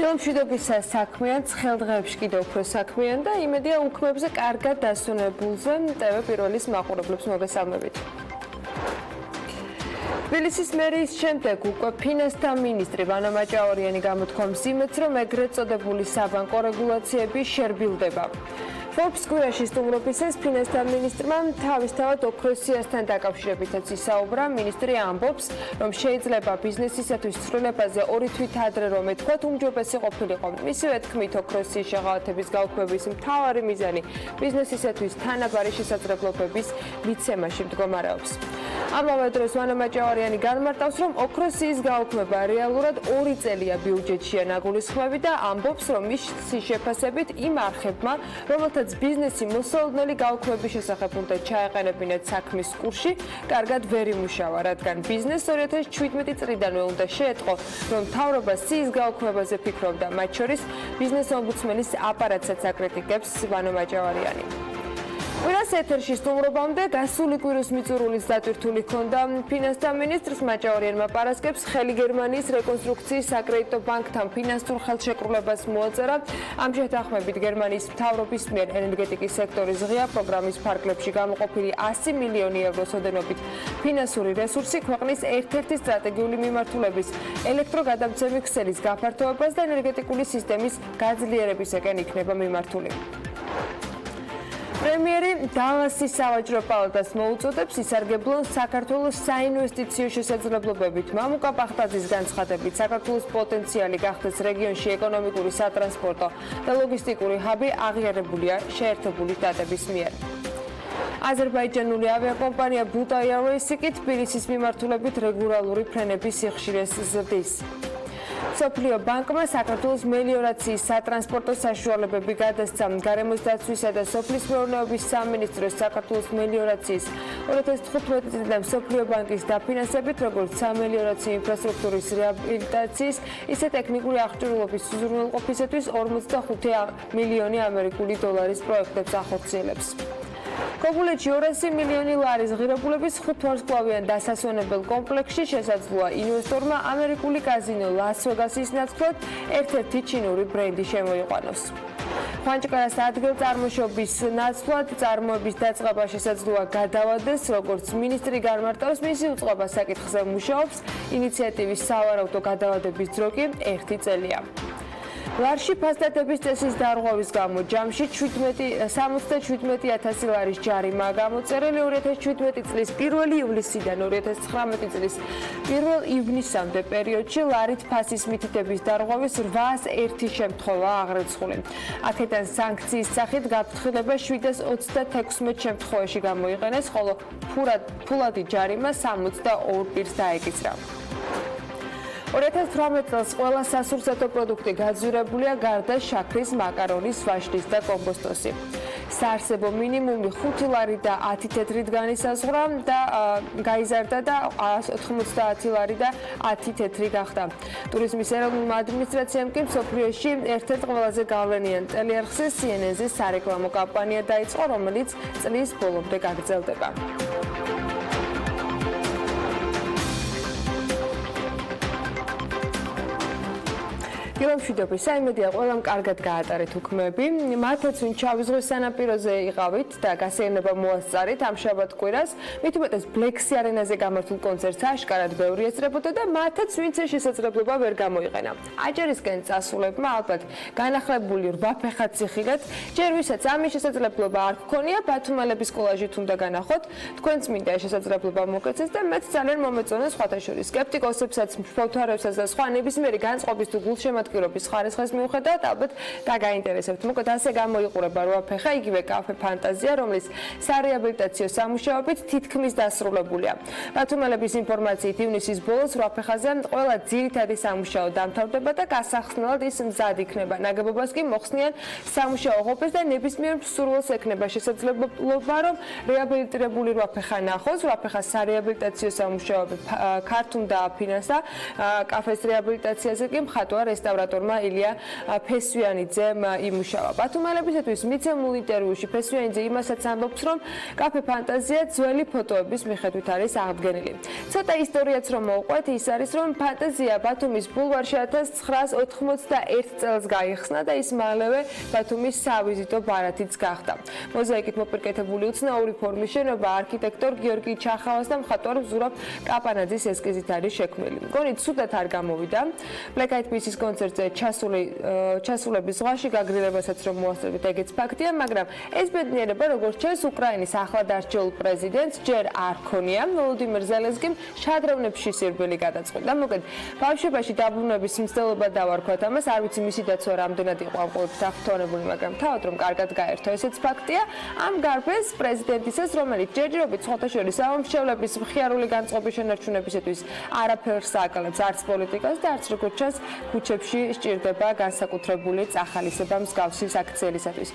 მშვიდობის საქმიან ცხელდღეებში კიდევ უფრო საქმიან და იმედია უქმებზე კარგად დასვენებულზე Pirvelis მაყურებლებს მოგესალმებით. თბილისის მერიის შემდეგ უკვე ფინანსთა მინისტრი ვანა მაჭაორიანი გამოთქვამს იმედს, რომ ეგრეთ წოდებული საბანკო რეგულაციები შერბილდება. Forbes გვერდში სტუმრობისას ფინანსთა მინისტრმა თავისთავად ოქროსიასთან დაკავშირებითაც ისაუბრა. მინისტრი ამბობს, რომ შეიძლება ბიზნესისათვის ცვლილებაზე 2 თვით ადრე რომ ეთქვათ, უმჯობესი ყოფილიყო. მისივე თქმით, ოქროსის შეღავათების გაუქმების მთავარი მიზანი ბიზნესისათვის თანაბარი შესაძლებლობების მიცემაში მდგომარეობს. ამავე დროს ვანა მაჭაორიანი განმარტავს, რომ ოქროსის გაუქმება რეალურად 2 წელია ბიუჯეტშია ნაგულისხმები და ამბობს, რომ მის შეფასებით იმ არხებმა, რომელთაც ბიზნესი მოსალოდნელი გაუქმების შესახებ უნდა ჩაეყენებინათ საქმის კურსში, კარგად ვერ იმუშავა, რადგან ბიზნესს 2017 წლიდანვე უნდა შეეწყო, რომ მთავრობა სიის გაუქმებაზე ფიქრობდა, მათ შორის ბიზნესომბუდსმენის აპარატსაც აკრიტიკებს ვანა მაჭაორიანი. კვირას ეთერში სტუმრობამდე გასული კვირის მიწურულის დატვირთული ჰქონდა ფინანსთა მინისტრს მაჭაორიანმა პარასკევს ხელი გერმანიის რეკონსტრუქციის საკრედიტო ბანკთან ფინანსურ ხელშეკრულებას მოაწერა. ამ შეთანხმებით გერმანიის მთავრობის მიერ ენერგეტიკის სექტორის ღია პროგრამის ფარგლებში გამოყოფილი 100 მილიონი ევროს ოდენობით ფინანსური რესურსი ქვეყნის ერთ-ერთი სტრატეგიული მიმართულების ელექტროგადამცემი ქსელის გაფართოებას და ენერგეტიკული სისტემის გაძლიერებისაკენ იქნება მიმართული. პრემიერი დალასის სავაჭრო პალატას მოუწოდებს ისარგებლონ საქართველოს საინვესტიციო შესაძლებლობებით. მამუკა პახტაძის განცხადებით, საქართველოს პოტენციალი გახდეს რეგიონში ეკონომიკური, სატრანსპორტო და ლოგისტიკური ჰაბი აღიარებულია შეერთებული შტატების მიერ. აზერბაიჯანული ავიაკომპანია Buta Airways-ი კი თბილისის მიმართულებით რეგულარული ფრენების სიხშირეს ზრდის. სოფლიო ბანკმა საქართველოს მელიორაციის სატრანსპორტო საშუალებები გადასცა. გარემოს დაცვისა და სოფლის მეურნეობის სამინისტროს საქართველოს მელიორაციის 2015 წლიდან სოფლიო ბანკის დაფინანსებით, როგორც სამელიორაციო ინფრასტრუქტურის რეაბილიტაციის, ისე ტექნიკური აღჭურვილობის უზრუნველყოფისათვის 45 მილიონი ამერიკული დოლარის პროექტებს ახორციელებს. კობულეთში 200 მილიონი ლარის ღირებულების 5 ვარსკვლავიან დასასვენებელ კომპლექსში შესაძლოა ინვესტორმა ამერიკული კაზინო ლას-ვეგასის ნაცვლად ერთ-ერთი ჩინური ბრენდი შემოიყვანოს. ხვანჭკარას ადგილწარმოშობის ნაცვლად წარმოების დაწყება შესაძლოა გადავადეს, როგორც მინისტრი განმარტავს, მისი უწყება საკითხზე მუშაობს, ინიციატივის სავარაუდო გადავადების დრო კი 1 წელია. ლარში ფასდატების წესის დარღვევის გამო ჯამში 77,000 ლარის ჯარიმაა გამოწერილი 2017 წლის 1 ივლისიდან 2019 წლის 1 ივნისამდე პერიოდში ლარით ფასის მითითების დარღვევის 801 შემთხვევაა აღრიცხული. აქედან სანქციის სახით გაფრთხილება 726 შემთხვევაში გამოიყენეს, ხოლო ფულადი ჯარიმა 62 პირს დაეკისრა. 2018 წელს ყველა სასურსათო პროდუქტი გაძვირებულია გარდა შაქრის, მაკარონის, ვაშლის და კომბოსტოსი. საარსებო მინიმუმი 5 ლარი და 10 თეთრით განისაზღვრა და გაიზარდა და 190 ლარი და 10 თეთრი გახდა. ტურიზმის ეროვნულმა ადმინისტრაციამ კი მსოფლიოში ერთ-ერთ ყველაზე გავლენიან ტელეარხზე CNN-ზე სარეკლამო კამპანია დაიწყო, რომელიც წლის ბოლომდე გაგრძელდება. მშვიდობის საიმედია ყველამ კარგად გაატარეთ უქმები. მათაც ვინ ჩავიზღვის სანაპიროზე იყავით და გასეირნება მოასწარით ამ შაბათ კვირას, მით უმეტეს ბლექსი არენაზე გამართულ კონცერტს აშკარად ბევრი ესწრებოდა და მათაც ვინც ეს შესაძლებლობა ვერ გამოიყენა. აჯერისკენ წასულებმა ალბათ განახლებული 8 ფეხად ციხილეთ, ჯერ ვისაც ამის შესაძლებლობა არ გქონია, ბათუმალების კოლაჟით უნდა განახოთ, თქვენც მინდა ეს შესაძლებლობა მოგეცეს და მეც ძალიან მომეწონა სხვათა შორის სკეპტიკოსებსაც, მშფოთვარებსაც და სხვა ნებისმიერი განწყობის თუ გულშემატკივრების ხარისხის მიუხედავად ალბათ დაგაინტერესებთ. მოკლედ ასე გამოიყურება 8 ფეხა, იგივე კაფე ფანტაზია, რომლის სარეაბილიტაციო სამუშაოებით თითქმის დასრულებულია. ბათუმალების ინფორმაციით ივნისის ბოლოს 8 ფეხაზე ყველა ძირითადი სამუშაო დამთავრდება და გასახსნელად ის მზად იქნება. ნაგებობას კი მოხსნიან სამუშაო ყოფილს და ნებისმიერ მსურველს ექნება შესაძლებლობა, რომ რეაბილიტირებული 8 ფეხა ნახოს. 8 ფეხას სარეაბილიტაციო სამუშაოები ქართულ დააფინანსა. კაფეს რეაბილიტაციაზე კი მხატვარ რესტავრატორმა ილია ფესვიანიძემ იმუშავა. ბათუმელებისათვის მიცემულ ინტერვიუში ფესვიანიძე იმასაც ამბობს, რომ კაფე ფანტაზია ძველი ფოტოების მიხედვით არის აღდგენილი. ცოტა ისტორიაც რომ მოვყვეთ, ის არის, რომ ფანტაზია ბათუმის ბულვარში 1991 წელს გაიხსნა და ის მალევე ბათუმის სავიზიტო ბარათიც გახდა. მოზაიკით მოპირკეთებული უცნაური ფორმის შენობა არქიტექტორ გიორგი ჩახავას და მხატვარ ზურაბ კაპანაძის ესკიზით არის შექმნილი. მგონი ცუდად არ გამოვიდა. Black Eyed Peas-ის კონცერტზე ჩასულების ზღვაში გაგრძელებასაც რომ მოასწრებით, ეგეც ფაქტია, მაგრამ ეს ბედნიერება, როგორც ჩანს, უკრაინის ახლად არჩეულ პრეზიდენტს ჯერ არ ქონია. ვოლოდიმირ ზელენსკიმ შადრევნებში სირბილი გადაწყვიტა. მოკედ ბავშვობაში დაბრუნების მცდელობა დავარქვათ ამას, არ ვიცი მისი დაცვა რამდენად იყო ამ ყოველთვის აღფრთოვანებული, მაგრამ თავად რომ კარგად გაერთო, ესეც ფაქტია. ამ გარბეს პრეზიდენტისას, რომელიც ჯერჯერობით სხვათა შორის ამომრჩევლების მხიარული განწყობის შენარჩუნებისათვის არაფერს ააკალებს, არც პოლიტიკას და არც როგორც ჩანს, ქუჩებში სჭირდება განსაკუთრებული წახალისება მსგავსი აქციელისათვის.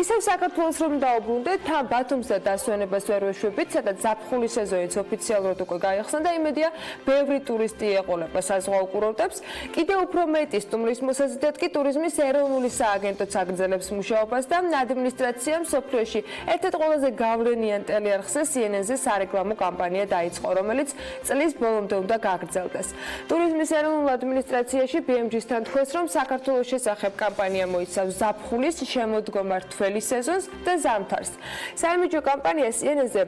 ისევ საქართველოს რომ დაუბრუნდეთ, თან ბათუმს და დასვენებას ვერ ვეშვებით, სადაც ზაფხულის სეზონიც ოფიციალურად უკვე გაიხსნა და იმედია, ბევრი ტურისტი ეყოლება საზღვაო კურორტებს. კიდევ უფრო მეტი სტუმრის მოსაზიდად კი ტურიზმის ეროვნული სააგენტოც აგრძელებს მუშაობას და ადმინისტრაციამ მსოფლიოში ერთ-ერთ ყველაზე გავლენიან ტელეარხზე CNN-ზე სარეკლამო კამპანია დაიწყო, რომელიც წლის ბოლომდე უნდა გაგრძელდეს. ტურიზმის ეროვნულ ადმინისტრაციაში BIA-სთან თქვეს, რომ საქართველოს შესახებ კამპანია მოიცავს ზაფხულის, შემოდგომა რთველი სეზონს და ზამთარს. საიმიჯო კამპანია CNN-ზე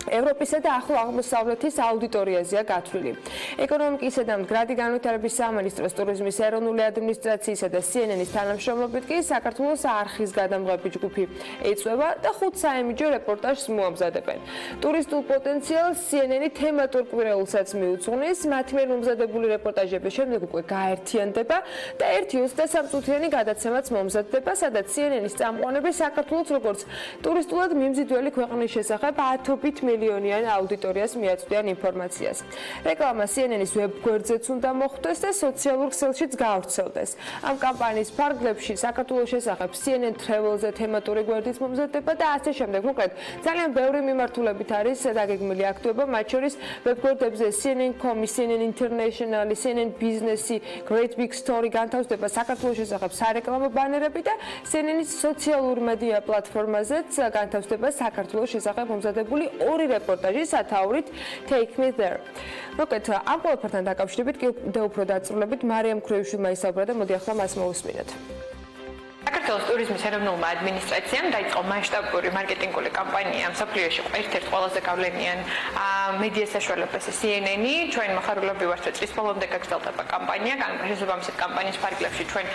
ევროპისა და ახლო აღმოსავლეთის აუდიტორიაზეა გათვლილი. ეკონომიკისა და მდგრადი განვითარების სამინისტროს ტურიზმის ეროვნული ადმინისტრაციისა და CNN-ის თანამშრომლობით კი საქართველოს არხის გადამღები ჯგუფი ეწვევა და 5 საიმიჯო რეპორტაჟს მოამზადებენ. ტურისტულ პოტენციალს CNN-ი თემატურ კვირეულსაც მიუძღვნის, მათი მიერ მომზადებული რეპორტაჟების შემდეგ უკვე გაერთიანდება და ერთი 23 წუთიანი გადაცემაც მომზადდება, სადაც CNN-ის წამყვანები საქართველოს როგორც ტურისტულად მიმზიდველი ქვეყნის შესახებ ათობით მილიონიან აუდიტორიას მიაწვდიან ინფორმაციას. რეკლამა CNN-ის ვებგვერდზეც უნდა მოხვდეს და სოციალურ ქსელშიც გავრცელდეს. ამ კამპანიის ფარგლებში საქართველოს შესახებ CNN Travel-ზე თემატური გვერდიც მომზადდება და ასე შემდეგ. მოკლედ, ძალიან ბევრი მიმართულებით არის დაგეგმილი აქტივობა, მათ შორის ვებგვერდებზე CNN.com, CNN International, CNN ბიზნესი, Great Big Story განთავსდება საქართველოს შესახებ სარეკლამო ბანერები და CNN-ის სოციალურ მედია პლატფორმაზეც განთავსდება საქართველოს შესახებ მომზადებული ორი რეპორტაჟი სათაურით Take Me There. მოკლედ, ამ ყველაფერთან დაკავშირებით კიდევ უფრო დაწვრილებით მარიამ ქრეიშვილმა ისაუბრა და მოდი ახლა მას მოვუსმინოთ. საქართველოს ტურიზმის ეროვნულმა ადმინისტრაციამ დაიწყო მასშტაბური მარკეტინგული კამპანია მსოფლიოში ერთ-ერთ ყველაზე გავლენიან მედია საშუალებას CNN-ი. ჩვენ მოხარულები ვართ, რომ წლის ბოლომდე გაგრძელდება კამპანია. შესაბამისად კამპანიის ფარგლებში ჩვენ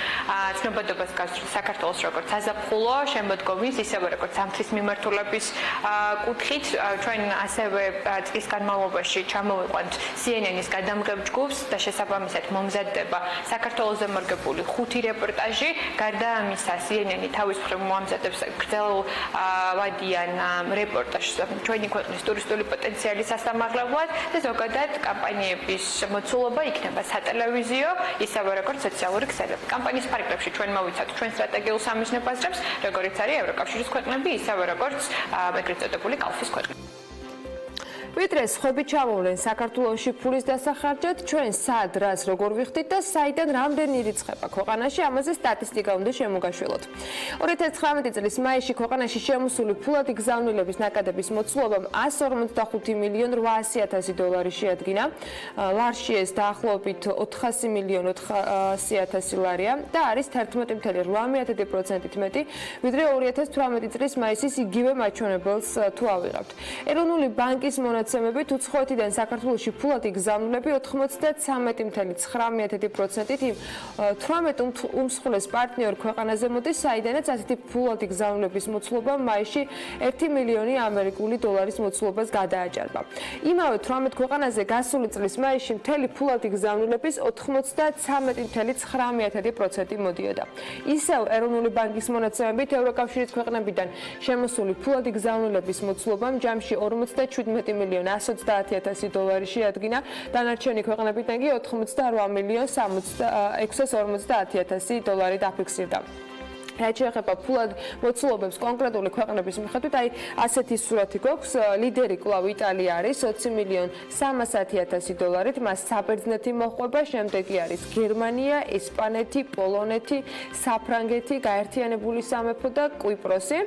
ცნობადობას გავსწრებთ საქართველოს როგორც საზაფხულო შემოდგომის, ისევე როგორც ზამთრის მიმართულების კუთხით. ჩვენ ასევე წლის განმავლობაში ჩამოვიყვანთ CNN-ის გადამღებ ჯგუფს და შესაბამისად მომზადდება საქართველოზე მორგებული 5 რეპორტაჟი. გარდა ამისა, CNN-ი თავის მხრივ მოამზადებს გრძელვადიან რეპორტაჟს ჩვენი ქვეყნის ტურისტული პოტენციალის სასამაღლებლად და ზოგადად კამპანიების მოცულობა იქნება სატელევიზიო, ისევე როგორც სოციალური ქსელები. კამპანიის ფარგლებში ჩვენ მოვიცავთ ჩვენ სტრატეგიულ სამიზნე ბაზრებს, როგორიც არის ევროკავშირის ქვეყნები, ისევე როგორც ეგრეთ წოდებული კალფის ქვეყნები. ვიდრე სხვები ჩამოვლენ საქართველოში ფულის დასახარჯად, ჩვენ სად რას როგორ ვიხდით და საიდან რამდენი რიცხება ქვეყანაში, ამაზე სტატისტიკა უნდა შემოგაშველოთ. 2019 წლის მაისში ქვეყანაში შემოსული ფულადი გზავნილების ნაკადების მოცულობამ 145 მილიონ 800 დოლარი შეადგინა. ლარში ეს დაახლოებით 400 მილიონ 400 ლარია და არის 11,8% მეტი, ვიდრე 2018 წლის მაისის იგივე მაჩვენებელს თუ ავიღებთ. ეროვნული ბანკის მონაცემებით უცხოეთიდან საქართველოში ფულადი გზავნილები 93,9%-ით იმ 18 უმსხვილეს პარტნიორ ქვეყანაზე მოდის, საიდანაც ასეთი ფულადი გზავნილების მოცულობა მაისში 1 მილიონი ამერიკული დოლარის მოცულობას გადააჭარბა. იმავე 18 ქვეყანაზე გასული წლის მაისში მთელი ფულადი გზავნილების 93,9% მოდიოდა. ისევ ეროვნული ბანკის მონაცემებით ევროკავშირის ქვეყნებიდან შემოსული ფულადი გზავნილების მოცულობამ ჯამში 57 მილიონ 130,000 დოლარი შეადგინა, დანარჩენი ქვეყნებიდან კი 88 მილიონ 650,000 დოლარი დაფიქსირდა. რაც შეეხება ფულად მოცულობებს კონკრეტული ქვეყნების მიხედვით, აი ასეთი სურათი გვაქვს, ლიდერი კვლავ იტალია არის 20,310,000 დოლარით, მას საბერძნეთი მოჰყვება, შემდეგი არის გერმანია, ესპანეთი, პოლონეთი, საფრანგეთი, გაერთიანებული სამეფო და კვიპროსი.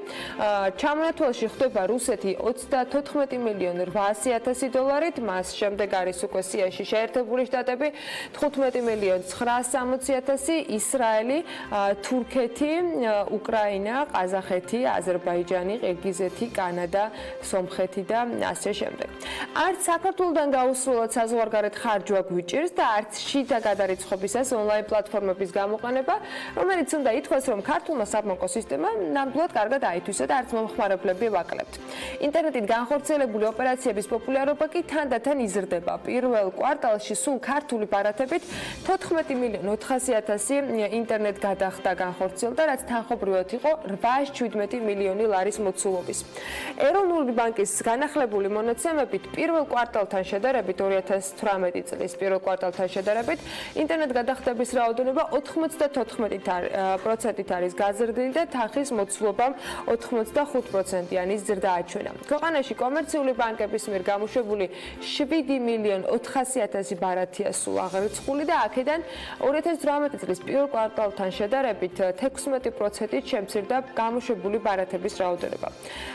ჩამონათვალში ხდება რუსეთი 34,800,000 დოლარით, მას შემდეგ არის უკვე სიაში შეერთებული შტატები 15,960,000, ისრაელი, თურქეთი, უკრაინა, ყაზახეთი, აზერბაიჯანი, ყირგიზეთი, კანადა, სომხეთი და ასე შემდეგ. არც საქართველოსთან გაუსრულოთ საზღვარგარეთ ხარჯვა გვიჭირს და არც შიდა გადარიცხობისას ონლაინ პლატფორმების გამოყენება, რომელიც უნდა ითქვას, რომ ქართულმა საბანკო სისტემამ ნამდვილად კარგად აითვისა და არც მომხმარებლები ვაკლებთ. ინტერნეტით განხორციელებული ოპერაციების პოპულარობა კი თანდათან იზრდება. პირველ კვარტალში სულ ქართული ბარათებით 14,400,000 ინტერნეტ გადახდა განხორციელდა, რაც თანხობრივად იყო 817 მილიონი ლარის მოცულობის. ეროვნული ბანკის განახლებული მონაცემებით პირველ კვარტალთან შედარებით 2018 წლის პირველ კვარტალთან შედარებით ინტერნეტ გადახდების რაოდენობა 94%-ით არის გაზრდილი და თანხის მოცულობამ 85%-იანი ზრდა აჩვენა. ქვეყანაში კომერციული ბანკების მიერ გამოშვებული 7,400,000 ბარათია სულ აღრიცხული და აქედან 2018 წლის პირველ კვარტალთან შედარებით 16%-ით შემცირდა გამოშვებული ბარათების რაოდენობა.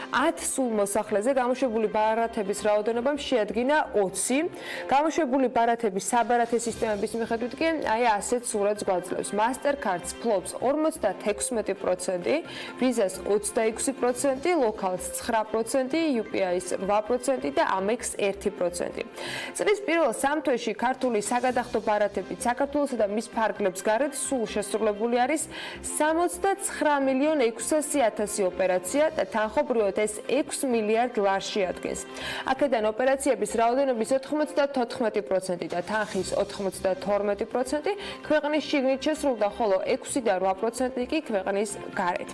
10 სულ მოსახლეზე გამოშვებული ბარათების რაოდენობამ შეადგინა 20. გამოშვებული ბარათების საბარათე სისტემების მიხედვით კი აი ასეთ სურათს გვაძლევს. Mastercard-ს ფლობს 56%, Visa-ს 26%, Local-ს 9%, UPI-ს 8% და Amex 1%. წლის პირველ 3 თვეში ქართული საგადახდო ბარათებით საქართველოსა და მის ფარგლებს გარეთ სულ შესრულებული არის 69,600,000 ოპერაცია და თანხობრივად ეს 6 მილიარდ ლარს შეადგენს. აქედან ოპერაციების რაოდენობის 94% და თანხის 92% ქვეყნის შიგნით შესრულდა, ხოლო 6 და 8% კი ქვეყნის გარეთ.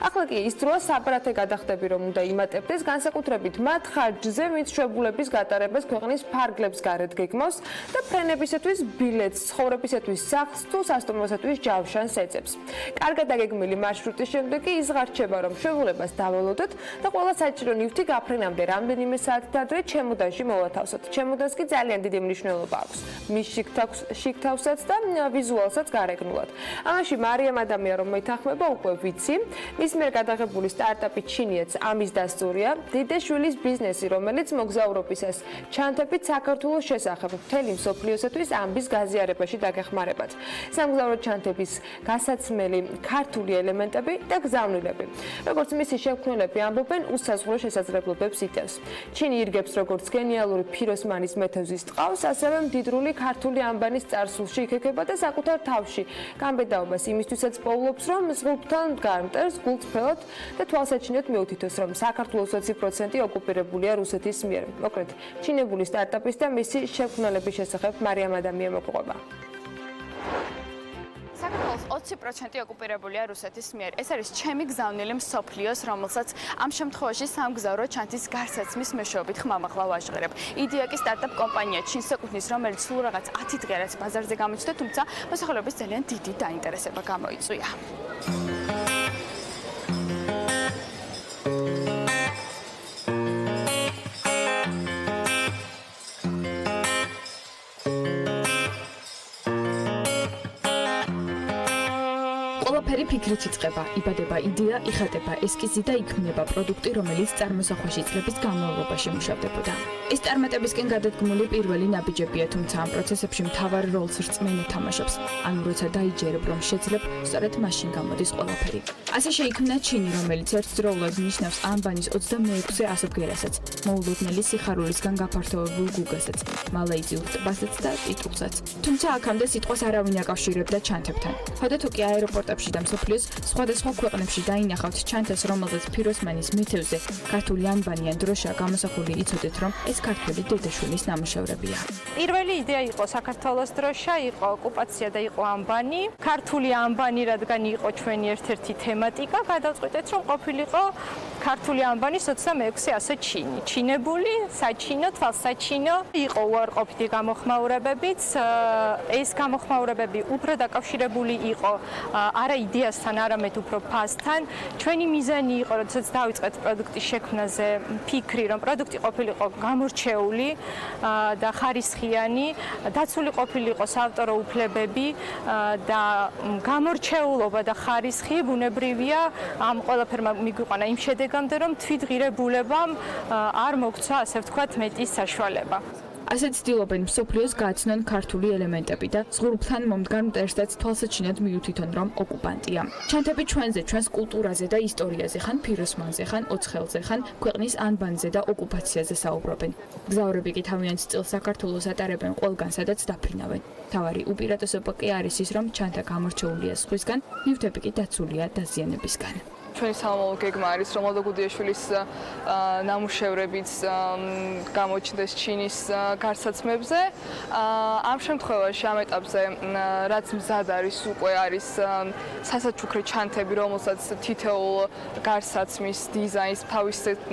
ახლა კი ის დროა საბარათე გადახდები რომ უნდა იმატებდეს, განსაკუთრებით მათ ხარჯზე, ვინც შვებულების გატარებას ქვეყნის ფარგლებს გარეთ გეგმავს და ფრენებისათვის ბილეთს, ცხოვრებისათვის სახლს თუ სასტუმროსათვის ჯავშანს ეძებს. კარგად დაგეგმილი მარშრუტის შემდეგ კი იზღარჩება, რომ შვებულებას დაველოდოთ და ყველა საჭირო ნივთი გაფრენამდე რამდენიმე საათით ადრე ჩემოდანში მოვათავსოთ. ჩემოდანს კი ძალიან დიდი მნიშვნელობა აქვს. მის შიგთავსაც და ვიზუალსაც გარეგნულად. ამაში მარიამ ადამია რომ მეთანხმება უკვე ვიცი. მის მიერ გადაღებული სტარტაპი ჩინიეთს ამის დასწურია. დედაშვილის ბიზნესი, რომელიც მოგზაურობისას ჩანთებით საქართველოს შესახებ მთელი მსოფლიოსათვის ამბის გაზიარებაში დაგეხმარებათ. სამგზავრო ჩანთების გასაცმელი ქართული ელემენტები და გზავნილები. როგორც მისი შემქმნელები ამბობენ, უსაზღვრო შესაძლებლობებს იტევს. ჩინი ირგებს როგორც გენიალური ფიროსმანის მეთევზის ტყავს, ასევე მდიდრული ქართული ამბანის წარსულში იქექება და საკუთარ თავში გამბედაობას იმისთვისაც პოულობს, რომ ზღუდთან გამტერს გულწრფელად და თვალსაჩინოდ მიუთითოს, რომ საქართველოს 20% ოკუპირებულია რუსეთის მიერ. მოკლედ, ჩინებული სტარტაპის და მისი შემქმნელების შესახებ მარიამ ადამია მოგყვება. საქართველოს 20% ოკუპირებულია რუსეთის მიერ. ეს არის ჩემი გზავნილი მსოფლიოს, რომელსაც ამ შემთხვევაში სამგზავრო ჩანთის გარსაცმის მეშვეობით ხმამაღლა ვაჟღერებ. იდეა კი სტარტაპ კომპანია ჩინს ეკუთვნის, რომელიც სულ რაღაც 10 დღეაც ბაზარზე გამოჩნდა, თუმცა მოსახლეობის ძალიან დიდი დაინტერესება გამოიწვია. ყველაფერი ფიქრით იწყება, იბადება იდეა, იხატება ესკიზი და იქმნება პროდუქტი, რომელიც წარმოსახვაში წლების განმავლობაში მუშავდებოდა. ეს წარმატებისკენ გადადგმული პირველი ნაბიჯებია, თუმცა ამ პროცესებში მთავარ როლს რწმენ ეთამაშებს. ანუ როცა დაიჯერებ, რომ შეძლებ, სწორედ მაშინ გამოდის ყველაფერი. ასე შეიქმნა ჩინი, რომელიც ერთდროულად ნიშნავს ამბანის 26 ასობგერასაც, მოულოდნელი სიხარულისგან გაფართოებულ გუგასაც, მალაიზიურ ტბასაც და ტიტულსაც. თუმცა აქამდე სიტყვას არავინ აკავშირებდა ჩანთებთან. ხოდა თუ კი აეროპორტებში და მსოფლიოს სხვადასხვა ქვეყნებში დაინახავთ ჩანთას, რომელზეც ფიროსმანის მეთევზე ქართული ამბანი ან დროშა გამოსახული, იცოდეთ, რომ ეს ქართველი დედაშვილის ნამუშევრებია. პირველი იდეა იყო საქართველოს დროშა, იყო ოკუპაცია და იყო ამბანი. ქართული ამბანი, რადგან იყო ჩვენი ერთ-ერთი თემატიკა, გადავწყვიტეთ, რომ ყოფილიყო ქართული ამბანი 26 ჩინი. ჩინებული, საჩინო, თვალსაჩინო, იყო უარყოფითი გამოხმაურებებიც. ეს გამოხმაურებები უფრო დაკავშირებული იყო არა იდეა ღიასთან, არამედ უფრო ფასთან. ჩვენი მიზანი იყო, როდესაც დავიწყეთ პროდუქტის შექმნაზე, ფიქრი, რომ პროდუქტი ყოფილიყო გამორჩეული და ხარისხიანი, დაცული ყოფილიყო საავტორო უფლებები და გამორჩეულობა და ხარისხი ბუნებრივია ამ ყველაფერმა მიგვიყვანა იმ შედეგამდე, რომ თვითღირებულებამ არ მოგცა, ასე ვთქვათ, მეტი საშუალება. ასეთ ცდილობენ მსოფლიოს გააცნონ ქართული ელემენტები და ზღურბთან მომდგარ მტერსაც თვალსაჩინოდ მიუთითონ, რომ ოკუპანტია. ჩანთები ჩვენზე, ჩვენს კულტურაზე და ისტორიაზე, ხან ფიროსმანზე, ხან ოცხელზე, ხან ქვეყნის ანბანზე და ოკუპაციაზე საუბრობენ. მგზავრები კი თავიანთ წილს საქართველოს ატარებენ ყველგან, სადაც დაფრინავენ. თავარი უპირატესობა კი არის ის, რომ ჩანთა გამორჩეულია სხვისგან, ნივთები კი დაცულია დაზიანებისგან. ჩვენი სამომავლო გეგმა არის, რომ ლოდოგუდიაშვილის ნამუშევრებიც გამოჩნდეს ჩინის გარსაცმებზე. ამ შემთხვევაში, ამ ეტაპზე, რაც მზად არის, უკვე არის სასაჩუქრე ჩანთები, რომელსაც თითოეულ გარსაცმის დიზაინს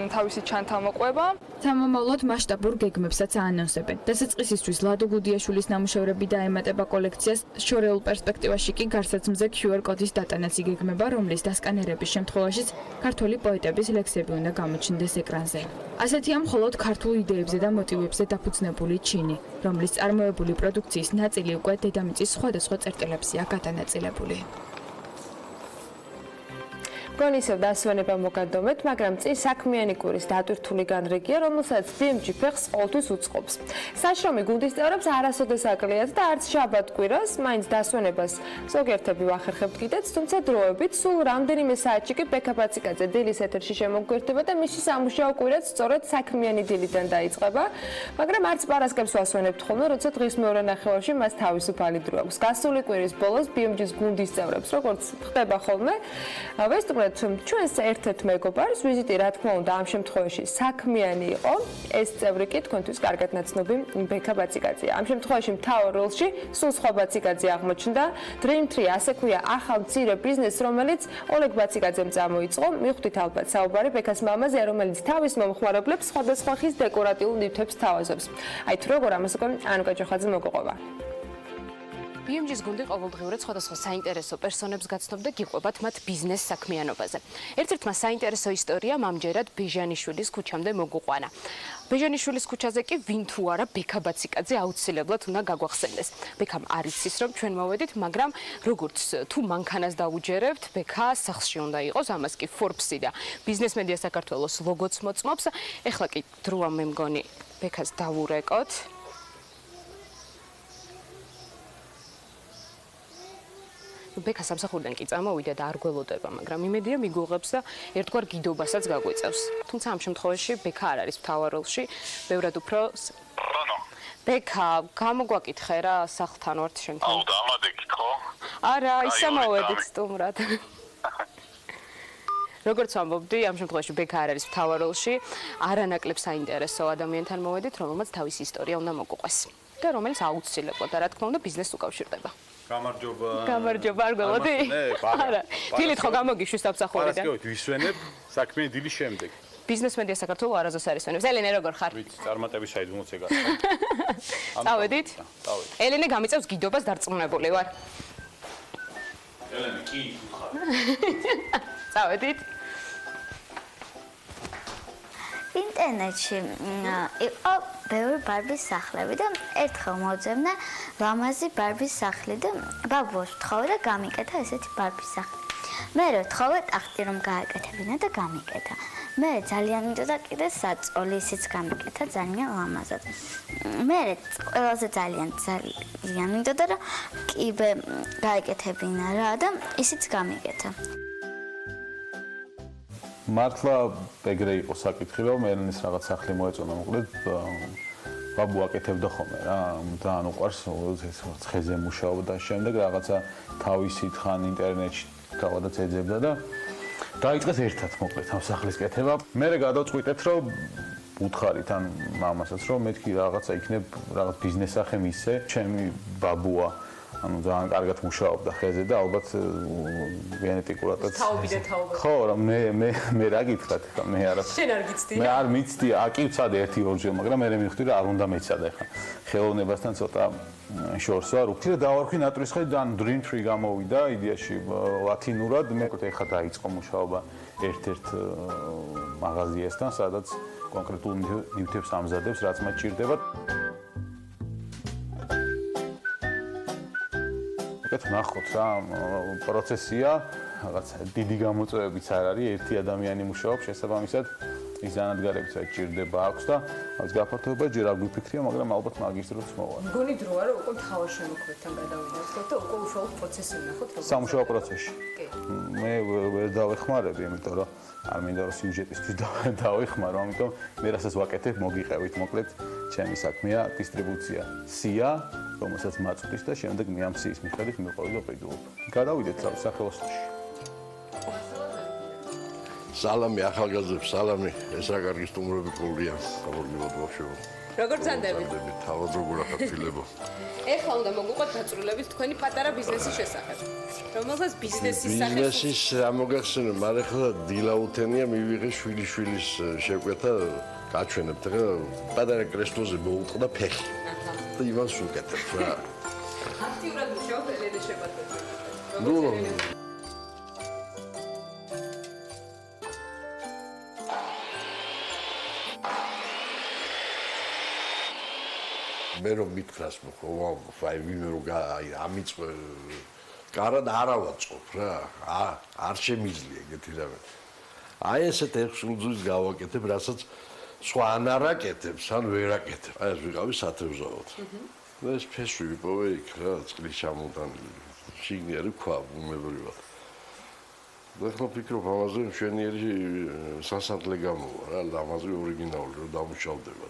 თავისი ჩანთა მოყვება. სამომავლოდ მასშტაბურ გეგმებსაც აანონსებენ. დასაწყისისთვის ლადო გუდიაშვილის ნამუშევრები დაემატება კოლექციას, შორეულ პერსპექტივაში კი გარსაცმზე QR კოდის დატანაც იგეგმება, რომლის დასკანერების შემთხვევაშიც ქართველი პოეტების ლექსები უნდა გამოჩნდეს ეკრანზე. ასეთია მხოლოდ ქართულ იდეებზე და მოტივებზე დაფუძნებული ჩინი, რომლის წარმოებული პროდუქციის ნაწილი უკვე დედამიწის სხვადასხვა წერტილებზეა გადანაწილებული. კონისევ დასვენება მოგადომეთ, მაგრამ წინ საქმიანი კვირის დატვირთული განრიგია, რომელსაც BIA-ს ფეხს ყოველთვის უწყობს. საშრომი გუნდის წევრებს არასოდეს აკლიათ და არც შაბათ კვირას, მაინც დასვენებას ზოგიერთები ვახერხებთ კიდეც, თუმცა დროებით სულ რამდენიმე საათში კი ბექა ბაციკაძე დილის ეთერში შემოგვერთება და მისი სამუშაო კვირაც სწორედ საქმიანი დილიდან დაიწყება, მაგრამ არც პარასკევს ვასვენებთ ხოლმე, როცა დღის მეორე ნახევარში მას თავისუფალი დრო აქვს. გასული კვირის ბოლოს BIA-ს გუნდის წევრებს, როგორც ხდება ხოლმე, ვესტუმრეთ ჩვენს ერთ-ერთ მეგობარს, ვიზიტი რა თქმა უნდა ამ შემთხვევაში საქმიანი იყო, ეს წევრი კი თქვენთვის კარგად ნაცნობი ბექა ბაციკაძეა. ამ შემთხვევაში მთავარ როლში სულ სხვა ბაციკაძე აღმოჩნდა. Dream 3 ასე ქვია ახალ მცირე ბიზნესს, რომელიც ოლეგ ბაციკაძემ წამოიწყო. მიხვდით ალბათ საუბარი ბექას მამაზეა, რომელიც თავის მომხმარებლებს სხვადასხვა ხის დეკორატიულ ნივთებს თავაზობს. აი თუ როგორ ამას უკვე ანუკა ჯოხაძე მოგოყობა. BIA-ს გუნდი ყოველდღიურად სხვადასხვა საინტერესო პერსონებს გაცნობდა გიყვებათ მათ ბიზნეს საქმიანობაზე. ერთ-ერთმა საინტერესო ისტორია ამჯერად ბეჟანიშვილის ქუჩამდე მოგუყვანა. ბეჟანიშვილის ქუჩაზე კი ვინ თუ არა ბექა ბაციკაძე აუცილებლად უნდა გაგვახსენდეს. ბექამ არ იცის რომ ჩვენ მოვედით, მაგრამ როგორც თუ მანქანას დაუჯერებთ, ბექა სახლში უნდა იყოს, ამას კი Forbes-ი და ბიზნეს მედია საქართველოს ლოგოც მოწმობს. ეხლა კი დროა მე მგონი ბექას დავურეკოთ. ბექა სამსახურიდან კი წამოვიდა და არ გველოდება, მაგრამ იმედია მიგუღებს და ერთგვარ გიდობასაც გაგვიწევს. თუმცა ამ შემთხვევაში ბექა არ არის მთავარ როლში, ბევრად უფრო ბექა, გამოგვაკითხე რა, სახლთან ვართ შენთან. აუ, დამადეკით ხო? არა, ისამოვედით სტუმრად. როგორც ვამბობდი, ამ შემთხვევაში ბექა არ არის მთავარ როლში, არანაკლებ საინტერესო ადამიანთან მოვედით, რომელმაც თავისი ისტორია უნდა მოგუყვეს და რომელიც აუცილებლად, რა თქმა უნდა, ბიზნესს უკავშირდება. გამარჯობა. გამარჯობა, არ გველოდი? არა. დილით ხო გამოგიშვით სამსახურიდან? პარასკევით ვისვენებ საქმიანი დილის შემდეგ. ბიზნეს მედია საქართველოს არაზოს არის ვენებს. ელენე როგორ ხარ? ვიცი, წარმატების საიდუმლოც ეგაა. წავედით? წავედი. ელენე გამიწევს გიდობას დარწმუნებული ვარ. ელენე კი ხარ. წავედით? ინტერნეტში იყო ბევრი ბარბის სახლები და ერთხელ მოძებნა ლამაზი ბარბის სახლი და ბაბუას ვთხოვე და გამიკეთა ესეთი ბარბის სახლი. მე ვთხოვე ტახტი რომ გააკეთებინა და გამიკეთა. მე ძალიან მინდოდა კიდე საწოლი, ისიც გამიკეთა ძალიან ლამაზად. მე ყველაზე ძალიან მინდოდა რომ კიბე გააკეთებინა რა და ისიც გამიკეთა. მართლა ეგრე იყო საკითხი, რომ ელენეს რაღაც სახლი მოეწონა, მოკლედ ბაბუ აკეთებდა ხოლმე რა, ძალიან უყვარს ცხეზე მუშაობა და შემდეგ რაღაცა თავისი თხან ინტერნეტში თავადაც ეძებდა და დაიწყეს ერთად მოკლედ ამ სახლის კეთება. მე გადავწყვიტეთ, რომ უთხარით ან მამასაც, რომ მეთქი რაღაცა იქნებ რაღაც ბიზნეს სახე მისცე, ჩემი ბაბუა ანუ ძალიან კარგად მუშაობდა ხეზე და ალბათ გენეტიკურადაც თაობი და თაობა. ხო, რა მე რა გითხრათ, ხა მე არა. შენ არ გიცდი? მე არ მიცდი, აკი ვცადე 1-2 ჯერ, მაგრამ მე მივხვდი რომ არ უნდა მეცადე ხა. ხელოვნებასთან ცოტა შორს ვარ. უქცია დავარქვი ნატრიცხე და dream tree გამოვიდა იდეაში ლათინურად. მე ეხლა დაიწყო მუშაობა ერთ-ერთ მაღაზიასთან, სადაც კონკრეტულ ნივთებს ამზადებს, რაც მათ ჭირდება. აკეთ ნახოთ რა პროცესია, რაღაც დიდი გამოწვევებიც არ არის, ერთი ადამიანი მუშაობს შესაბამისად ის ანადგარებიც რაც ჭირდება აქვს და ამის გაფართოება ჯერ არ გვიფიქრია, მაგრამ ალბათ მაგის დროს მოვა. მგონი დროა რომ უკვე მთავარ შემოქმედთან გადავიდეთ და უკვე უშუალოდ პროცესი ვნახოთ როგორ სამუშაო პროცესში. მე ვერ დავეხმარები, იმიტომ რომ არ მინდა რომ სიუჟეტისთვის დავეხმარო, ამიტომ მე რასაც ვაკეთებ, მოგიყევით, მოკლედ ჩემი საქმეა დისტრიბუცია. სია, რომელსაც მაწვდის და შემდეგ მე ამ სიის მიხედვით მიყოლი და პედულობ. გადავიდეთ სახელოსნოში. სალამი ახალგაზრდებს, სალამი, ეს რა კარგი სტუმრები ყოლია, გამოდივოთ ბავშვებო. როგორ ძანდებით? თავად როგორ ახალგაზრდებო. ეხლა უნდა მოგუყვეთ დაწვრილებით თქვენი პატარა ბიზნესის შესახებ. რომელსაც ბიზნესის სახელი ბიზნესის ამოგახსენე, მაგრამ ეხლა დილა უთენია მივიღე შვილიშვილის შეკვეთა გაჩვენებთ, რა პატარა კრესტოზე მოუტყდა ფეხი. და იმას უკეთებ რა. აქტიურად მუშაობ ელენე შეპატები. ნუ მე რომ მითხრას ხო, აი ვინმე რომ ამიწვე კარად არავაწყობ რა, არ შემიძლია ეგეთი რამე. აი ესეთ ექსკლუზივს გავაკეთებ, რასაც სხვა ან არ აკეთებს, ან ვერ აკეთებ. აი ეს ვიყავი სათევზაოდ. და ეს ფესვი ვიპოვე იქ რა, წყლის ჩამოტანილი. შიგნი არის ქვა ბუნებრივად. და ხო ფიქრობ ამაზე მშვენიერი სასანთლე გამოვა რა, ამაზე ორიგინალური რომ დამუშავდება.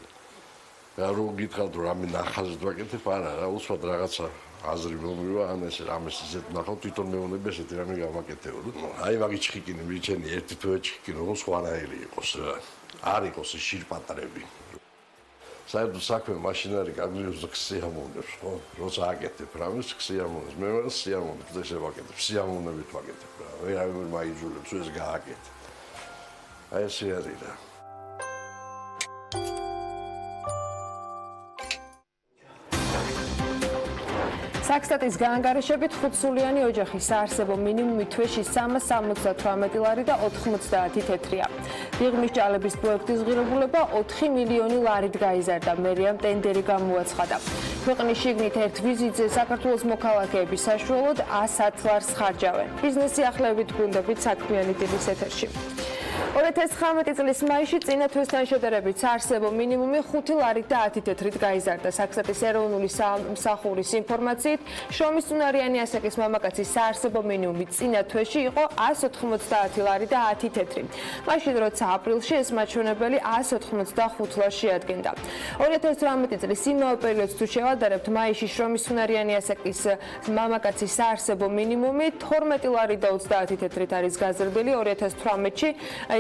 და რო გითხავთ რომ რამე ნახაზით ვაკეთებ, არა რა, უსვათ რაღაცა აზრი მომივა, ან ეს რამეს ისეთ ნახავ, თვითონ მეუბნები ესეთი რამე გამაკეთებო. აი მაგის ჩხიკინი მიჩენი ერთი თვე ჩხიკინი, რომ სხვანაირი იყოს რა. არ იყოს ეს შირპატრები. საერთოდ საქმე მაშინარი კაგლიოს ქსიამოვნებს, ხო? როცა აკეთებ რამეს ქსიამოვნებს. მე მაგას სიამოვნებს და ესე ვაკეთებ, სიამოვნებით ვაკეთებ რა. ვერავინ მაიძულებს, ეს გააკეთე. აი ესე არის რა. საქსტატის გაანგარიშებით 5-სულიანი ოჯახის საარსებო მინიმუმი თვეში 378 ლარი და 90 თეთრია. დიღმის ჭალების პროექტის ღირებულება 4 მილიონი ლარით გაიზარდა, მერიამ ტენდერი გამოაცხადა. ქვეყნის შიგნით ერთ ვიზიტზე საქართველოს მოქალაქეები საშუალოდ 110 ლარს ხარჯავენ. ბიზნესი ახლებით გვუნდებით საქმიანი დილის ეთერში. 2019 წლის მაისში წინა თვესთან შედარებით საარსებო მინიმუმი 5 ლარით და 10 თეთრით გაიზარდა. საქსტატის ეროვნული სამსახურის ინფორმაციით, შრომის უნარიანი ასაკის მამაკაცის საარსებო მინიმუმი წინა თვეში იყო 190 ლარი და 10 თეთრი. მაშინ როცა აპრილში ეს მაჩვენებელი 185 ლარს შეადგენდა. 2018 წლის იმავე პერიოდს თუ შევადარებთ, მაისში შრომის უნარიანი ასაკის მამაკაცის საარსებო მინიმუმი 12 ლარი და 30 თეთრით არის გაზრდილი. 2018-ში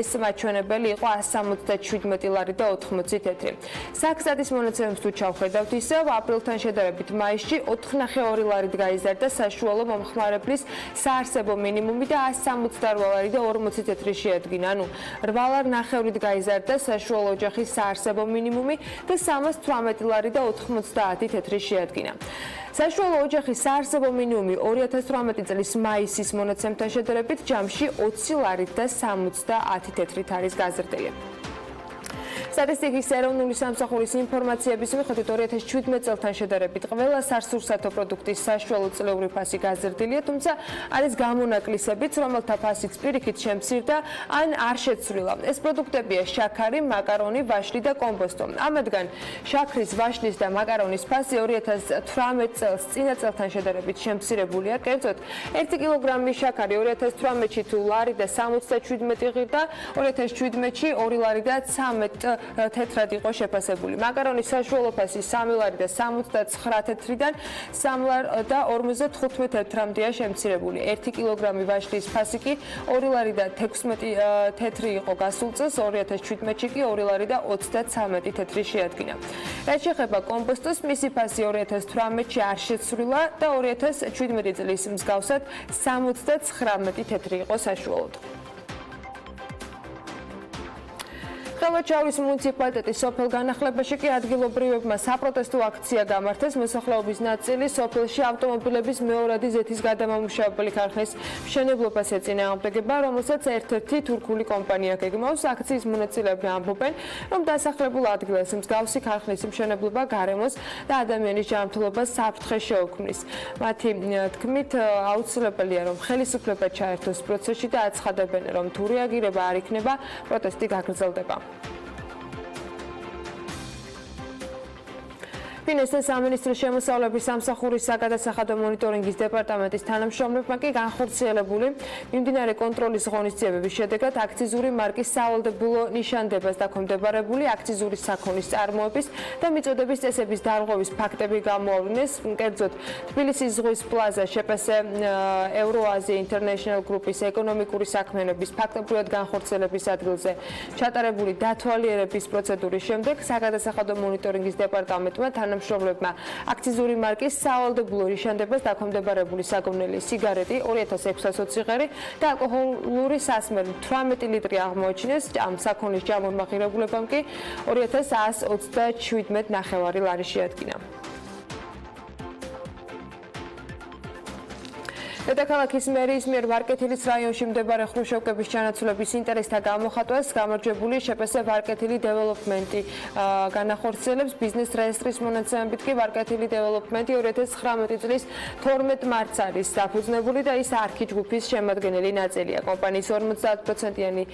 ეს მაჩვენებელი იყო 177 ლარი და 80 თეთრი. საქსტატის მონაცემებს თუ ჩავხედავთ ისევ, აპრილთან შედარებით მაისში 4,2 ლარით გაიზარდა საშუალო მომხმარებლის საარსებო მინიმუმი და 168 ლარი და 40 თეთრი შეადგინა. ანუ 8 ლარით გაიზარდა საშუალო ოჯახის საარსებო მინიმუმი და 318 ლარი და 90 თეთრი შეადგინა. საშუალო ოჯახის საარსებო მინიმუმი 2018 წლის მაისის მონაცემთან შედარებით ჯამში 20 ლარით და 70 თეთრით არის გაზრდილი. სტატისტიკის ეროვნული სამსახურის ინფორმაციების მიხედვით 2017 წელთან შედარებით ყველა სარსურსათო პროდუქტის საშუალო წლიური ფასი გაზრდილია, თუმცა არის გამონაკლისებიც, რომელთა ფასიც პირიქით შემცირდა ან არ შეცვლილა. ეს პროდუქტებია შაქარი, მაკარონი, ვაშლი და კომბოსტო. ამათგან შაქრის, ვაშლის და მაკარონის ფასი 2018 წელს წინა წელთან შედარებით შემცირებულია. კერძოდ, 1 კილოგრამი შაქარი 2018-ში თუ ლარი და 77 ღირდა, 2017-ში 2 ლარი და 13 თეთრად იყო შეფასებული. მაკარონის საშუალო ფასი 3 ლარი და 79 თეთრიდან 3 ლარი და 55 თეთრამდეა შემცირებული. 1 კილოგრამი ვაშლის ფასი კი 2 ლარი და 16 თეთრი იყო გასულ წელს, 2017-ში კი 2 ლარი და 33 თეთრი შეადგინა. რაც შეეხება კომბოსტოს, მისი ფასი 2018-ში არ შეცვლილა და 2017 წლის მსგავსად 79 თეთრი იყო საშუალოდ. ხელვაჩაურის მუნიციპალიტეტის სოფელ განახლებაში კი ადგილობრივებმა საპროტესტო აქცია გამართეს. მოსახლეობის ნაწილი სოფელში ავტომობილების მეორადი ზეთის გადამამუშავებელი ქარხნის მშენებლობას ეწინააღმდეგება, რომელსაც ერთ-ერთი თურქული კომპანია გეგმავს. აქციის მონაწილეები ამბობენ, რომ დასახლებულ ადგილას მსგავსი ქარხნის მშენებლობა გარემოს და ადამიანის ჯანმრთელობას საფრთხე შეუქმნის. მათი თქმით, აუცილებელია, რომ ხელისუფლება ჩაერთოს პროცესში და აცხადებენ, რომ თუ რეაგირება არ იქნება, პროტესტი გაგრძელდება. ბიზნესის სამინისტროს შემოსავლების სამსახურის საგადასახადო მონიტორინგის დეპარტამენტის თანამშრომლებმა კი განხორციელებული მიმდინარე კონტროლის ღონისძიებების შედეგად აქციზური მარკის სავალდებულო ნიშანდებას დაქვემდებარებული აქციზური საქონლის წარმოების და მიწოდების წესების დარღვევის ფაქტები გამოავლინეს. კერძოდ, თბილისის ზღვის პლაზა შპს ევროაზია ინტერნეშნალ გრუპის ეკონომიკური საქმიანობის ფაქტობრივად განხორციელების ადგილზე ჩატარებული დათვალიერების პროცედურის შემდეგ საგადასახადო მონიტორინგის დეპარტამენტმა თანამშრომლებმა აქციზური მარკის სავალდებულო ნიშანდებას დაქვემდებარებული საგონელი სიგარეტი 2620 ციგარი და ალკოჰოლური სასმელი 18 ლიტრი აღმოაჩინეს. ამ საქონლის ჯამურმა ღირებულებამ კი 2137.5 ლარი შეადგინა. დედაქალაქის მერიის მიერ ვარკეთილის რაიონში მდებარე ხრუშოვკების ჩანაცვლების ინტერესთა გამოხატვას გამარჯვებული შპს ვარკეთილი დეველოპმენტი განახორციელებს. ბიზნეს რეესტრის მონაცემებით კი ვარკეთილი დეველოპმენტი 2019 წლის 12 მარტს არის დაფუძნებული და ის არქი ჯგუფის შემადგენელი ნაწილია. კომპანიის 50%-იანი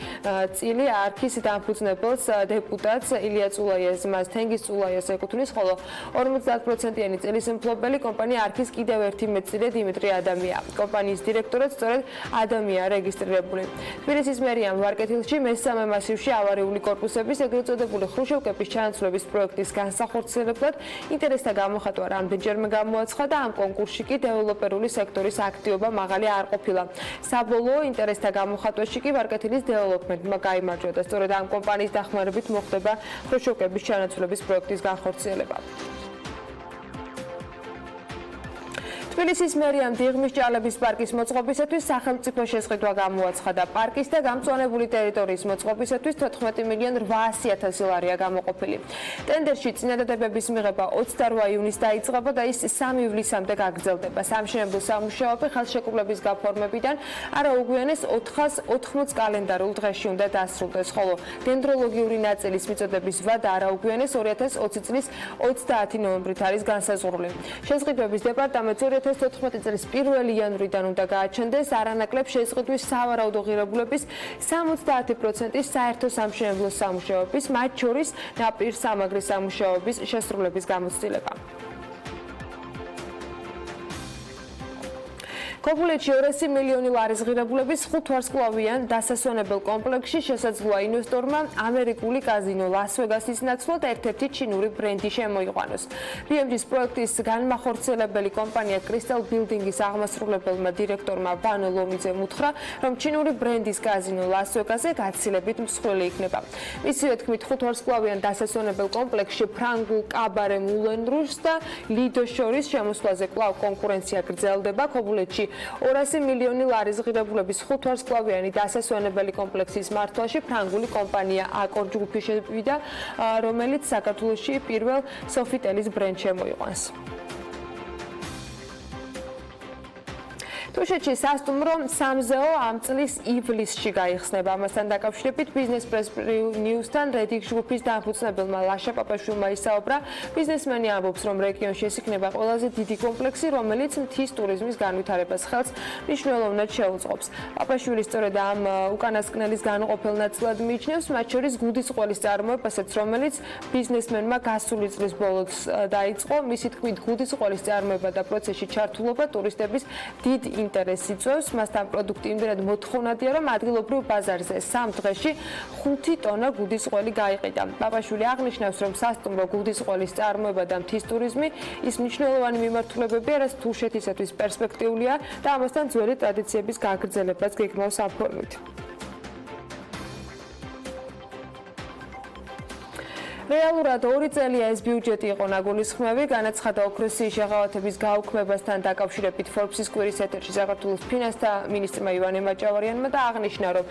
წილი არქის დამფუძნებელს დეპუტატს ილია წულაიას მას თენგიზ წულაიას ეკუთვნის, ხოლო 50%-იანი წილის მფლობელი კომპანია არქის კიდევ ერთი მეტწილე დიმიტრი ადამია. კომპანიის დირექტორად სწორედ ადამია რეგისტრირებული. თბილისის მერიამ ვარკეთილში მესამე მასივში ავარიული კორპუსების ეგრეთ წოდებული ხრუშოვკების ჩანაცვლების პროექტის განსახორციელებლად ინტერესთა გამოხატვა რამდენჯერმე გამოაცხადა და ამ კონკურსში კი დეველოპერული სექტორის აქტივობა მაღალი არ ყოფილა. საბოლოო ინტერესთა გამოხატვაში კი ვარკეთილის დეველოპმენტმა გაიმარჯვა და სწორედ ამ კომპანიის დახმარებით მოხდება ხრუშოვკების ჩანაცვლების პროექტის განხორციელება. თბილისის მერიამ დიღმის ჭალების პარკის მოწყობისათვის სახელმწიფო შესყიდვა გამოაცხადა. პარკის და გამწვანებული ტერიტორიის მოწყობისათვის 14,800,000 ლარია გამოყოფილი. ტენდერში წინადადებების მიღება 28 ივნისს დაიწყება და ის 3 ივლისამდე გაგრძელდება. სამშენებლო სამუშაოები ხელშეკრულების გაფორმებიდან არაუგვიანეს 480 კალენდარულ დღეში უნდა დასრულდეს, ხოლო დენდროლოგიური ნაწილის მიწოდების ვადა არაუგვიანეს 2020 წლის 30 ნოემბრით არის განსაზღვრული. შესყიდვების დეპარტამენტს 2014 წლის 1 იანვრიდან უნდა გააჩენდეს არანაკლებ შესყიდვის სავარაუდო ღირებულების 70% საერთო სამშენებლო სამუშაოების, მათ შორის ნაპირსამაგრის სამუშაოების შესრულების გამოცდილება. ქობულეთში 200 მილიონი ლარის ღირებულების 5 ვარსკვლავიან დასასვენებელ კომპლექსში შესაძლოა ინვესტორმა ამერიკული კაზინო ლას-ვეგასის ნაცვლად ერთ-ერთი ჩინური ბრენდი შემოიყვანოს. BIA-s პროექტის განმახორციელებელი კომპანია Crystal Building-ის აღმასრულებელმა დირექტორმა ვანო ლომიძემ უთხრა, რომ ჩინური ბრენდის კაზინო ლას-ვეგასზე გაცილებით მსხვილი იქნება. მისივე თქმით, 5 ვარსკვლავიან დასასვენებელ კომპლექსში ფრანგულ კაბარე მულენ რუშს და ლიდოს შორის შემოსვლაზე კვლავ კონკურენცია გრძელდება. ქობულეთში 200 მილიონი ლარის ღირებულების 5 ვარსკვლავიანი დასასვენებელი კომპლექსის მართვაში ფრანგული კომპანია აკორ ჯგუფი შევიდა, რომელიც საქართველოში პირველ სოფიტელის ბრენდს შემოიყვანს. თუშეთში სასტუმრო სამზეო ამ წლის ივლისში გაიხსნება. ამასთან დაკავშირებით ბიზნეს პრეს ნიუსთან რედიქ ჯგუფის დამფუძნებელმა ლაშა პაპაშვილმა ისაუბრა. ბიზნესმენი ამბობს, რომ რეგიონში ეს იქნება ყველაზე დიდი კომპლექსი, რომელიც მთის ტურიზმის განვითარებას ხელს მნიშვნელოვნად შეუწყობს. პაპაშვილი სწორედ ამ უკანასკნელის განუყოფელ ნაწილად მიიჩნევს, მათ შორის გუდის ყველის წარმოებასაც, რომელიც ბიზნესმენმა გასული წლის ბოლოს დაიწყო. მისი თქმით, გუდის ყველის წარმოება და პროცესში ჩართულობა ტურისტების დიდ ინტერესს იწვევს. მასთან პროდუქტი იმდენად მოთხოვნადია, რომ ადგილობრივ ბაზარზე 3 დღეში 5 ტონა გუდის ყველი გაიყიდა. პაპაშვილი აღნიშნავს, რომ სასტუმრო გუდის ყველის წარმოება და მთის ტურიზმი ის მნიშვნელოვანი მიმართულებებია, რაც თუშეთისათვის პერსპექტიულია და ამასთან ძველი ტრადიციების გაგრძელებაც გეგმავს ამ ფორმით. რეალურად 2 წელია ეს ბიუჯეტი იყო ნაგულისხმევი, განაცხადა ოქროს სიის შეღავათების გაუქმებასთან დაკავშირებით Forbes-ის კვირის ეთერში საქართველოს ფინანსთა მინისტრმა ივანე მაჭავარიანმა და აღნიშნა, რომ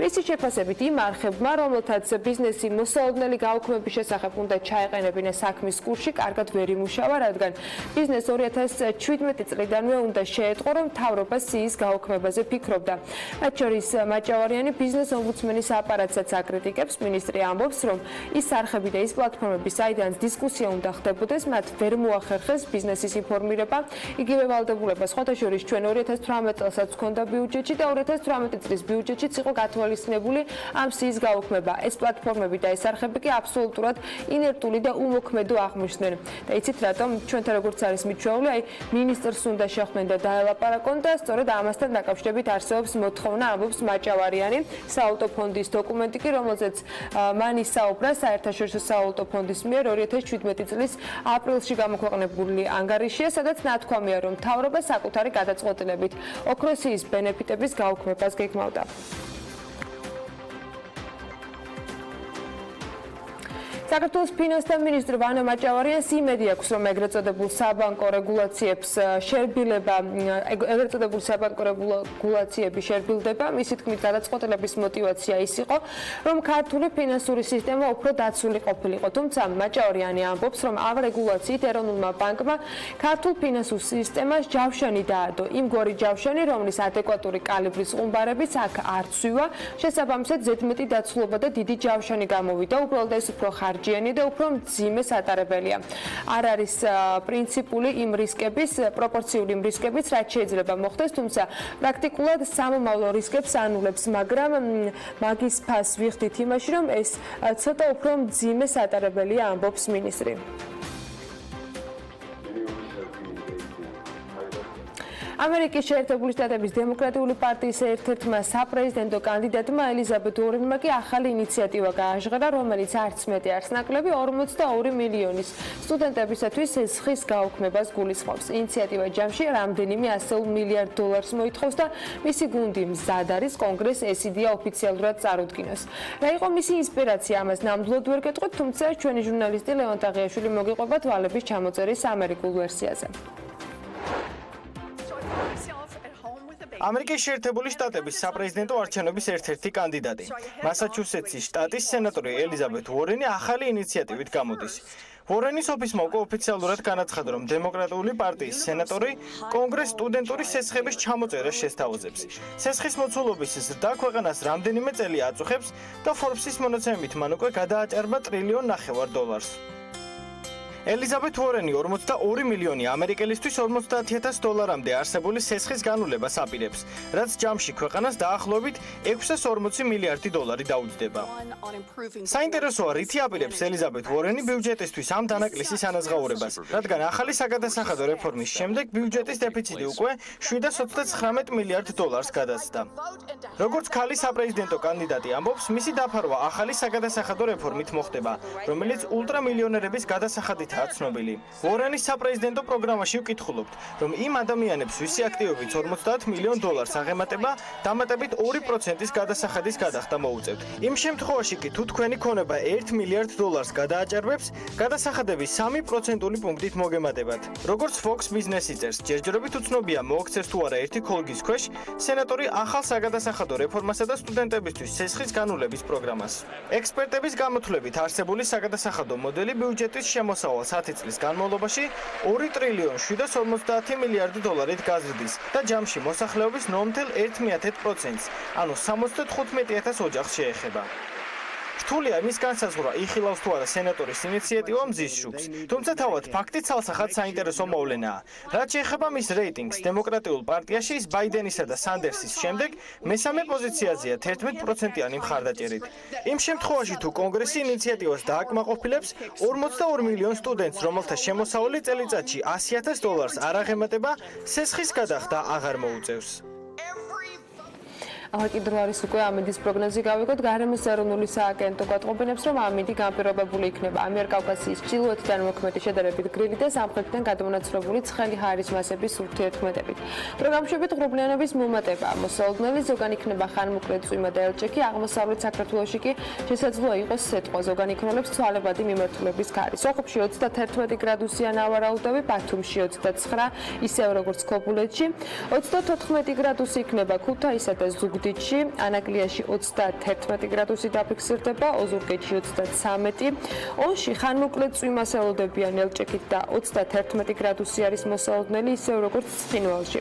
მისი შეფასებით იმ არხებმა, რომელთაც ბიზნესი მოსალოდნელი გაუქმების შესახებ უნდა ჩაეყენებინა საქმის კურსში, კარგად ვერ იმუშავა, რადგან ბიზნეს 2017 წლიდანვე უნდა შეეტყო, რომ მთავრობა სიის გაუქმებაზე ფიქრობდა. მათ შორის მაჭავარიანი ბიზნეს ომბუდსმენის აპარატსაც აკრიტიკებს. მინისტრი ამბობს, რომ ის არხები და ის პლატფორმები, საიდანაც დისკუსია უნდა ხდებოდეს, მათ ვერ მოახერხეს ბიზნესის ინფორმირება. იგივე ვალდებულება სხვათა შორის ჩვენ 2018 წელსაც ჰქონდა ბიუჯეტში და 2018 წლის ბიუჯეტშიც იყო გათვალისწინებული ამ სიის გაუქმება. ეს პლატფორმები და ეს არხები კი აბსოლუტურად ინერტული და უმოქმედო აღმოჩნდნენ. და იცით რატომ? ჩვენთან როგორც არის მიჩვეული, მინისტრს უნდა შეხვდნენ და დაელაპარაკონ და სწორედ ამასთან დაკავშირებით არსებობს მოთხოვნა, ამბობს მაჭავარიანი. საავტო ფონდის დოკუმენტი კი, რომელზეც მან ისაუბრა საერთაშორისო საავტო ფონდის მიერ 2017 წლის აპრილში გამოქვეყნებული ანგარიშია, სადაც ნათქვამია, რომ მთავრობა საკუთარი გადაწყვეტილებით ოქროს სიის ბენეფიტების გაუქმებას გეგმავდა. საქართველოს ფინანსთა მინისტრი ვანო მაჭავარიანს იმედი აქვს, რომ ეგრეთ წოდებულ საბანკო რეგულაციების შერბილდება. მისი თქმით, გადაწყვეტილების мотиваცია ის იყო, რომ ქართული ფინანსური სისტემა უფრო დაცული ყოფილიყო. თუმცა მაჭავარიანი ამბობს, რომ ამ რეგულაციით ეროვნულმა ბანკმა ქართულ ფინანსურ სისტემას ჯავშანი დაადო. იმგვარი ჯავშანი, რომლის ადეკვატური კალიბრის ყუმბარებიც აქ არ ცვივა, შესაბამისად ზედმეტი დაცულობა და დიდი ჯავშანი გამოვიდა. უბრალოდ ეს უფრო ხარჯიანი და უფრო მძიმე სატარებელია. არ არის პრინციპული იმ რისკების, პროპორციული იმ რისკების, რაც შეიძლება მოხდეს, თუმცა პრაქტიკულად სამომავლო რისკებს ანულებს, მაგრამ მაგის ფასს ვიხდით იმაში, რომ ეს ცოტა უფრო მძიმე სატარებელია, ამბობს მინისტრი. ამერიკის შეერთებული შტატების დემოკრატიული პარტიის ერთ-ერთმა საპრეზიდენტო კანდიდატმა ელიზაბეთ უორენმა კი ახალი ინიციატივა გააჟღერა, რომელიც არც მეტი არც ნაკლები 42 მილიონის სტუდენტებისათვის სხის გაუქმებას გულისხმობს. ინიციატივა ჯამში რამდენიმე $100 მილიარდ მოითხოვს და მისი გუნდი მზად არის კონგრესს ეს იდეა ოფიციალურად წარუდგინოს. რა იყო მისი ინსპირაცია, ამას ნამდვილად ვერ გეტყვით, თუმცა ჩვენი ჟურნალისტი ლევან ტაღიაშვილი მოგიყვება თვალების ჩამოწერის ამერიკულ ვერსიაზე. ამერიკის შეერთებული შტატების საპრეზიდენტო არჩევნების ერთ-ერთი კანდიდატი. მასაჩუსეტსის შტატის სენატორი ელიზაბეთ უორენი ახალი ინიციატივით გამოდის. უორენის ოფისმა უკვე ოფიციალურად განაცხადა, რომ დემოკრატიული პარტიის სენატორი კონგრესს სტუდენტური სესხების ჩამოწერას შესთავაზებს. სესხის მოცულობის ზრდა ქვეყანას რამდენიმე წელი აწუხებს და Forbes-ის მონაცემებით მან უკვე გადააჭარბა $1.5 ტრილიონი. ელიზაბეთ უორენი 42 მილიონი ამერიკელისთვის $50,000-მდე არსებული სესხის განულებას აპირებს, რაც ჯამში ქვეყანას დაახლოებით $640 მილიარდი დაუძდება. საინტერესოა, რითი აპირებს ელიზაბეთ უორენი ბიუჯეტისთვის ამ დანაკლისის ანაზღაურებას, რადგან ახალი საგადასახადო რეფორმის შემდეგ ბიუჯეტის დეფიციტი უკვე $729 მილიარდ გადასცდა. როგორც ქალი საპრეზიდენტო კანდიდატი ამბობს, მისი დაფარვა ახალი საგადასახადო რეფორმით მოხდება, რომელიც ულტრამილიონერების გადასახადით ცნობილი. უორენის საპრეზიდენტო პროგრამაში ვკითხულობთ, რომ იმ ადამიანებს, ვისი აქტივებიც $50 მილიონ აღემატება, დამატებით 2%-ის გადასახადის გადახდა მოუწევთ. იმ შემთხვევაში კი თუ თქვენი ქონება $1 მილიარდ გადააჭარბებს, გადასახადების 3%-ული პუნქტით მოგემატებათ. როგორც Fox ბიზნესი წერს, ჯერჯერობით უცნობია მოაქცეს თუ არა ერთი ქოლგის ქვეშ სენატორი ახალ საგადასახადო რეფორმასა და სტუდენტებისთვის სესხის განულების პროგრამას. ექსპერტების გამოთვლებით არსებული საგადასახადო მოდელი ბიუჯეტის შემოსავალს 10 წლის განმავლობაში $2.750 მილიარდით გაზრდის და ჯამში მოსახლეობის 0.1%-ს, ანუ 75,000 ოჯახს შეეხება. რთულია მის განსაზღვრა იხილავს თუ არა სენატორის ინიციატივა მზის შუბს, თუმცა თავად ფაქტი ცალსახად საინტერესო მოვლენაა. რაც შეეხება მის რეიტინგს, დემოკრატიულ პარტიაში ის ბაიდენისა და სანდერსის შემდეგ მესამე პოზიციაზეა 11%-იანი მხარდაჭერით. იმ შემთხვევაში თუ კონგრესი ინიციატივას დააკმაყოფილებს 42 მილიონ სტუდენტს, რომელთა შემოსავალი წელიწადში $100,000 არ აღემატება, სესხის გადახდა აღარ მოუწევს. კიდევ არის უკვე ამინდის პროგნოზი გავიგოთ. გარემოს ეროვნული სააგენტო გვატყობინებს, რომ ამინდი განპირობებული იქნება ამიერკავკასიის ჩრდილოეთიდან მოქმედი შედარებით გრილი და სამხრეთიდან გადმონაცვლებული ცხელი ჰაერის მასების ურთიერთქმედებით. პროგრამშობით ღრუბლიანობის მომატება მოსალოდნელი ზოგან იქნება ხანმოკლე წვიმა და ელჭექი, აღმოსავლეთ საქართველოში კი შესაძლოა იყოს სეტყვა, ზოგან იქნოლებს ცვალებადი მიმართულების ქარი. სოხუმში 31 გრადუსიან ავარაუდები, ბათუმში 29, ისევ როგორც ქობულეთში, 34 გრადუსი იქნება ქუთაისსა და ზუგდიდში, ანაკლიაში 31 გრადუსი დაფიქსირდება, ოზურგეთში 33, ონში ხანმოკლე წვიმას ელოდებიან ელჭექით და 31 გრადუსი არის მოსალოდნელი, ისევ როგორც ცხინვალში.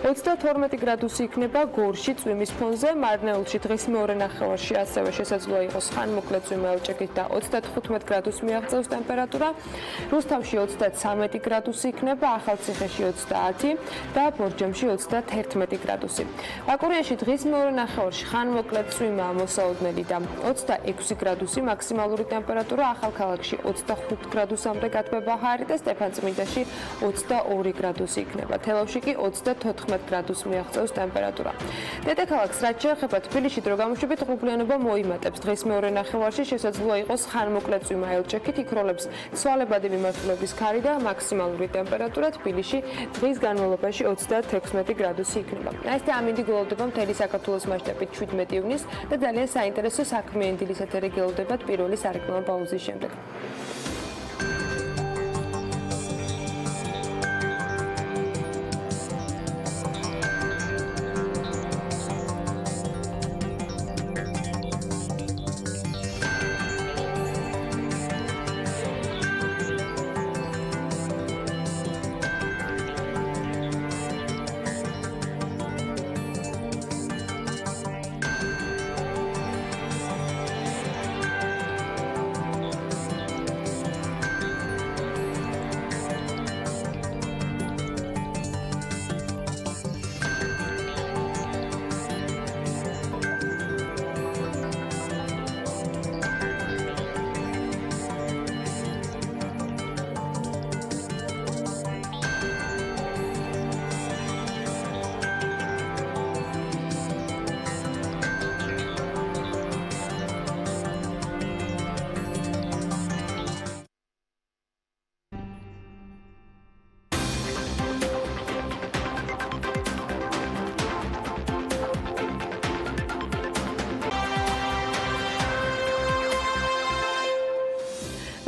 32 გრადუსი იქნება გორში წვიმის ფონზე, მარნეულში დღის მეორე ნახევარში ასევე შესაძლოა იყოს ხანმოკლე წვიმა ელჭექით და 35 გრადუსს მიაღწევს ტემპერატურა, რუსთავში 33 გრადუსი იქნება, ახალციხეში 30 და ბორჯომში 31 გრადუსი. ვაკურიაში დღის მეორე ნახევარში ხანმოკლე წვიმა მოსალოდნელი და 26 გრადუსი მაქსიმალური ტემპერატურა, ახალქალაქში 25 გრადუსამდე გათბება ჰაერი და სტეფანწმინდაში 22 გრადუსი იქნება. თელავში კი 34 გრადუსს მიაღწევს ტემპერატურა. დედაქალაქს რაც შეეხება თბილისში დრო გამოშვებით ღრუბლიანობა მოიმატებს. დღის მეორე ნახევარში შესაძლოა იყოს ხანმოკლე წვიმა ელჭექით, იქროლებს ცვალებადი მიმართულების ქარი და მაქსიმალური ტემპერატურა თბილისში დღის განმავლობაში 36 გრადუსი იქნება. ეს ამინდი გულოვდება მთელი საქართველოს მასშტაბით 17 ივნისს და ძალიან საინტერესო საქმიანი დილის ეთერი გელოდებათ პირველი სარეკლამო პაუზის შემდეგ.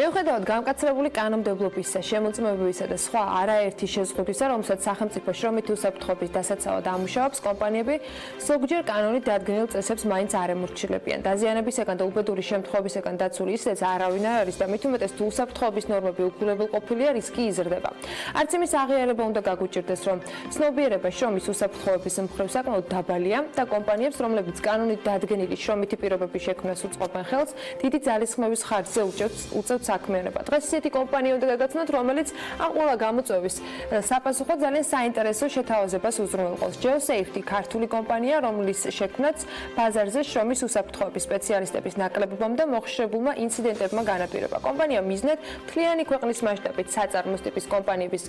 მიუხედავად გამკაცრებული კანონმდებლობისა, შემოწმებებისა და სხვა არაერთი შეზღუდვისა, რომელსაც სახელმწიფო შრომითი უსაფრთხოების დასაცავად ამუშავებს, კომპანიები ზოგჯერ კანონით დადგენილ წესებს მაინც არ ემორჩილებიან. დაზიანებისაგან და უბედური შემთხვევებისაგან დაცული ისედაც არავინ არ არის და მით უმეტეს თუ უსაფრთხოების ნორმები უქულებელყოფილია, რისკი იზრდება. არც იმის აღიარება უნდა გაგუჭირდეს, რომ ცნობიერება შრომის უსაფრთხოების მხრივ საკმაოდ დაბალია და კომპანიებს, რომლებიც კანონით დადგენილი შრომითი პირობების შექმნას უწყობენ ხელს, დიდი ძალისხმევის ხარჯზე უწევთ საქმიანობა. დღეს ისეთი კომპანია უნდა გაგაცნოთ, რომელიც ამ ყველა გამოწვევის საპასუხოდ ძალიან საინტერესო შეთავაზებას უზრუნველყოფს. GeoSafety ქართული კომპანია, რომლის შექმნაც ბაზარზე შრომის უსაფრთხოების სპეციალისტების ნაკლებობამ და მოხშირებულმა ინციდენტებმა განაპირობა. კომპანია მიზნად მთლიანი ქვეყნის მასშტაბით საწარმოს ტიპის კომპანიების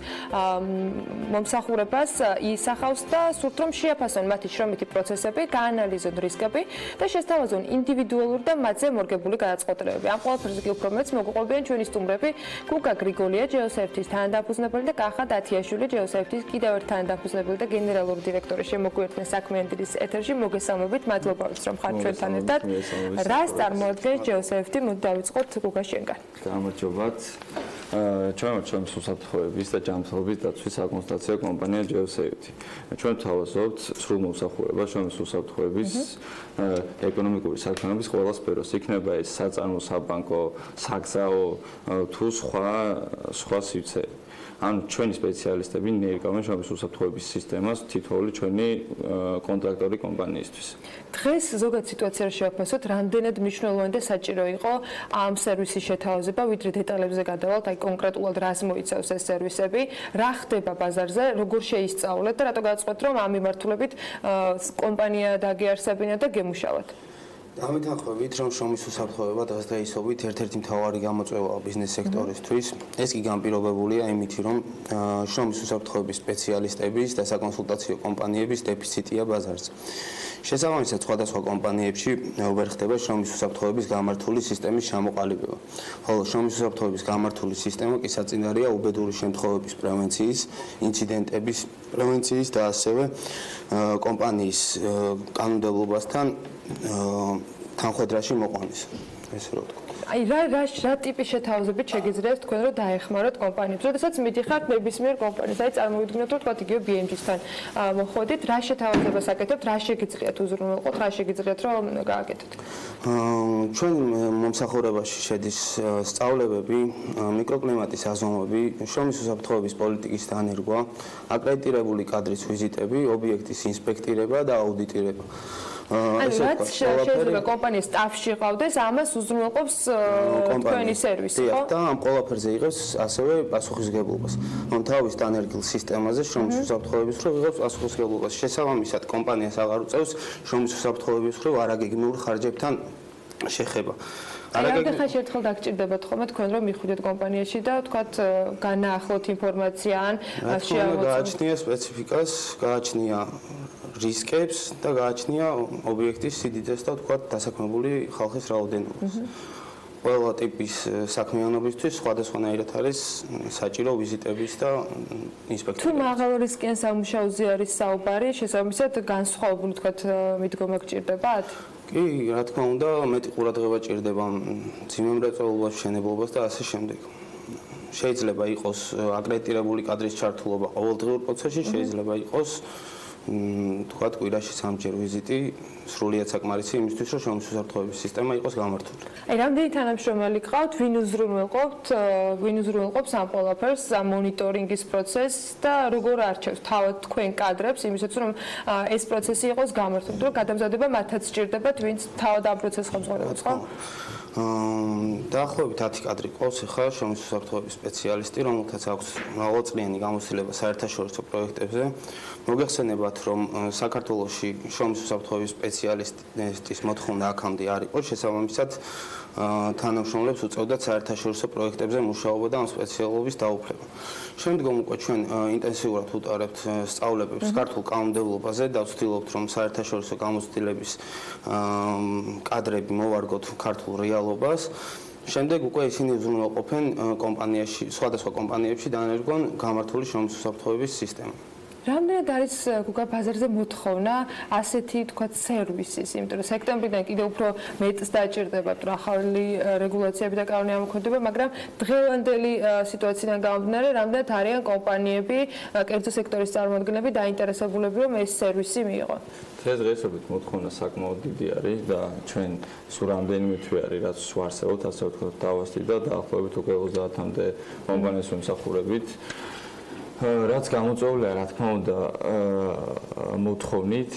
მომსახურებას ისახავს და სურთ რომ შეაფასონ მათი შრომითი პროცესები, გაანალიზონ რისკები და შესთავაზონ ინდივიდუალური და მათზე მორგებული გადაწყვეტილებები. ამ ყველაფერზე კი უფრო მეც მოგუყვებიან ჩვენი სტუმრები, გუგა გრიგოლია, GeoSafety-ს თანადამფუძნებელი და კახა დათიაშვილი, GeoSafety-ს კიდევ ერთ თანადამფუძნებელი და გენერალური დირექტორი შემოგვიერთდნენ საქმიანი დილის ეთერში. მოგესალმებით, მადლობა რომ ხართ ჩვენთან ერთად. რას წარმოადგენს GeoSafety? მოდი დავიწყოთ გუგა შენგან. გამარჯობათ. ჩვენ შრომის უსაფრთხოების და ჯანმრთელობის დაცვის საკონსულტაციო კომპანია GeoSafety. ჩვენ თავაზობთ სრულ მომსახურებას შრომის უსაფრთხოების ეკონომიკური საქმიანობის ყველა სფეროს. იქნება ეს საწარმო, საბანკო, საგზაო თუ სხვა სივრცე. ანუ ჩვენი სპეციალისტები ներկავენ შრომის უსაფრთხოების სისტემას თითოეული ჩვენი კონტრაქტორი კომპანიისთვის. დღეს ზოგად სიტუაციაში შევაფასოთ, რამდენად მნიშვნელოვანი და საჭირო იყო ამ სერვისის შეთავაზება, ვიდრე დეტალებზე გადავალთ, აი კონკრეტულად რას მოიცავს ეს სერვისები, რა ხდება ბაზარზე, როგორ შეისწავლეთ და რატო გადაწყვეტთ, რომ ამ მიმართულებით კომპანია დაგიარსებინათ და გემუშავათ. დამეთანხმებით, რომ შრომის უსაფრთხოება დღესდღეობით ერთ-ერთი მთავარი გამოწვევაა ბიზნეს სექტორისთვის. ეს კი განპირობებულია იმით, რომ შრომის უსაფრთხოების სპეციალისტების და საკონსულტაციო კომპანიების დეფიციტია ბაზარზე. შესაბამისად, სხვადასხვა კომპანიებში ვერ ხდება შრომის უსაფრთხოების გამართული სისტემის ჩამოყალიბება. ხოლო შრომის უსაფრთხოების გამართული სისტემა კი საწინააღმდეგოა უბედური შემთხვევების პრევენციის, ინციდენტების პრევენციის და ასევე კომპანიის კანონმდებლობასთან თანხვედრაში მოყვანის. ესე რომ ვთქვა. აი რა ტიპის შეთავაზებით შეგიძლიათ თქვენ რომ დაეხმაროთ კომპანიებს? როდესაც მიდიხართ ნებისმიერ კომპანიას, აი წარმოვიდგინოთ რომ თქვა იგივე BIA-სთან მოხვედით, რა შეთავაზებას აკეთებთ, რა შეგიძლიათ უზრუნველყოთ, რა შეგიძლიათ რომ გააკეთოთ? ჩვენ მომსახურებაში შედის სწავლებები, მიკროკლიმატის აზომვები, შრომის უსაფრთხოების პოლიტიკის დანერგვა, აკრედიტირებული კადრის ვიზიტები, ობიექტის ინსპექტირება და აუდიტირება. ანუ რაც შეიძლება კომპანიის სტაფში ყავდეს, ამას უზრუნველყოფს თქვენი სერვისი, ხო? და ამ ყველაფერზე იღებს ასევე პასუხისგებლობას. რომ თავის დანერგილ სისტემაზე შრომის უსაფრთხოების მხრივ იღებს პასუხისგებლობას. შესაბამისად, კომპანიას აღარ უწევს შრომის უსაფრთხოების მხრივ არაგეგმიურ ხარჯებთან შეხება. რამდენ ხანში ერთხელ დაგჭირდებათ ხოლმე თქვენ რომ მიხვიდეთ კომპანიაში და თქვათ განაახლოთ ინფორმაცია ან შეავოცოთ? გააჩნია სპეციფიკას, გააჩნია რისკებს და გააჩნია ობიექტის სიდიდეს და თქვათ დასაქმებული ხალხის რაოდენობას. ყველა ტიპის საქმიანობისთვის სხვადასხვანაირად არის საჭირო ვიზიტების და ინსპექტორების. თუ მაღალ რისკიან სამუშაოზე არის საუბარი, შესაბამისად განსხვავებული თქვათ მიდგომა გჭირდებათ? კი, რა თქმა უნდა, მეტი ყურადღება ჭირდება მძიმე მრეწველობას, მშენებლობას და ასე შემდეგ. შეიძლება იყოს აკრედიტირებული კადრის ჩართულობა ყოველდღიურ პროცესში, შეიძლება იყოს თქვათ კვირაში 3-ჯერ ვიზიტი, სრულიად საკმარისი იმისთვის, რომ შრომის უსაფრთხოების სისტემა იყოს გამართული. აი, რამდენი თანამშრომელი გყავთ, ვინ უზრუნველყოფს ამ ყველაფერს, ამ მონიტორინგის პროცესს და როგორ არჩევთ თავად თქვენ კადრებს, იმისათვის, რომ ეს პროცესი იყოს გამართული, რომ გადამზადება მათაც სჭირდებათ, ვინც თავად ამ პროცესს ხელმძღვანელობს, ხო? დაახლოებით 10 კადრი ყავს ახლა შრომის უსაფრთხოების სპეციალისტი, რომელთაც აქვს მრავალწლიანი გამოცდილება საერთაშორისო პროექტებზე. მოგეხსენებათ, რომ საქართველოში შრომის უსაფრთხოების სპეციალისტის მოთხოვნა აქამდე არ იყო, შესაბამისად თანამშრომლებს უწევდათ საერთაშორისო პროექტებზე მუშაობა და ამ სპეციალობის დაუფლება. შემდგომ უკვე ჩვენ ინტენსიურად ვუტარებთ სწავლებებს ქართულ კანონმდებლობაზე და ვცდილობთ, რომ საერთაშორისო გამოცდილების კადრები მოვარგოთ ქართულ რეალობას. შემდეგ უკვე ისინი უზრუნველყოფენ კომპანიაში, სხვადასხვა კომპანიებში დანერგონ გამართული შრომის უსაფრთხოების სისტემა. რამდენად არის გუგა ბაზარზე მოთხოვნა ასეთი თქვათ სერვისის, იმიტომ რომ სექტემბრიდან კიდევ უფრო მეტს დაჭირდებათ ახალი რეგულაციები და კანონი ამოქმედება, მაგრამ დღევანდელი სიტუაციიდან გამომდინარე, რამდენად არიან კომპანიები, კერძო სექტორის წარმომადგენლები დაინტერესებულები, რომ ეს სერვისი მიიღონ? დღესდღეობით მოთხოვნა საკმაოდ დიდი არის და ჩვენ სულ რამდენიმე თვე არის, რაც ვარსებობთ, ასე ვთქვათ, დავასწრით და დაახლოებით უკვე 30-მდე კომპანიას ვიმსახურებით. რაც გამოწვეულია, რა თქმა უნდა, მოთხოვნით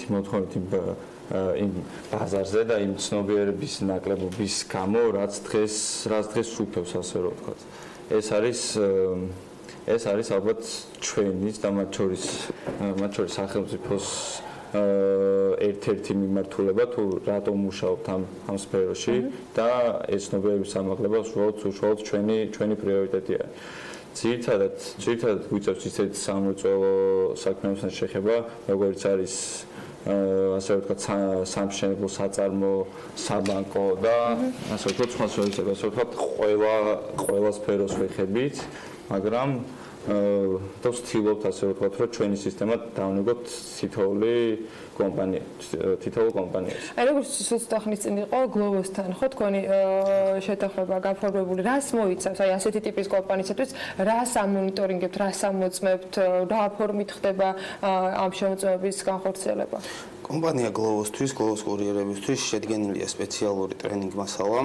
იმ ბაზარზე და იმ ცნობიერების ნაკლებობის გამო, რაც დღეს სუფევს, ასე რომ ვთქვათ. ეს არის ალბათ ჩვენიც და მათ შორის სახელმწიფოს ერთ-ერთი მიმართულება, თუ რატომ მუშაობთ ამ სფეროში და ეს ცნობიერების ამაღლება უშუალოდ ჩვენი პრიორიტეტი არის. ძირითადად გვიწევს ისეთ სამრეწველო საქმეებთან შეხება, როგორც არის ასე ვთქვათ, სამშენებლო საწარმო, საბანკო და ასე ვთქვათ, სხვა სფეროები, ასე ვთქვათ, ყველა სფეროს ვეხებით, მაგრამ და ვცდილობთ, ასე ვთქვათ, რომ ჩვენი სისტემა დავნეგოთ თითოეული კომპანიას. აი, როგორც სულთახნის წინ იყო გლოვოსთან, ხო, თქვენი შეთანხმება გაფორმებული, რას მოიცავს? აი, ასეთი ტიპის კომპანიისათვის რას ამონიტორინგებთ, რას ამოწმებთ, რა ფორმით ხდება ამ შემოწმების განხორციელება? კომპანია გლოვოსთვის, გლოვოს კურიერებისთვის შედგენილია სპეციალური ტრენინგ მასალა,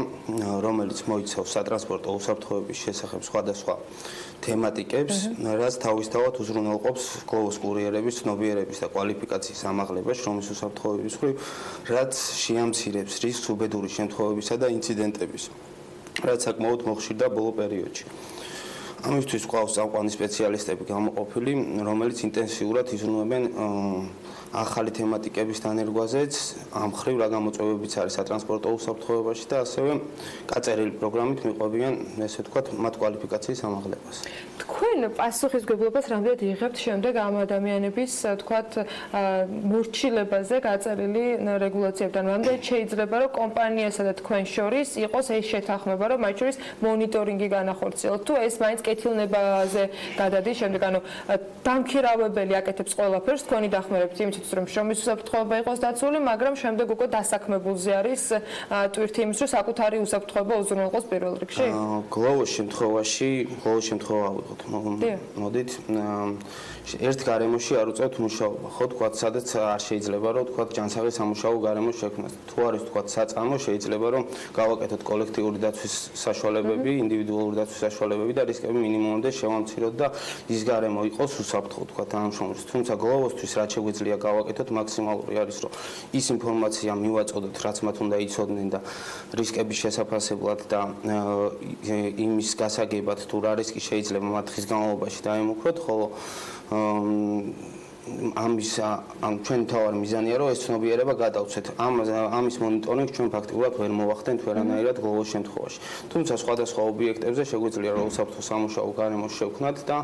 რომელიც მოიცავს სატრანსპორტო უსაფრთხოების შესახებ სხვადასხვა თემატიკებს, რაც თავისთავად უზრუნველყოფს გლოვოს კურიერების ცნობიერების და კვალიფიკაციის ამაღლებას შრომის უსაფრთხოების მხრივ, რაც შეამცირებს რისკს უბედური შემთხვევებისა და ინციდენტების, რაც საკმაოდ მოხშირდა ბოლო პერიოდში. ამისთვის ყავს წამყვანი სპეციალისტები გამოყოფილი, რომელიც ინტენსიურად იზრუნებენ ახალი თემატიკების დანერგვაზეც, ამ მხრივ რა გამოწვევებიც არის სატრანსპორტო უსაფრთხოებაში და ასევე გაწერილი პროგრამით მიყვებიან, ესე ვთქვათ, მათ კვალიფიკაციის ამაღლებას. თქვენ პასუხისმგებლობას რამდენად იღებთ შემდეგ ამ ადამიანების, ვთქვათ, მორჩილებაზე გაწერილი რეგულაციებთან? რამდენად შეიძლება, რომ კომპანიასა და თქვენ შორის იყოს ეს შეთანხმება, რომ მათ შორის მონიტორინგი განახორციელოთ? თუ ეს მაინც კეთილნებაზე გადადის შემდეგ, ანუ დამქირავებელი აკეთებს ყველაფერს, თქვენი დახმარებით იმისთვის, რომ შრომის უსაფრთხოება იყოს დაცული, მაგრამ შემდეგ უკვე დასაქმებულზე არის ტვირთი იმის, რომ საკუთარი უსაფრთხოება უზრუნველყოს პირველ რიგში? გლოვოს შემთხვევაში ავიღოთ. მოდით, ერთ გარემოში არ უწევთ მუშაობა. ხო, თქვათ, სადაც არ შეიძლება, რომ თქვათ, ჯანსაღი სამუშაო გარემო შექმნას. თუ არის თქვათ, საწარმო, შეიძლება, რომ გავაკეთოთ კოლექტიური დაცვის საშუალებები, ინდივიდუალური დაცვის საშუალებები და რისკები მინიმუმამდე შევამციროთ და ის გარემო იყოს უსაფრთხო, თქვათ, თანამშრომლებს. თუმცა გლოვოსთვის რაც შეგვიძლია გავაკეთოთ, მაქსიმალური არის, რომ ის ინფორმაცია მივაწოდოთ, რაც მათ უნდა იცოდნენ და რისკების შესაფასებლად და იმის გასაგებად, თუ რა რისკი შეიძლება მათ ხის განმავლობაში დაემუქროთ, ხოლო ამ ჩვენი თავარი მიზანია, რომ ეს ცნობიერება გადავცეთ. ამის მონიტორინგს ჩვენ ფაქტიურად ვერ მოვახდენთ ვერანაირად გლოვოს შემთხვევაში. თუმცა სხვადასხვა ობიექტებზე შეგვიძლია რომ უსაფრთხო სამუშაო გარემოს შევქმნათ და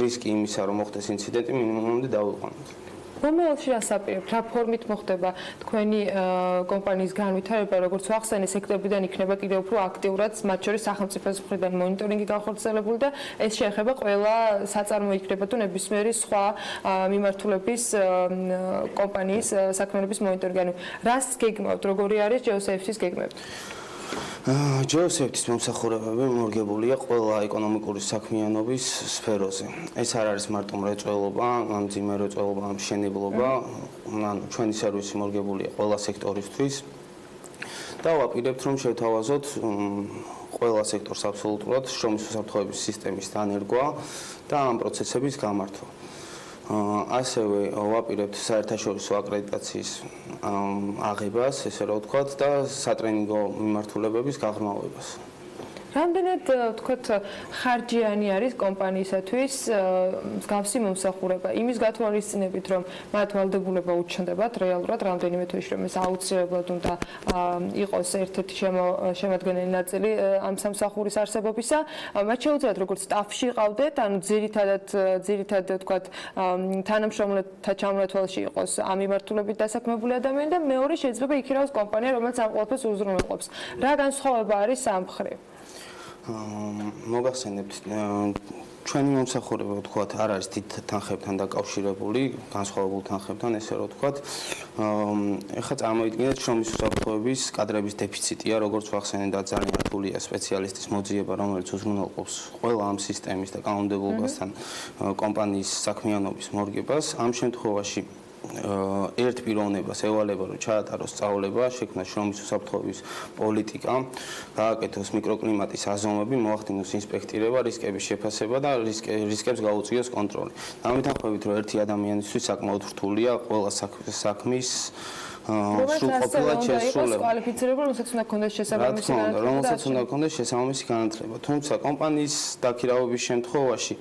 რისკი იმისა, რომ მოხდეს ინციდენტი მინიმუმამდე დავიყვანოთ. რომელში ასაპირებთ, რა ფორმით მოხდება თქვენი კომპანიის განვითარება, როგორც ვახსენე, სექტორებიდან იქნება კიდევ უფრო აქტიურად, მათ შორის სახელმწიფოს მხრიდან მონიტორინგი განხორციელებული და ეს შეეხება ყველა საწარმო იქნება თუ ნებისმიერი სხვა მიმართულების კომპანიის საქმიანობის მონიტორინგი. ანუ რას გეგმავთ, როგორი არის ჯეოსეიფტის გეგმები? ჯეოსეიფტის მომსახურებები მორგებულია ყველა ეკონომიკური საქმიანობის სფეროზე. ეს არ არის მარტო მრეწველობა, მძიმე მრეწველობა, მშენებლობა, ანუ ჩვენი სერვისი მორგებულია ყველა სექტორისთვის. და ვაპირებთ, რომ შევთავაზოთ ყველა სექტორს აბსოლუტურად შრომის უსაფრთხოების სისტემის დანერგვა და ამ პროცესების გამართვა. ასევე ვაპირებთ საერთაშორისო აკრედიტაციის აღებას, ესე რომ ვთქვათ, და სატრენინგო მიმართულებების გაღრმავებას. რამდენად ვთქვათ ხარჯიანი არის კომპანიისათვის მსგავსი მომსახურება? იმის გათვალისწინებით, რომ მათ ვალდებულება უჩნდებათ რეალურად რამდენიმე თვეში, რომ ეს აუცილებლად უნდა იყოს ერთ-ერთი შემადგენელი ნაწილი ამ სამსახურის არსებობისა, მათ შეუძლიათ როგორც სტაფში ყავდეთ, ანუ ძირითადად ვთქვათ თანამშრომელთა ჩამონათვალში იყოს ამ მიმართულებით დასაქმებული ადამიანი და მეორე შეიძლება იქირავოს კომპანია, რომელიც ამ ყველაფერს უზრუნველყოფს. რა განსხვავება არის ამ მხრივ? მოგახსენებთ, ჩვენი მომსახურება, ვთქვათ, არ არის დიდ თანხებთან დაკავშირებული, განსხვავებულ თანხებთან, ესე რომ ვთქვათ. ეხლა წარმოიდგინეთ, შრომის უსაფრთხოების კადრების დეფიციტია, როგორც ვახსენე და ძალიან რთულია სპეციალისტის მოძიება, რომელიც უზრუნველყოფს ყველა ამ სისტემის და კანონმდებლობასთან კომპანიის საქმიანობის მორგებას. ამ შემთხვევაში ერთ პიროვნებას ევალება, რომ ჩაატაროს სწავლება, შექმნას შრომის უსაფრთხოების პოლიტიკა, გააკეთოს მიკროკლიმატის აზომვები, მოახდინოს ინსპექტირება, რისკების შეფასება და რისკებს გაუწიოს კონტროლი. ამეთანხმებით, რომ ერთი ადამიანისთვის საკმაოდ რთულია ყველა საქმის სრულყოფილად შესრულება. კვალიფიცირებული, რომელსაც უნდა ქონდეს შესაბამისი განათლება. რომელსაც უნდა ქონდეს შესაბამისი განათლება. თუმცა კომპანიის დაქირავების შემთხვევაში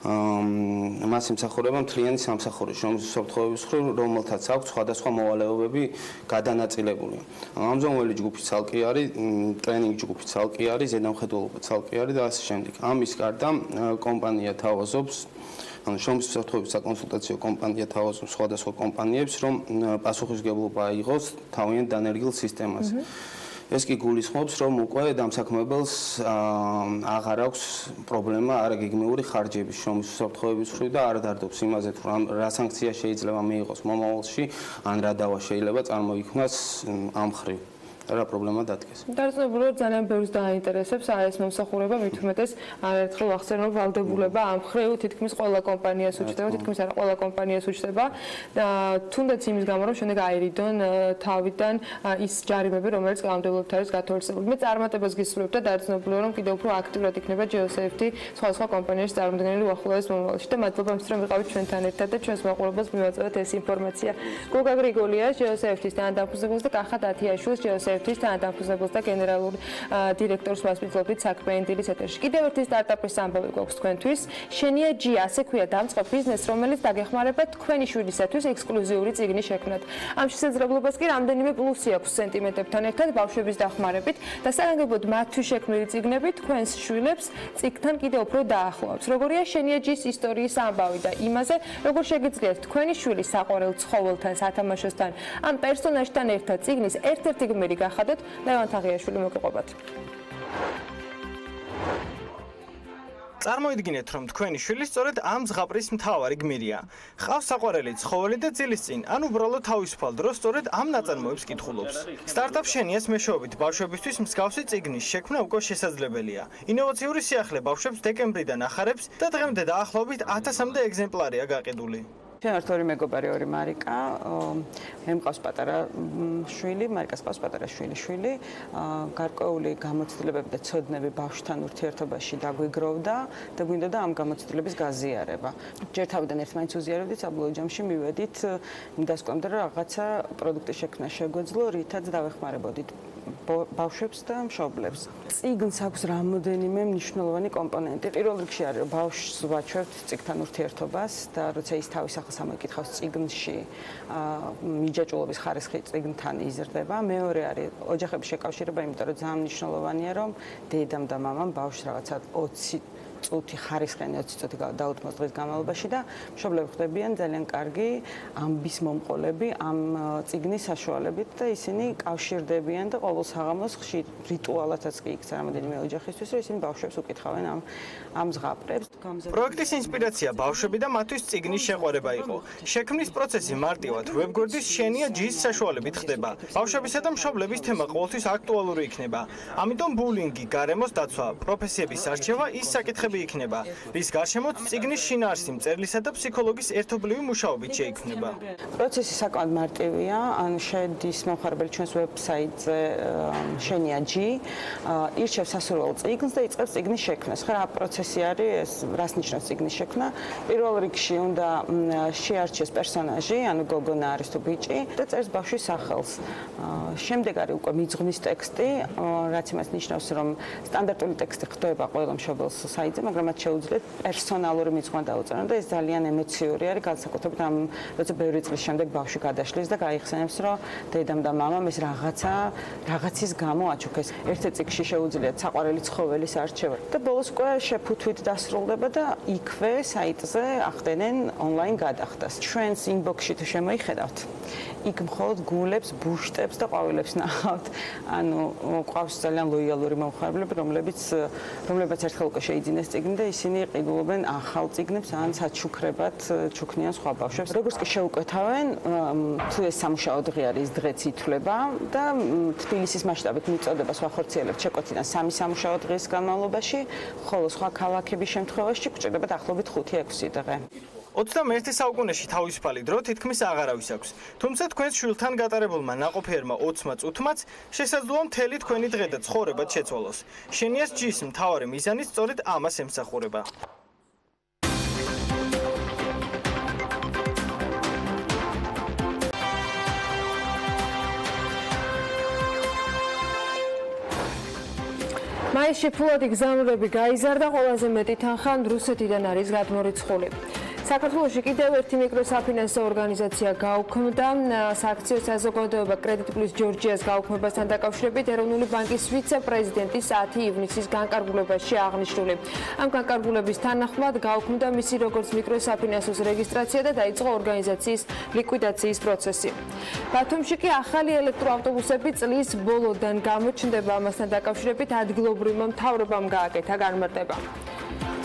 მას ემსახურება მთლიანი სამსახური შრომის უსაფრთხოების მხრივ, რომელთაც აქვს სხვადასხვა მოვალეობები გადანაწილებული. ამზომველი ჯგუფი ცალკე არის, ტრენინგ ჯგუფი ცალკე არის, ზედამხედველობა ცალკე არის და ასე შემდეგ. ამის გარდა კომპანია თავაზობს ანუ შრომის უსაფრთხოების საკონსულტაციო კომპანია თავაზობს სხვადასხვა კომპანიებს, რომ პასუხისმგებლობა აიღოს თავიანთ დანერგილ სისტემაზე. ეს კი გულისხმობს, რომ უკვე დამსაქმებელს აღარ აქვს პრობლემა არაგეგმიური ხარჯების შრომის უსაფრთხოების მხრივ და არ დარდობს იმაზე, თუ რა სანქცია შეიძლება მიიღოს მომავალში, ან რა დავა შეიძლება წარმოიქმნას ამ მხრივ. რა პრობლემა დადგეს. დარწმუნებული ძალიან ბევრს დაინტერესებს ეს მომსახურება, მით უმეტეს არაერთხელ ვახსენე, რომ ვალდებულება ამ მხრივ თითქმის ყველა კომპანიას უჩნდება, თითქმის არა ყველა კომპანიას უჩნდება და თუნდაც იმის გამო, რომ შემდეგ აერიდონ თავიდან ის ჯარიმები, რომელიც კანონმდებლობთ არის გათვალისწინებული. მე წარმატებას გისურვებ და დარწმუნებული ვარ, რომ კიდევ უფრო აქტიურად იქნება ჯეოსეიფტი სხვადასხვა კომპანიაში წარმოდგენილი უახლოეს მომავალში და მადლობა იმისთვის, რომ ვიყავით ჩვენთან ერთად და ჩვენს მაყურებელს მივაწოდეთ ეს ინფორმაცია. გოგა გრიგოლია, ჯეოსეიფტის თანადამფუძნებელს და კახა დათიაშვილს, ჯეოსეიფტის ერთ-ერთის თანადამფუძნებელს და გენერალურ დირექტორს ვასწავლობთ საქმიანი დილის ეთერში. კიდევ ერთი სტარტაპის ამბავი გვაქვს თქვენთვის. შენია G, ასე ქვია დამწყებ ბიზნესს, რომელიც დაგეხმარება თქვენი შვილისათვის ექსკლუზიური წიგნის შექმნად. ამ შესაძლებლობას კი რამდენიმე პლუსი აქვს სენტიმენტებთან ერთად ბავშვების დახმარებით და საგანგებოდ მათთვის შექმნილი წიგნები თქვენს შვილებს წიგნთან კიდევ უფრო დაახლოებს. როგორია შენია G-ის ისტორიის ამბავი და იმაზე, როგორ შეგიძლიათ თქვენი შვილი საყვარელ ცხოველთან, სათამაშოსთან, ამ პერსონაჟთან ერთად წიგნის ერთ-ერთი გმირი გახადოთ, ლევან თაღიაშვილი მოგიყვებათ. წარმოიდგინეთ, რომ თქვენი შვილი სწორედ ამ ზღაპრის მთავარი გმირია. ხავს საყვარელი ცხოველი და ძილის წინ, ან უბრალოდ თავისუფალ დროს სწორედ ამ ნაწარმოებს კითხულობს. სტარტაპ შენიას მეშვეობით ბავშვებისთვის მსგავსი წიგნის შექმნა უკვე შესაძლებელია. ინოვაციური სიახლე ბავშვებს დეკემბრიდან ახარებს და დღემდე დაახლოებით 1000-მდე ეგზემპლარია გაყიდული. ჩვენ ერთორი მეგობარი ორი მარიკა, მე მყავს პატარა შვილი, მარიკას ყავს პატარა შვილი, გარკვეული გამოცდილებები და ცოდნები ბავშვთან ურთიერთობაში დაგვიგროვდა და გვინდოდა ამ გამოცდილების გაზიარება. ჯერ თავიდან ერთმანეთს უზიარებდით, საბოლოო ჯამში მივედით დასკვამდე, რომ რაღაცა პროდუქტის შექმნა შეგვეძლო, რითაც დავეხმარებოდით ბავშვებს და მშობლებს. წიგნს აქვს რამოდენიმე მნიშვნელოვანი კომპონენტი. პირველ რიგში არის, რომ ბავშვს ვაჩვევთ წიგნთან ურთიერთობას და როცა ის თავის ახალს ამოკითხავს წიგნში, მიჯაჭვულობის ხარისხი წიგნთან იზრდება. მეორე არის ოჯახების შეკავშირება, იმიტომ რომ ძალიან მნიშვნელოვანია, რომ დედამ და მამამ ბავშვს რაღაცა 20 წუთი ხარისხიანი 20 წუთი დაუთმოს დღის განმავლობაში და მშობლები ხდებიან ძალიან კარგი ამბის მომყოლები ამ წიგნის საშუალებით და ისინი კავშირდებიან და ყოველ საღამოს ხშირ რიტუალათაც კი იქცა რამოდენიმე ოჯახისთვის, რომ ისინი ბავშვებს უკითხავენ ამ ზღაპრებს. პროექტის ინსპირაცია ბავშვები და მათთვის წიგნის შეყვარება იყო. შექმნის პროცესი მარტივად ვებგვერდის შენია G-ის საშუალებით ხდება. ბავშვებისა და მშობლების თემა ყოველთვის აქტუალური იქნება. ამიტომ ბულინგი, გარემოს დაცვა, პროფესიების არჩევა ის საკითხები იქნება, რის გარშემოც წიგნის შინაარსი მწერლისა და ფსიქოლოგის ერთობლივი მუშაობით შეიქმნება. პროცესი საკმაოდ მარტივია, ან შედის მომხმარებელი ჩვენს ვებსაიტზე შენია G, ირჩევს სასურველ წიგნს და იწყებს წიგნის შექმნას. ხა რა პროცესი არის ეს, რას ნიშნავს წიგნის შექმნა? პირველ რიგში უნდა შეარჩიოს პერსონაჟი, ანუ გოგონა არის თუ ბიჭი და წერს ბავშვის სახელს. შემდეგ არის უკვე მიძღვნის ტექსტი, რაც იმას ნიშნავს, რომ სტანდარტული ტექსტი ხდება ყველა მშობელს საიტზე, მაგრამ მათ შეუძლიათ პერსონალური მიძღვნა დაუწერონ და ეს ძალიან ემოციური არის, განსაკუთრებით ამ როცა ბევრი წლის შემდეგ ბავშვი გადაშლის და გაიხსენებს, რომ დედამ და მამამ ეს რაღაცის გამო აჩუქეს. ერთ წიგნში შეუძლიათ საყვარელი ცხოველის არჩევა და ბოლოს უკვე შეფუთვით დასრულდება და იქვე საიტზე ახდენენ ონლაინ გადახდას. ჩვენს ინბოქსში თუ შემოიხედავთ, იქ მხოლოდ გულებს, ბუშტებს და ყვავილებს ნახავთ. ანუ ყავს ძალიან ლოიალური მომხმარებლები, რომლებიც ერთხელ უკვე შეიძინეს წიგნი და ისინი ყიდულობენ ახალ წიგნებს, ან საჩუქრებად ჩუქნიან სხვა ბავშვებს. როგორც კი შეუკვეთავენ, თუ ეს სამუშაო დღე არის, დღეც ითვლება და თბილისის მასშტაბით მიწოდებას ვახორციელებთ შეკვეთიდან 3 სამუშაო დღის განმავლობაში, ხოლო სხვა ქალაქების შემთხვევაში გვჭირდება დაახლოებით 5-6 დღე. 21 საუკუნეში თავისუფალი დრო თითქმის აღარავის აქვს. თუმცა თქვენს შვილთან გატარებულმა ნაყოფიერმა 20 წუთმაც შესაძლოა მთელი თქვენი დღე და ცხოვრებად შეცვალოს. შენიას G-ის მთავარი მიზანი სწორედ ამას ემსახურება. მაისში ფულადი გზავნილები გაიზარდა, ყველაზე მეტი თანხა რუსეთიდან არის გადმორიცხული. საქართველოში კიდევ ერთი მიკროსაფინანსო ორგანიზაცია გაუქმდა. სააქციო საზოგადოება კრედიტ პლუს ჯორჯიას გაუქმებასთან დაკავშირებით ეროვნული ბანკის ვიცე-პრეზიდენტის 10 ივნისის განკარგულებაში აღნიშნული. ამ განკარგულების თანახმად გაუქმდა მისი როგორც მიკროსაფინანსოს რეგისტრაცია და დაიწყო ორგანიზაციის ლიკვიდაციის პროცესი. ბათუმში კი ახალი ელექტროავტობუსები წლის ბოლოდან გამოჩნდება. ამასთან დაკავშირებით ადგილობრივმა მთავრობამ გააკეთა განმარტება.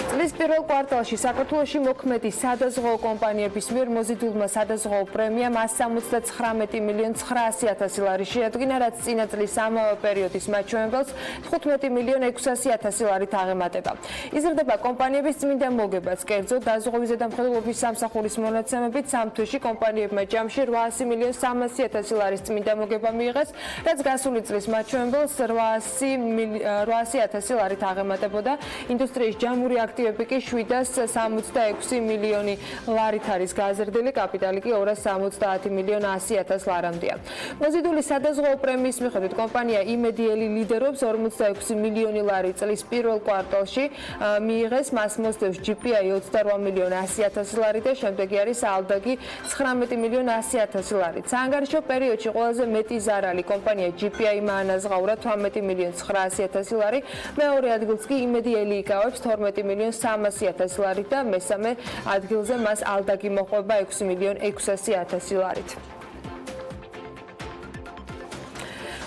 წლის პირველ კვარტალში საქართველოში მოქმედი სადაზღვაო კომპანიების მიერ მოზიდულმა სადაზღვაო პრემიამ 179,900,000 ლარი შეადგინა, რაც წინა წლის ამავე პერიოდის მაჩვენებელს 15,600,000 ლარით აღემატება. იზრდება კომპანიების წმინდა მოგებაც, კერძო დაზღვევის ზედამხედველობის სამსახურის მონაცემებით სამ თვეში კომპანიებმა ჯამში 800,300,000 ლარის წმინდა მოგება მიიღეს, რაც გასული წლის მაჩვენებელს 800,000 ლარით აღემატებოდა. ინდუსტრიის ჯამური აქტივები კი 766 მილიონი ლარით არის გაზრდილი, კაპიტალი კი 270 მილიონ 100,000 ლარამდეა. მოზიდული სადაზღვეო პრემიის მიხედვით კომპანია იმედიელი ლიდერობს 46 მილიონი ლარი წლის პირველ კვარტალში მიიღეს, მას მოსდევს GPI 28 მილიონ 100,000 ლარი და შემდეგი არის ალდაგი 19 მილიონ 100,000 ლარი. საანგარიშო პერიოდში ყველაზე მეტი ზარალი კომპანია GPI-მა ანაზღაურა 18 მილიონ 900,000 ლარი, მეორე ადგილს კი იმედიელი იკავებს 12 მილიონ 300,000 ლარი და მესამე ადგილზე მას ალდაგი მოჰყვება 6 მილიონ 600,000 ლარით.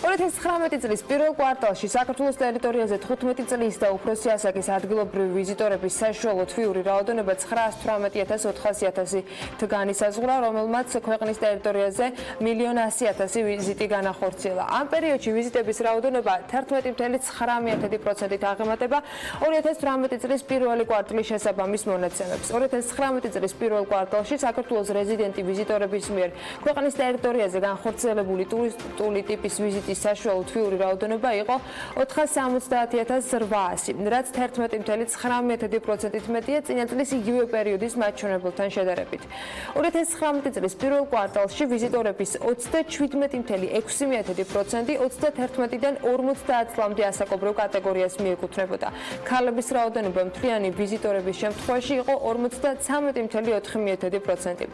2019 წლის პირველ კვარტალში საქართველოს ტერიტორიაზე 15 წლის და უფროსი ასაკის ადგილობრივი ვიზიტორების საშუალო თვიური რაოდენობა 918,400 განისაზღვრა, რომელმაც ქვეყნის ტერიტორიაზე 1,100,000 ვიზიტი განახორციელა. ამ პერიოდში ვიზიტების რაოდენობა 11,9%-ით აღემატება 2018 წლის პირველი კვარტლის შესაბამის მონაცემებს. 2019 წლის პირველ კვარტალში საქართველოს რეზიდენტი ვიზიტორების მიერ ქვეყნის ტერიტორიაზე განხორციელებული ტურისტული ტიპის ვიზიტის საშუალო თვიური რაოდენობა იყო 470,800, რაც 11,9%-ით მეტია წინა წლის იგივე პერიოდის მაჩვენებელთან შედარებით. 2019 წლის პირველ კვარტალში ვიზიტორების 37,6%, 31-დან 50 წლამდე ასაკობრივ კატეგორიას მიეკუთვნებოდა. ქალების რაოდენობა მთლიანი ვიზიტორების შემთხვევაში იყო 53,4%.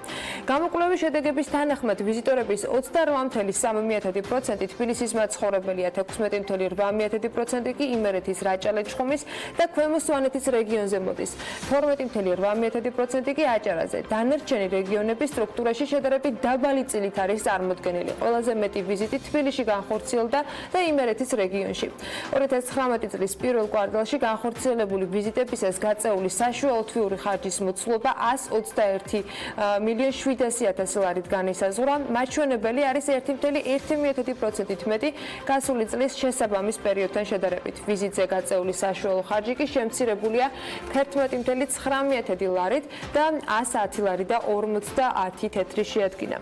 გამოკვლევის შედეგების თანახმად ვიზიტორების 28,3% თბილისის მაცხოვრებელია, 16,8% კი იმერეთის რაჭა-ლეჩხუმის და ქვემო სვანეთის რეგიონზე მოდის, 12,8% კი აჭარაზე. დანარჩენი რეგიონები სტრუქტურაში შედარებით დაბალი წილით არის წარმოდგენილი. ყველაზე მეტი ვიზიტი თბილისში განხორციელდა და იმერეთის რეგიონში. 2019 წლის პირველ კვარტალში განხორციელებული ვიზიტებისას გაწეული საშუალო თვიური ხარჯის მოცულობა 121 მილიონ 700,000 ლარით განისაზღვრა. მაჩვენებელი არის 1,1%-ით მეტი გასული წლის შესაბამის პერიოდთან შედარებით. ვიზიტზე გაწეული საშუალო ხარჯი კი შემცირებულია 11,9 ლარით და 110 ლარი და 50 თეთრი შეადგინა.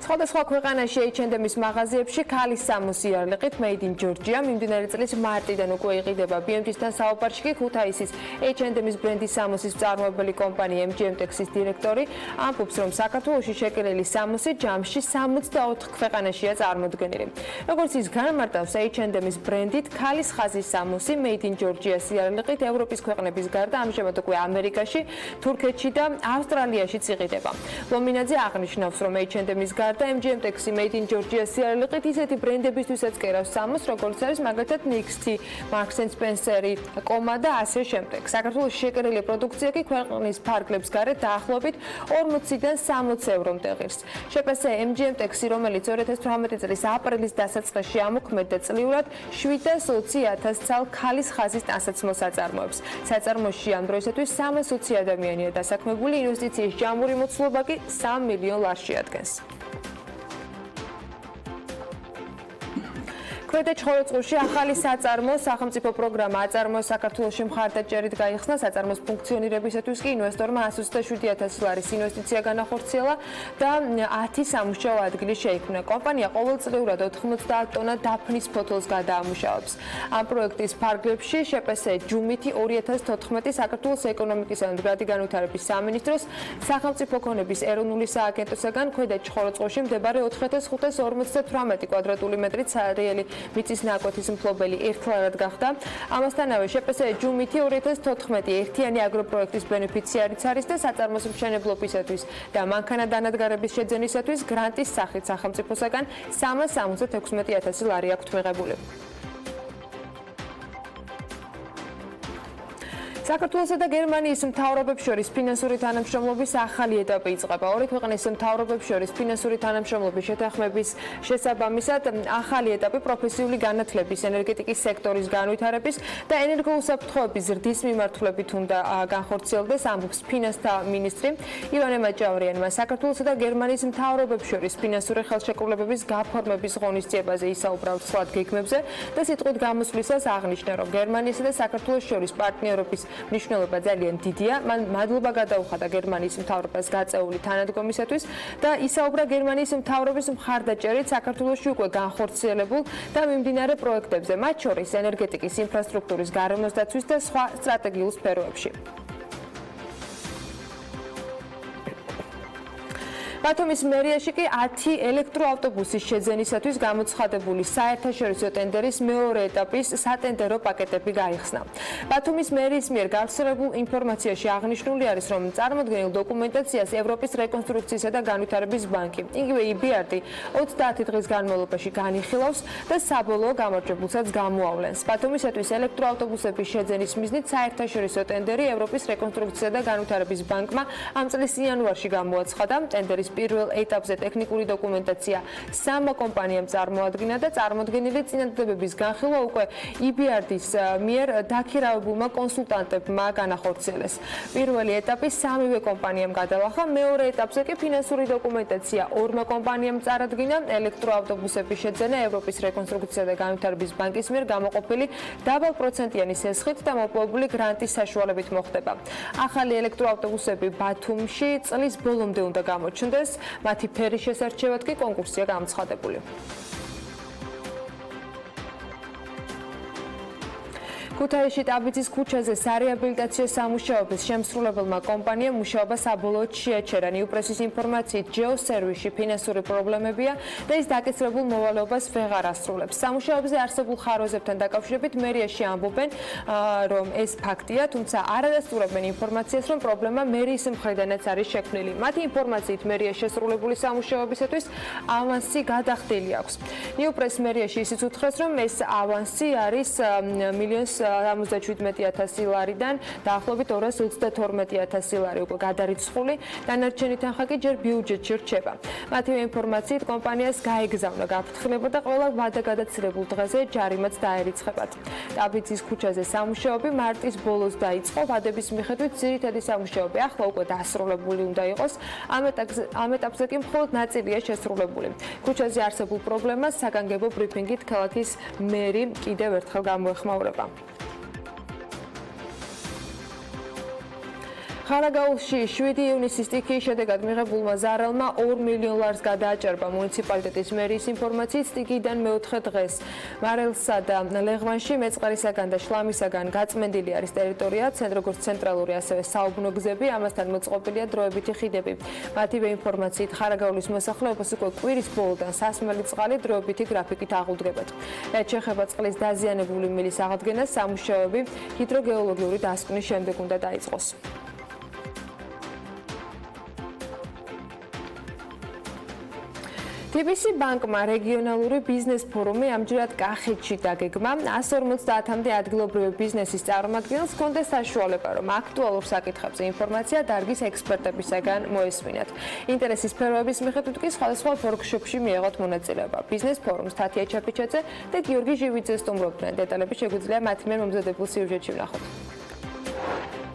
სხვადასხვა ქვეყანაში H&M-ის მაღაზიებში ქალის სამოსი იარლიყით Made in Georgia მიმდინარე წლის მარტიდან უკვე იყიდება. BIA-სთან საუბარში კი ქუთაისის H&M-ის ბრენდის სამოსის მწარმოებელი კომპანია MGM-ის დირექტორი ამბობს, რომ საქართველოში შეკელელი სამოსი ჯამში 64 ქვეყანაშია წარმოდგენილი. როგორც ის განმარტავს, H&M-ის ბრენდით ქალის ხაზის სამოსი Made in Georgia-ს იარლიყით ევროპის ქვეყნების გარდა ამჟამად უკვე ამერიკაში, თურქეთში და ავსტრალიაში იყიდება. ლომინაძე აღნიშნავს, რომ H&M-ის გარდა MGM-ს Made in Georgia-ს იარლიყით ისეთი ბრენდებისთვისაც კერავს სამოს, როგორც არის მაგალითად NYX-ი, Marks & Spencer-ი, Koma და ასე შემდეგ. საქართველოს შეკერილი პროდუქცია კი ქვეყნის ფარგლებს გარეთ დაახლოებით 40-დან 60 ევრომდე ღირს. შეპეს MGM-ს, რომელიც 2018 წლის აპრილის დასაწყისში ამოქმედდა წლიურად 720,000 ცალ ქალის ხაზის ტანსაცმელს აწარმოებს. საწარმოში ამ დროისათვის 320 ადამიანია დასაქმებული, ინვესტიციის ჯამური მოცულობა კი 3 მილიონ ლარს შეადგენს. ქვედა ჩხოროწყურში ახალი საწარმო სახელმწიფო პროგრამა აწარმოა საქართველოში მხარდაჭერით გაიხსნა. საწარმოს ფუნქციონირებისათვის კი ინვესტორმა 127,000 ლარის ინვესტიცია განახორციელა და 10 სამუშაო ადგილი შეიქმნა. კომპანია ყოველწლიურად 90 ტონა დაფნის ფოთოლს გადაამუშავებს. ამ პროექტის ფარგლებში შეპეს ჯუმითი 2014 საქართველოს ეკონომიკისა და მდგრადი განვითარების სამინისტროს სახელმწიფო ქონების ეროვნული სააგენტოსაგან ქვედა ჩხოროწყურში მდებარე 4558 კვადრატული მეტრით სარეალი მიწის ნაკვეთის მფლობელი ერთლარად გახდა. ამასთანავე შეპეს ჯუმითი 2014 ერთიანი აგროპროექტის ბენეფიციარიც არის და საწარმოს მშენებლობისათვის და მანქანა-დანადგარების შეძენისათვის გრანტის სახით სახელმწიფოსაგან 376,000 ლარი აქვთ მიღებული. საქართველოსა და გერმანიის მთავრობებს შორის ფინანსური თანამშრომლობის ახალი ეტაპი იწყება. ორი ქვეყნის მთავრობებს შორის ფინანსური თანამშრომლობის შეთანხმების შესაბამისად ახალი ეტაპი პროფესიული განათლების, ენერგეტიკის სექტორის განვითარების და ენერგოუსაფრთხოების ზრდის მიმართულებით უნდა განხორციელდეს, ამბობს ფინანსთა მინისტრი ივანე მაჭავრიანმა. საქართველოსა და გერმანიის მთავრობებს შორის ფინანსური ხელშეკრულებების გაფორმების ღონისძიებაზე ისაუბრა ცვლად გეგმებზე და სიტყვით გამოსვლისას აღნიშნა, რომ გერმანიასა და საქართველოს შორის პარტნიორობის მნიშვნელობა ძალიან დიდია. მან მადლობა გადაუხადა გერმანიის მთავრობას გაწეული თანადგომისათვის და ისაუბრა გერმანიის მთავრობის მხარდაჭერით საქართველოში უკვე განხორციელებულ და მიმდინარე პროექტებზე, მათ შორის ენერგეტიკის ინფრასტრუქტურის გარემოსდაცვის და სხვა სტრატეგიულ სფეროებში. ბათუმის მერიაში კი 10 ელექტროავტობუსის შეძენისათვის გამოცხადებული საერთაშორისო ტენდერის მეორე ეტაპის სატენდერო პაკეტები გაიხსნა. ბათუმის მერის მიერ გავრცელებულ ინფორმაციაში აღნიშნული არის, რომ წარმოდგენილ დოკუმენტაციას ევროპის რეკონსტრუქციისა და განვითარების ბანკი, იგივე EBRD 30 დღის განმავლობაში განიხილავს და საბოლოო გამარჯვებულსაც გამოავლენს. ბათუმისათვის ელექტროავტობუსების შეძენის მიზნით საერთაშორისო ტენდერი ევროპის რეკონსტრუქციისა და განვითარების ბანკმა ამ წლის იანვარში გამოაცხადა. ტენდერის პირველ ეტაპზე ტექნიკური დოკუმენტაცია 3 კომპანიამ წარმოადგინა და წარმოდგენილი წინადადებების განხილვა უკვე EBRD-ის მიერ დაქირავებულმა კონსულტანტებმა განახორციელეს. პირველი ეტაპი 3 კომპანიამ გადალახა, მეორე ეტაპზე კი ფინანსური დოკუმენტაცია 2 კომპანიამ წარადგინა. ელექტროავტობუსების შეძენა ევროპის რეკონსტრუქცია და განვითარების ბანკის მიერ გამოყოფილი დაბალპროცენტიანი სესხით და მოპოვებული გრანტის საშუალებით მოხდება. ახალი ელექტროავტობუსები ბათუმში წლის ბოლომდე უნდა გამოჩნდეს. მათი ფერის შესარჩევად კი კონკურსია გამოცხადებული. ქუთაისში ტაბიძის ქუჩაზე სარეაბილიტაციო სამუშაოების შემსრულებელმა კომპანიამ მუშაობა საბოლოოდ შეაჩერა. ნიუპრესის ინფორმაციით, ჯეოსერვისში ფინანსური პრობლემებია და ის დაკისრებულ მოვალეობას ვეღარ ასრულებს. სამუშაოებზე არსებულ ხარვეზებთან დაკავშირებით მერიაში ამბობენ, რომ ეს ფაქტია, თუმცა არ ადასტურებენ ინფორმაციას, რომ პრობლემა მერიის მხრიდანაც არის შექმნილი. მათი ინფორმაციით, მერია შესრულებული სამუშაოებისათვის ავანსი გადახდილი აქვს. ნიუპრეს მერიაში ისიც უთხრეს, რომ ეს ავანსი არის 1,77,000 ლარიდან დაახლოებით 232,000 ლარი უკვე გადარიცხული, დანარჩენი თანხა კი ჯერ ბიუჯეტში რჩება. მათივე ინფორმაციით, კომპანიას გაეგზავნა გაფრთხილება და ყველა ვადაგადაცრებულ დღეზე ჯარიმაც დაერიცხებათ. ტაბიძის ქუჩაზე სამუშაოები მარტის ბოლოს დაიწყო, ვადების მიხედვით ძირითადი სამუშაოები ახლა უკვე დასრულებული უნდა იყოს, ამ ეტაპზე კი მხოლოდ ნაწილია შესრულებული. ქუჩაზე არსებულ პრობლემას საგანგებო ბრიფინგით ქალაქის მერი კიდევ ერთხელ გამოეხმაურება. ხარაგაულში 7 ივნისის სტიქიის შედეგად მიღებულმა ზარალმა 2 მილიონ ლარს გადააჭარბა. მუნიციპალიტეტის მერიის ინფორმაციით, სტიქიიდან მეოთხე დღეს მარელსა და ლეღვანში მეწყარისაგან და შლამისაგან გაწმენდილი არის ტერიტორია, როგორც ცენტრალური, ასევე საუბნო გზები, ამასთან მოწყობილია დროებითი ხიდები. მათივე ინფორმაციით, ხარაგაულის მოსახლეობას უკვე კვირის ბოლოდან სასმელი წყალი დროებითი გრაფიკით აღუდგებათ. რაც შეეხება წყლის დაზიანებული მილის აღდგენას, სამუშაოები ჰიდროგეოლოგიური დასკვნის შემდეგ უნდა დაიწყოს. TBC ბანკმა რეგიონალური ბიზნეს ფორუმი ამჯერად კახეთში დაგეგმა. 150-მდე ადგილობრივი ბიზნესის წარმომადგენელს ჰქონდეს საშუალება, რომ აქტუალურ საკითხებზე ინფორმაცია დარგის ექსპერტებისაგან მოესმინათ. ინტერესის სფეროების მიხედვით კი სხვადასხვა ვორქშოპში მიეღოთ მონაწილეობა. ბიზნეს ფორუმს თათია ჩაფიჩაძე და გიორგი ჟივიძე სტუმრობდნენ. დეტალები შეგვიძლია მათ მიერ მომზადებულ სიუჟეტში ვნახოთ.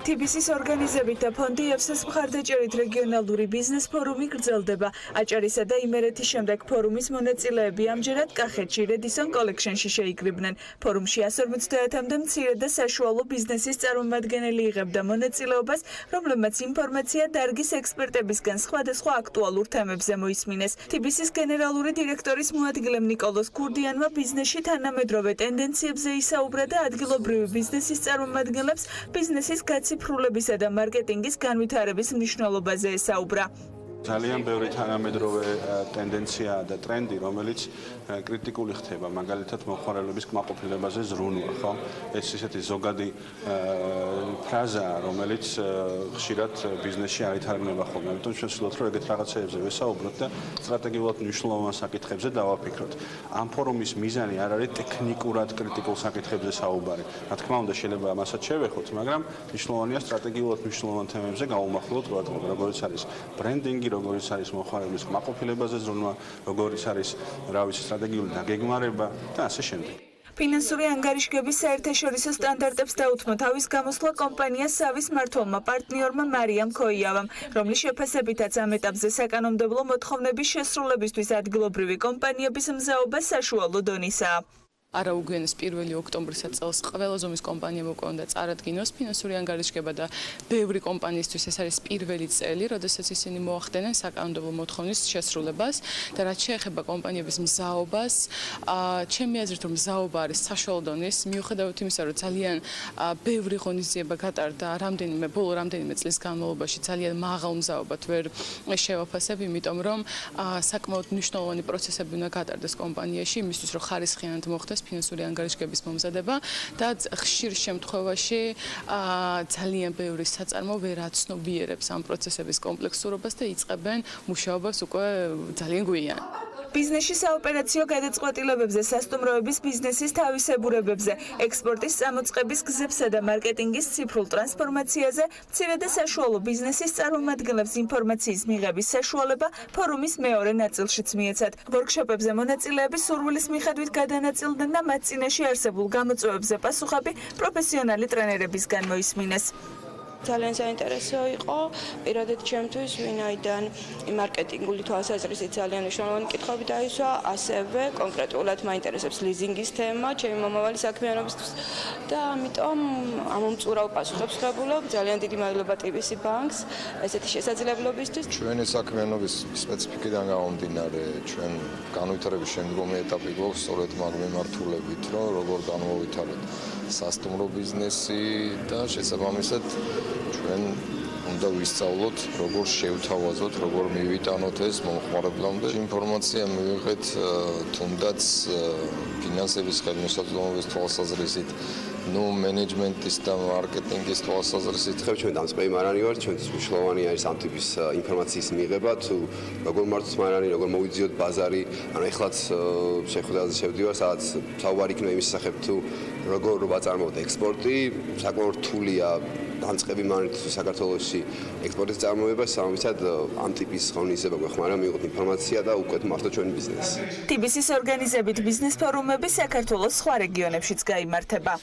TBC-ის ორგანიზებით და ფონდი BIA-ს მხარდაჭერით რეგიონალური ბიზნეს ფორუმი გრძელდება. აჭარისა და იმერეთის შემდეგ ფორუმის მონაწილეები ამჯერად კახეთში რედისონ კოლექშენში შეიკრიბნენ. ფორუმში 150-მდე მცირე და საშუალო ბიზნესის წარმომადგენელი იღებდა მონაწილეობას, რომლებმაც ინფორმაცია დარგის ექსპერტებისგან სხვადასხვა აქტუალურ თემებზე მოისმინეს. TBC-ის გენერალური დირექტორის მოადგილემ ნიკოლოს ქურდიანმა ბიზნესში თანამედროვე ტენდენციებზე ისაუბრა და ადგილობრივი ბიზნესის წარმომადგენლებს ბიზნესის ციფრულებისა და მარკეტინგის განვითარების მნიშვნელობაზე ესაუბრა. ძალიან ბევრი თანამედროვე ტენდენცია და ტრენდი, რომელიც კრიტიკული ხდება, მაგალითად მოხმარებლების კმაყოფილებაზე ზრუნვა, ხო? ეს ისეთი ზოგადი ფრაზაა, რომელიც ხშირად ბიზნესში არ ითარგმნება ხოლმე. ამიტომ ჩვენ ვცდილობთ, რომ ეგეთ რაღაცეებზე ვესაუბროთ და სტრატეგიულად მნიშვნელოვან საკითხებზე დავაფიქროთ. ამ ფორუმის მიზანი არ არის ტექნიკურად კრიტიკულ საკითხებზე საუბარი. რა თქმა უნდა, შეიძლება ამასაც შევეხოთ, მაგრამ მნიშვნელოვანია სტრატეგიულად მნიშვნელოვან თემებზე გავუმახვილოთ ყურადღება, როგორც არის ბრენდინგი, როგორც არის მოხმარებლის კმაყოფილებაზე ზრუნვა, როგორც არის, რა ვიცი, სტრატეგიული დაგეგმარება და ასე შემდეგ. ფინანსური ანგარიშგების საერთაშორისო სტანდარტებს დაუთმო თავის გამოსვლა კომპანია სავის მმართველმა პარტნიორმა მარიამ ქოიავამ, რომლის შეფასებითაც ამ ეტაპზე საკანონმდებლო მოთხოვნების შესრულებისთვის ადგილობრივი კომპანიების მზაობა საშუალო დონისაა. არაუგვიანეს 1 ოქტომბრის წელს ყველა ზომის კომპანიამ უკვე უნდა წარადგინოს ფინანსური ანგარიშგება და ბევრი კომპანიისთვის ეს არის პირველი წელი, როდესაც ისინი მოახდენენ საკანონმდებლო მოთხოვნის შესრულებას და რაც შეეხება კომპანიების მზაობას, ჩემი აზრით რომ მზაობა არის საშუალო დონის, მიუხედავად იმისა, რომ ძალიან ბევრი ღონისძიება გატარდა ბოლო რამდენიმე წლის განმავლობაში ძალიან მაღალ მზაობად ვერ შევაფასებ, იმიტომ რომ საკმაოდ მნიშვნელოვანი პროცესები უნდა გატარდეს კომპანიაში იმისთვის, რომ ხარისხიანად მოხდეს ფინანსური ანგარიშგების მომზადება და ხშირ შემთხვევაში ძალიან ბევრი საწარმო ვერ აცნობიერებს ამ პროცესების კომპლექსურობას და იწყებენ მუშაობას უკვე ძალიან გვიან. ბიზნესში საოპერაციო გადაწყვეტილებებზე, სასტუმროების ბიზნესის თავისებურებებზე, ექსპორტის წამოწყების გზებსა და მარკეტინგის ციფრულ ტრანსფორმაციაზე, მცირე და საშუალო ბიზნესის წარმომადგენლებს ინფორმაციის მიღების საშუალება ფორუმის მეორე ნაწილშიც მიეცათ. ვორქშოპებზე მონაწილეები სურვილის მიხედვით გადანაწილდნენ და მათ წინაშე არსებულ გამოწვევებზე პასუხები პროფესიონალი ტრენერებისგან მოისმინეს. ძალიან საინტერესო იყო, პირადად ჩემთვის, ვინაიდან მარკეტინგული თვალსაზრისით ძალიან მნიშვნელოვანი კითხვები დაისვა, ასევე კონკრეტულად მაინტერესებს ლიზინგის თემა, ჩემი მომავალი საქმიანობისთვის და ამიტომ ამომწურავ პასუხებს ვღებულობ. ძალიან დიდი მადლობა TBC ბანკს ესეთი შესაძლებლობისთვის. ჩვენი საქმიანობის სპეციფიკიდან გამომდინარე, ჩვენ განვითარების შემდგომი ეტაპი გვაქვს სწორედ მაგ მიმართულებით, რომ როგორ განმოვითაროთ სასტუმრო ბიზნესი და შესაბამისად ჩვენ უნდა ვისწავლოთ, როგორ შევთავაზოთ, როგორ მივიტანოთ ეს მომხმარებლამდე. ინფორმაცია მივიღეთ თუნდაც ფინანსების ხელმისაწვდომობის თვალსაზრისით, მენეჯმენტის და მარკეტინგის თვალსაზრისით. ჩვენ დამწყები მარანი ვართ, ჩვენთვის მნიშვნელოვანი არის ამ ტიპის ინფორმაციის მიღება, თუ როგორ მართვით მარანი, როგორ მოვიძიოთ ბაზარი, ანუ ეხლაც შეხვედრაზე შევდივარ, სადაც საუბარი იქნება იმის შესახებ, თუ როგორ ვაწარმოოთ ექსპორტი, საკმაოდ რთულია დამწყები მარანით საქართველოში ექსპორტის წარმოება, სამისად ამ ტიპის ღონისძიება გვეხმარა, მივიღოთ ინფორმაცია და უკვე მართოთ ჩვენი ბიზნესი. TBC-ის ორგანიზებით ბიზნეს ფორუმები საქართველოს სხვა რეგიონებშიც გაიმართება.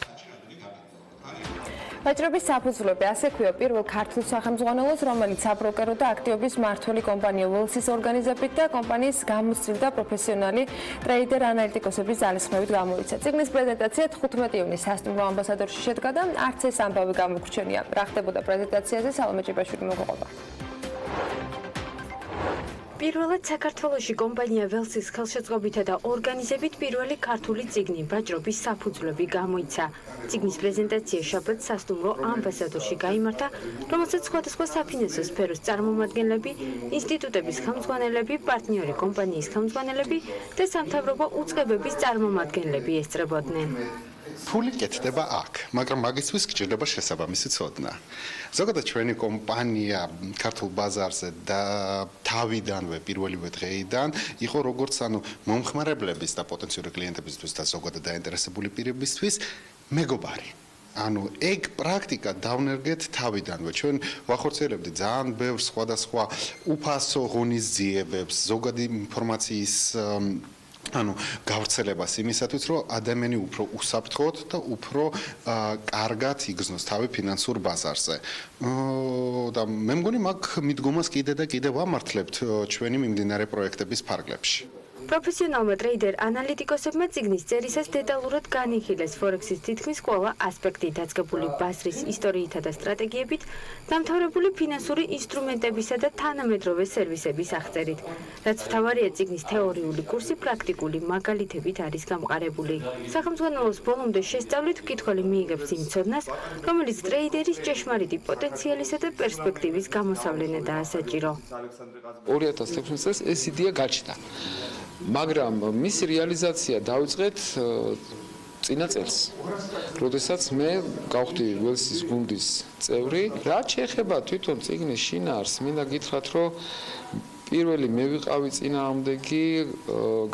ვაჭრობის საფუძვლები ასექვია პირველ ქართულ სახელმძღვანელოს, რომელიც საბროკერო და აქტივობის მმართველი კომპანია BIA-ს ორგანიზებით და კომპანიის გამოცდილ და პროფესიონალი ტრეიდერ ანალიტიკოსების ძალისხმევით გამოიცა. წიგნის პრეზენტაცია 15 იუნის სასტუმრო ამბასადორში შედგა და არც ეს ამბავი გამოგვჩენია. რა ხდებოდა პრეზენტაციაზე, სალომე ჭიბაშვილი მოგყვება. პირველად საქართველოში კომპანია BIA-ს ხელშეწყობითა და ორგანიზებით პირველი ქართული წიგნი ვაჭრობის საფუძვლები გამოიცა. წიგნის პრეზენტაცია შაბათს სასტუმრო ამბასადორში გაიმართა, რომელსაც სხვადასხვა საფინანსო სფეროს წარმომადგენლები, ინსტიტუტების ხელმძღვანელები, პარტნიორი კომპანიის ხელმძღვანელები და სამთავრობო უწყებების წარმომადგენლები ესწრებოდნენ. ფული კეთდება აქ, მაგრამ მაგისთვის გჭირდება შესაბამისი ცოდნა. ზოგადად ჩვენი კომპანია ქართულ ბაზარზე და თავიდანვე პირველივე დღეიდან იყო როგორც მომხმარებლების და პოტენციური კლიენტებისთვის და ზოგადად დაინტერესებული პირებისთვის მეგობარი. ეგ პრაქტიკა დავნერგეთ თავიდანვე. ჩვენ ვახორციელებდით ძალიან ბევრ სხვადასხვა უფასო ღონისძიებებს, ზოგადი ინფორმაციის გავრცელებას იმისათვის, რომ ადამიანი უფრო უსაფრთხოდ და უფრო კარგად იგრძნოს თავი ფინანსურ ბაზარზე. და მე მგონი მაგ მიდგომას კიდე და კიდე ვამართლებთ ჩვენი მიმდინარე პროექტების ფარგლებში. პროფესიონალმა ტრეიდერ ანალიტიკოსებმა წიგნის წერისას დეტალურად განიხილეს ფორექსის თითქმის ყველა ასპექტი, დაწყებული ბაზრის ისტორიითა და სტრატეგიებით, დამთავრებული ფინანსური ინსტრუმენტებისა და თანამედროვე სერვისების აღწერით. რაც მთავარია, წიგნის თეორიული კურსი პრაქტიკული მაგალითებით არის გამყარებული. სახელმძღვანელოს ბოლომდე შესწავლით მკითხველი მიიღებს იმ ცოდნას, რომელიც ტრეიდერის ჭეშმარიტი პოტენციალისა და პერსპექტივის გამოსავლენადაა საჭირო. 2016 წელს ეს იდეა გაჩნდა. მაგრამ მისი რეალიზაცია დაიწყეთ წინა წელს. როდესაც მე გავხდი BIA-ს გუნდის წევრი, რაც შეეხება თვითონ წიგნის შინაარსს, მინდა გითხრათ, რომ პირველი მე ვიყავი წინააღმდეგი,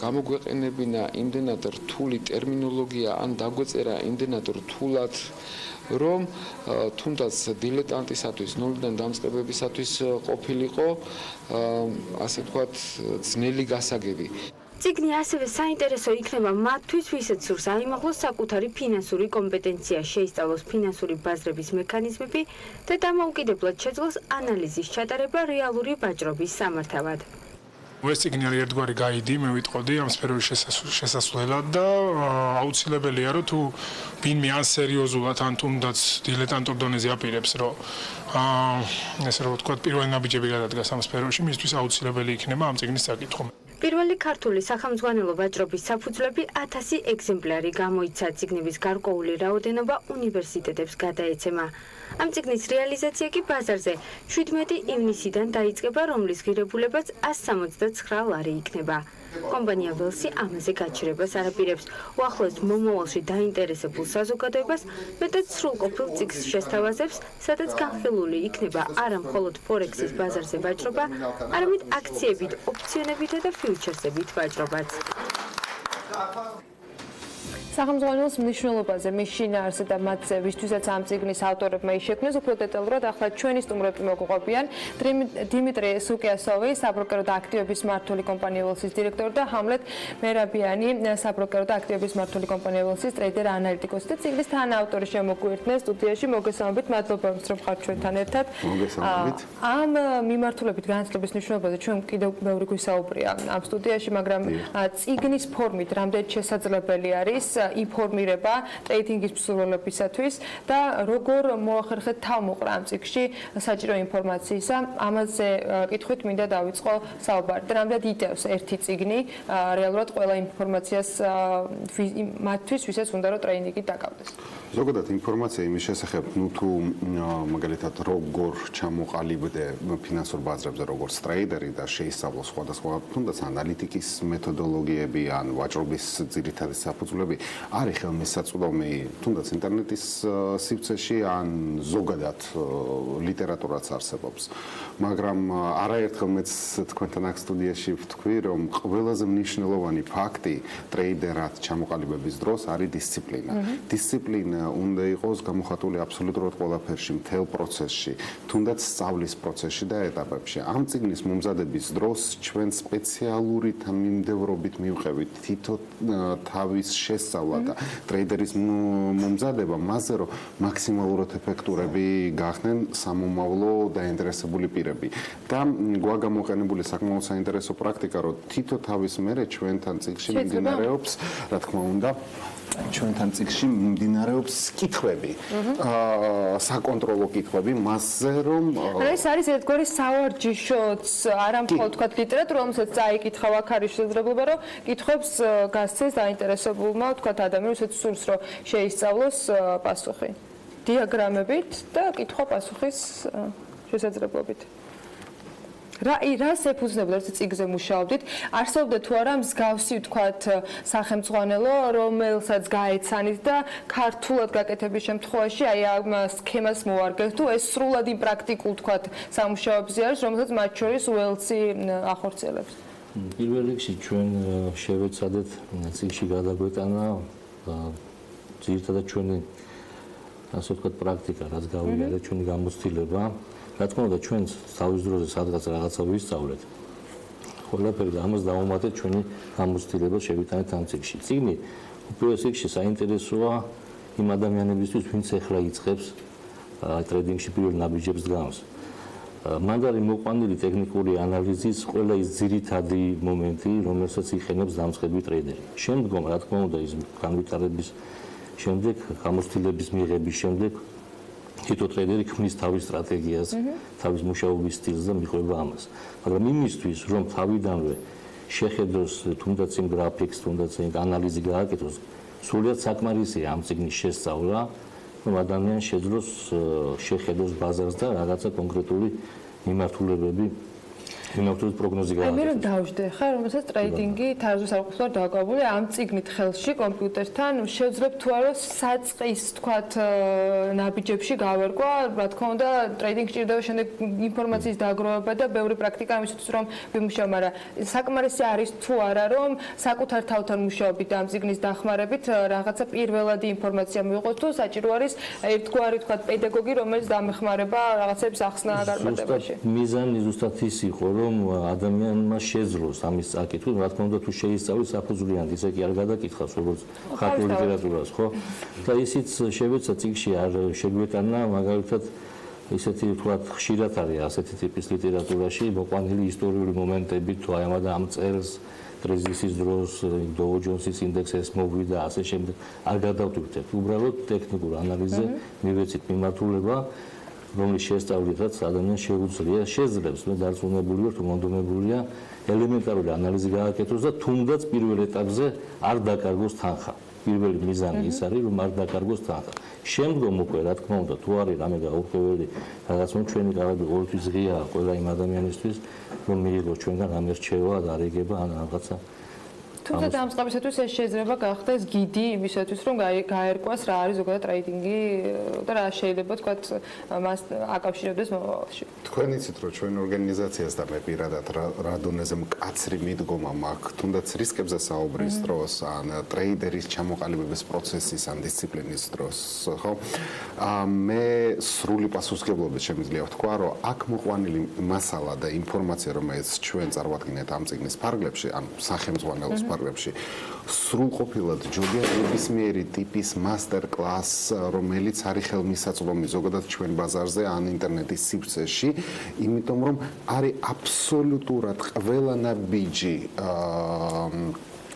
გამოგვეყენებინა იმდენად რთული ტერმინოლოგია, ან დაგვეწერა იმდენად რთულად, რომ თუნდაც დილეტანტისათვის, ნულიდან დამწყებებისათვის ყოფილიყო, ასე ვთქვათ, ძნელი გასაგები. წიგნი ასევე საინტერესო იქნება მათთვის, ვისაც სურს აიმაღლოს საკუთარი ფინანსური კომპეტენცია, შეისწავლოს ფინანსური ბაზრების მექანიზმები და დამოუკიდებლად შეძლოს ანალიზის ჩატარება რეალური ვაჭრობის სამართავად. ეს წიგნი არის ერთგვარი გაიდი, მე ვიტყოდი ამ სფეროების შესასვლელად და აუცილებელია რომ თუ ვინმე ან სერიოზულად ან თუნდაც დილეტანტურ დონეზე აპირებს რომ ესე რომ ვთქვათ პირველი ნაბიჯები გადადგას ამ სფეროში, მისთვის აუცილებელი იქნება ამ წიგნის საკითხვა. პირველი ქართული სახელმძღვანელო ვაჭრობის საფუძვლები 1000 ეგზემპლარი გამოიცა. წიგნების გარკვეული რაოდენობა უნივერსიტეტებს გადაეცემა. ამ წიგნის რეალიზაცია კი ბაზარზე 17 ივნისიდან დაიწყება, რომლის ღირებულებაც 169 ლარი იქნება. კომპანია BIA-ს ამაზე გაჩერებას არ აპირებს. უახლოეს მომავალში დაინტერესებულ საზოგადოებას მეტად სრულყოფილ წიგნს შესთავაზებს, სადაც განხილული იქნება არა მხოლოდ ფორექსის ბაზარზე ვაჭრობა, არამედ აქციებით, ოპციონებითა და ფიუჩერსებით ვაჭრობაც. სახელმძღვანელოს მნიშვნელობაზე, მის შინაარსზე და მათზე, ვისთვისაც ამ წიგნის ავტორებმა შექმნეს, უფრო დეტალურად ახლა ჩვენი სტუმრები მოგუყვებიან დიმიტრი სუკიასოვი, საბროკერო და აქტივების მმართველი კომპანია BIA-ს დირექტორი და ჰამლეტ მერაბიანი, საბროკერო და აქტივების მმართველი კომპანია BIA-ს ტრეიდერ ანალიტიკოსი და წიგნის თანაავტორი შემოგვიერთდნენ სტუდიაში. მოგესალმებით, მადლობა რომ ხართ ჩვენთან ერთად. მოგესალმებით. ამ მიმართულებით განათლების მნიშვნელობაზე ჩვენ კიდევ ბევრი გვისაუბრია ამ სტუდიაში, მაგრამ წიგნის ფორმით რამდენად შესაძლებელი არის ინფორმირება ტრეიდინგის მსურველებისათვის და როგორ მოახერხეთ თავმოყრა ამ წიგნში საჭირო ინფორმაციისა, ამაზე კითხვით მინდა დავიწყო საუბარი. და რამდენად იტევს ერთი წიგნი რეალურად ყველა ინფორმაციას მათთვის, ვისაც უნდა რომ ტრეინინგი დაკავდეს. ზოგადად ინფორმაცია იმის შესახებ, თუ მაგალითად როგორ ჩამოყალიბდე ფინანსურ ბაზრებზე როგორც ტრეიდერი და შეისწავლო სხვადასხვა თუნდაც ანალიტიკის მეთოდოლოგიები ან ვაჭრობის ძირითადი საფუძვლები, არის ხელმისაწვდომი თუნდაც ინტერნეტის სივრცეში ან ზოგადად ლიტერატურაც არსებობს. მაგრამ არაერთხელ მეც თქვენთან აქ სტუდიაში ვთქვი, რომ ყველაზე მნიშვნელოვანი ფაქტი ტრეიდერად ჩამოყალიბების დროს არის დისციპლინა. დისციპლინა უნდა იყოს გამოხატული აბსოლუტურად ყველაფერში, მთელ პროცესში, თუნდაც სწავლის პროცესში და ეტაპებში. ამ წიგნის მომზადების დროს ჩვენ სპეციალური თანმიმდევრობით მივყევით თითო თავის შესწავლა და ტრეიდერის მომზადება მასზე, რომ მაქსიმალურად ეფექტურები გახდნენ სამომავლო დაინტერესებული პირები. და გვაქვს გამოყენებული საკმაოდ საინტერესო პრაქტიკა, რომ თითო თავის მერე ჩვენთან წიგნში მიმდინარეობს, რა თქმა უნდა, ჩვენთან წიგნში მიმდინარეობს კითხვები, საკონტროლო კითხვები მასზე, რომ ეს არის ერთგვარი სავარჯიშოც, არა მხოლოდ თქვა ლიტერატურა, რომელსაც წაიკითხა, აქ არის შესაძლებლობა, რომ კითხვებს გასცეს დაინტერესებულმა, თქვა ადამიანს, ვისაც სურს, რომ შეისწავლოს პასუხი. დიაგრამებით და კითხვა-პასუხის შესაძლებლობით. რას ეფუძნებოდა ეს წიგნზე მუშაობდით? არსებობდა თუ არა მსგავსი თქვათ სახელმძღვანელო, რომელსაც გაეცანით და ქართულად გაკეთების შემთხვევაში აი ამ სქემას მოარგებთ, თუ ეს სრულად იმ პრაქტიკულ თქვათ სამუშაოებზე არის, რომელსაც მათ შორის უელსი ახორციელებს? პირველ რიგში ჩვენ შევეცადეთ წიგნში გადაგვეტანა ძირითადად ჩვენი ასე ვთქვათ პრაქტიკა, რაც გავიარეთ, ჩვენი გამოცდილება. რა თქმა უნდა, ჩვენ თავის დროზე სადღაც რაღაცა ვისწავლეთ. ყველაფერი და ამას დავუმატეთ ჩვენი გამოცდილება შევიტანეთ ამ წიგნში. წიგნი უპირველეს რიგში საინტერესოა იმ ადამიანებისთვის, ვინც ახლა იწყებს ტრეიდინგში პირველ ნაბიჯებს დგამს. მან არის მოყვანილი ტექნიკური ანალიზის ყველა ის ძირითადი მომენტი, რომელსაც იყენებს დამწყები ტრეიდერი. შემდგომ, რა თქმა უნდა, ის განვითარების შემდეგ, გამოცდილების მიღების შემდეგ თითო ტრეიდერი ქმნის თავის სტრატეგიას, თავის მუშაობის სტილს და მიყვება ამას. მაგრამ იმისთვის, რომ თავიდანვე შეხედოს თუნდაც იმ გრაფიკს, თუნდაც იმ ანალიზი გააკეთოს, სრულიად საკმარისია ამ წიგნის შესწავლა, რომ ადამიანს შეძლოს შეხედოს ბაზარს და რაღაცა კონკრეტული მიმართულებები პროგნოზი გააკეთოს. მე რომ დავждე ხარ, რომელსაც ტრეიდინგი თავის არყოფილად დაკავებული ამ წიგნით ხელში კომპიუტერთან შევძლებთ თუ არა საწყის თქვათ ნაბიჯებში გავერკვა, რა თქმა უნდა ტრეიდინგი ჭირდება შემდეგ ინფორმაციის დაგროვება და ბევრი პრაქტიკა ამისთვის რომ ვიმუშაო, მაგრამ საკმარისი არის თუ არა რომ საკუთარ თავთან მუშაობით ამ წიგნის დახმარებით რაღაცა პირველადი ინფორმაცია მიიღოს, თუ საჭირო არის ერთგვარი თქვათ პედაგოგი, რომელიც დამეხმარება რაღაცებს ახსნა გარკვევაში. მიზანი ზუსტად ის იყო, რომ ადამიანმა შეძლოს ამის წაკითხვით, რა თქმა უნდა, თუ შეისწავლის საფუძვლიანად, ისე კი არ გადაკითხავს, როგორც ხალხურ ლიტერატურას, ხო? და ისიც შევეცა წიგნში არ შეგვეტანა, მაგალითად, ისეთი ვთქვათ ხშირად არის ასეთი ტიპის ლიტერატურაში მოყვანილი ისტორიული მომენტები თუ აი ამ წელს კრიზისის დროს დოუ ჯონსის ინდექსის მოვიდა ასე შემდეგ არ გადავდივდეთ უბრალოდ ტექნიკურ ანალიზზე მივეცით მიმართულება რომლის შესწავლითაც ადამიანს შეძლებს მე დარწმუნებული ვარ თუ მონდომებულია ელემენტარული ანალიზი გააკეთოს და თუნდაც პირველ ეტაპზე არ დაკარგოს თანხა პირველი მიზანი ის არის რომ არ დაკარგოს თანხა შემდგომ უკვე რა თქმა უნდა თუ არის რამე გაურკვეველი რაღაც ჩვენი კარგი ყოველთვის ღია ყველა იმ ადამიანისთვის რომ მიიღოს ჩვენგან რამე რჩევა და არიგება ან რაღაცა თუმცა დამწყებისათვის ეს შეიძლება გახდეს გიდი იმისათვის რომ გაერკვას რა არის ზოგადად ტრეიდინგი და რა შეიძლება თქვათ მას აკავშირებდეს მომავალში. თქვენ იცით რომ ჩვენ ორგანიზაციას და მე პირადად რა დონეზე მკაცრი მიდგომა მაქვს თუნდაც რისკებზე საუბრის დროს ან ტრეიდერის ჩამოყალიბების პროცესის ან დისციპლინის დროს ხო მე სრული პასუხისმგებლობით შემიძლია ვთქვა რომ აქ მოყვანილი მასალა და ინფორმაცია რომელიც ჩვენ წარმოადგენთ ამ წიგნის ფარგლებში ან სახელმძღვანელოს სრულყოფილად ჯობია ნებისმიერი ტიპის მასტერ-კლას, რომელიც არის ხელმისაწვდომი ზოგადად ჩვენ ბაზარზე ან ინტერნეტის სივრცეში, იმიტომ რომ არის აბსოლუტურად ყველა ნაბიჯი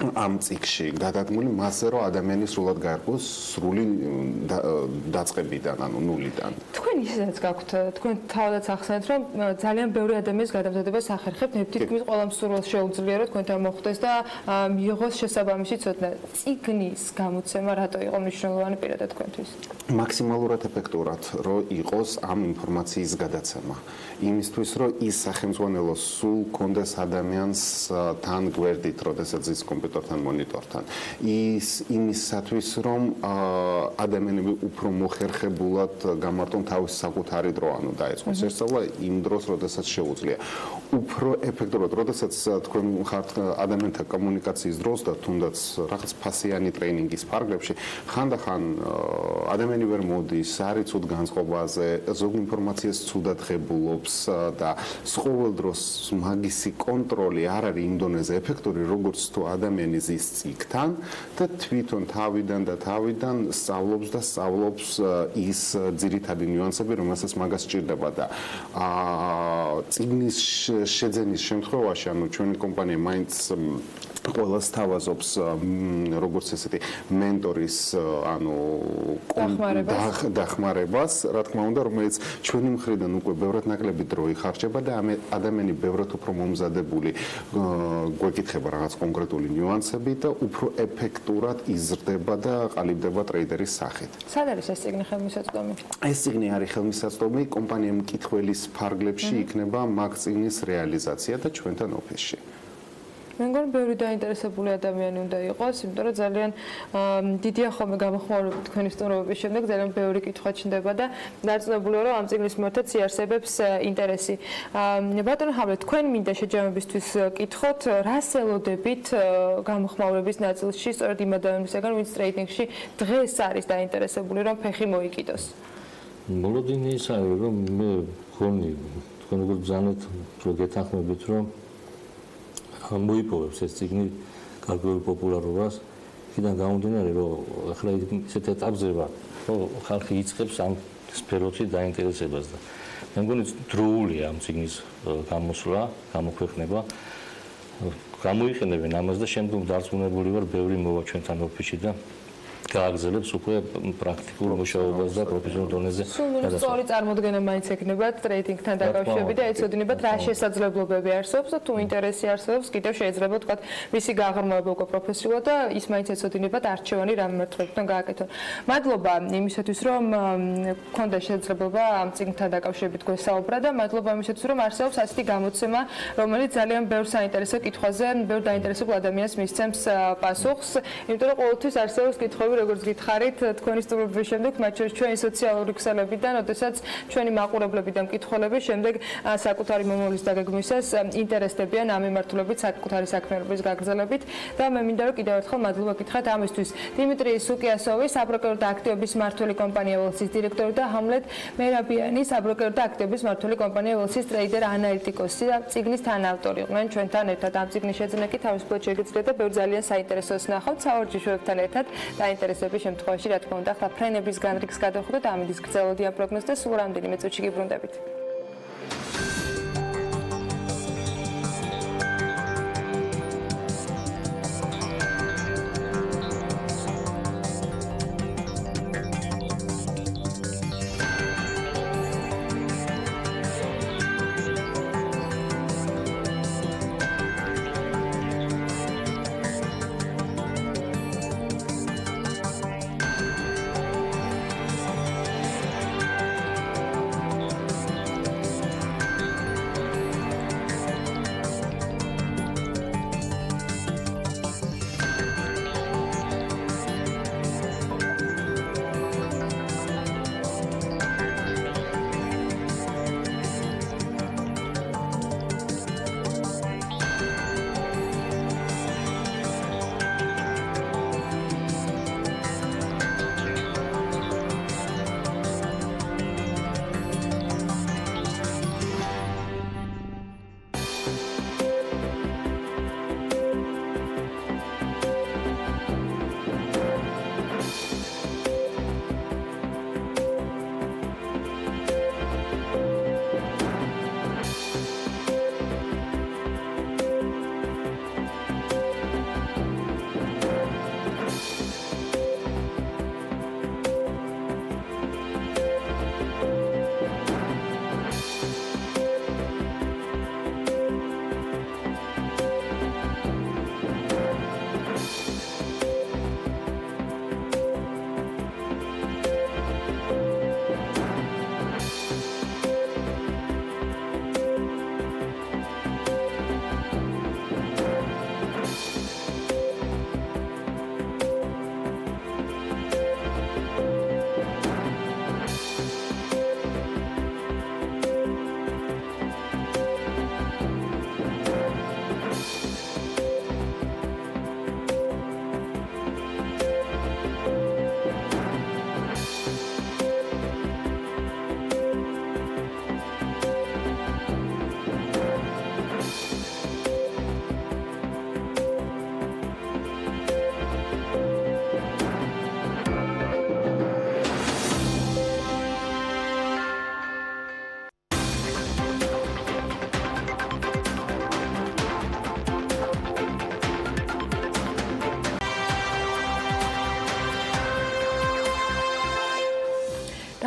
ამ წიგში გადადგმული მასზე რომ ადამიანი სრულად გაერკვოს სრული დაწყებიდან ანუ ნულიდან. თქვენ ისედაც გაქვთ თქვენ თავადაც ახსენეთ რომ ძალიან ბევრი ადამიანის გადამზადებას ახერხებთ თითქმის ყველა მსურველს შეუძლია რომ თქვენთან მოხვდეს და მიიღოს შესაბამისი ცოდნა. წიგნის გამოცემა რატო იყო მნიშვნელოვანი პირადად თქვენთვის? მაქსიმალურად ეფექტურად რომ იყოს ამ ინფორმაციის გადაცემა. იმისთვის რომ ის სახელმძღვანელო სულ კონდეს ადამიანს თან გვერდით, როდესაც ის კომპიუტერთან მონიტორთან. ის იმისათვის რომ ადამიანები უფრო მოხერხებულად გამარტონ თავის საკუთარი დრო, ანუ დაეწყოს შესწავლა იმ დროს, როდესაც შეუძლია. უფრო ეფექტურად, როდესაც თქვენ ხართ ადამიანთა კომუნიკაციის დროს და თუნდაც რაღაც ფასიანი ტრეინინგის ფარგლებში, ხანდახან ადამიანი ვერ მოდის, არ იცოდ განწყობაზე, ზოგ ინფორმაციას ცუდად ღებულობს და ყოველ დროს მაგისი კონტროლი არ არის იმ დონეზე ეფექტური, როგორც თუ ადამიანი ზის წიგთან და თვითონ თავიდან სწავლობს ის ძირითადი ნიუანსები, რომელსაც მაგას სჭირდება და წიგნის შეძენის შემთხვევაში, ანუ ჩვენი კომპანია მაინც ყველას თავაზობს როგორც ესეთი მენტორის ანუ დახმარებას, რა თქმა უნდა, რომელიც ჩვენი მხრიდან უკვე ბევრად ნაკლები დრო იხარჯება და ადამიანი ბევრად უფრო მომზადებული გვეკითხება რაღაც კონკრეტული ნიუანსები და უფრო ეფექტურად იზრდება და ყალიბდება ტრეიდერის სახით. სად არის ეს წიგნი ხელმისაწვდომი? ეს წიგნი არის ხელმისაწვდომი კომპანია მკითხველის ფარგლებში იქნება მაგ წიგნის რეალიზაცია და ჩვენთან ოფისში. მე მგონი ბევრი დაინტერესებული ადამიანი უნდა იყოს, იმიტომ რომ ძალიან დიდია ხოლმე გამოხმაურება თქვენი სტუმრობის შემდეგ, ძალიან ბევრი კითხვა ჩნდება და დარწმუნებულია რომ ამ წიგნის მიმართაც იარსებებს ინტერესი. ბატონო ჰამლეტ, თქვენ მინდა შეჯამებისთვის კითხოთ, რას ელოდებით გამოხმაურების ნაწილში, სწორედ იმ ადამიანებისგან, ვინც ტრეიდინგში დღეს არის დაინტერესებული, რომ ფეხი მოიკიდოს? მოლოდინი ის არის, რომ მე მგონი თქვენ როგორ ბრძანეთ, რომ გეთანხმებით, რომ მოიპოვებს ეს წიგნი გარკვეულ პოპულარობას. იქიდან გამომდინარე, რომ ახლა ისეთ ეტაპზე ვარ, რომ ხალხი იწყებს ამ სფეროში დაინტერესებას და მე მგონი დროულია ამ წიგნის გამოსვლა, გამოქვეყნება. გამოიყენებენ ამას და შემდგომ დარწმუნებული ვარ, ბევრი მოვა ჩვენთან ოფისში და გააგრძელებს უკვე პრაქტიკულ მუშაობას და პროფესიულ დონეზე. სულ სწორი წარმოდგენა მაინც ექნებათ ტრეიდინგთან დაკავშირებით და ეცოდინებათ რა შესაძლებლობები არსებობს და თუ ინტერესი არსებობს, კიდევ შეიძლება თქვა მისი გაღრმავება უკვე პროფესიულად და ის მაინც ეცოდინებათ არჩევანი რამ მართლებთან გააკეთონ. მადლობა იმისათვის, რომ გქონდა შესაძლებლობა ამ წიგნთან დაკავშირებით გვესაუბრა და მადლობა იმისათვის, რომ არსებობს ასეთი გამოცემა, რომელიც ძალიან ბევრ საინტერესო კითხვაზე, ბევრ დაინტერესებულ ადამიანს მისცემს პასუხს, იმიტომ რომ ყოველთვის არსებობს კითხვები როგორც გითხარით, თქვენი სტუმრობის შემდეგ, მათ შორის ჩვენი სოციალური ქსელებიდან, როდესაც ჩვენი მაყურებლები და მკითხველები შემდეგ საკუთარი მომავლის დაგეგმვისას ინტერესდებიან ამ მიმართულებით საკუთარი საქმიანობის გაგრძელებით და მე მინდა რომ კიდევ ერთხელ მადლობა გითხრათ ამისთვის. დიმიტრი სუკიასოვი, საბროკერო და აქტივების მმართველი კომპანია BIA-ს დირექტორი და ჰამლეტ მერაბიანი, საბროკერო და აქტივების მმართველი კომპანია BIA-ს ტრეიდერ ანალიტიკოსი და წიგნის თანავტორი იყვნენ ჩვენთან ერთად. ამ წიგნის შეძენა კი თავისუფლად შეგიძლიათ და ბევრ ძალიან საინტერესოს ნახავთ სავარჯიშოებთან ერთად. საინტერესოების შემთხვევაში, რა თქმა უნდა, ახლა ფრენების განრიგს გადავხვდეთ, ამინდის გრძელვადიან პროგნოზს და სულ რამდენიმე წუთში გიბრუნდებით.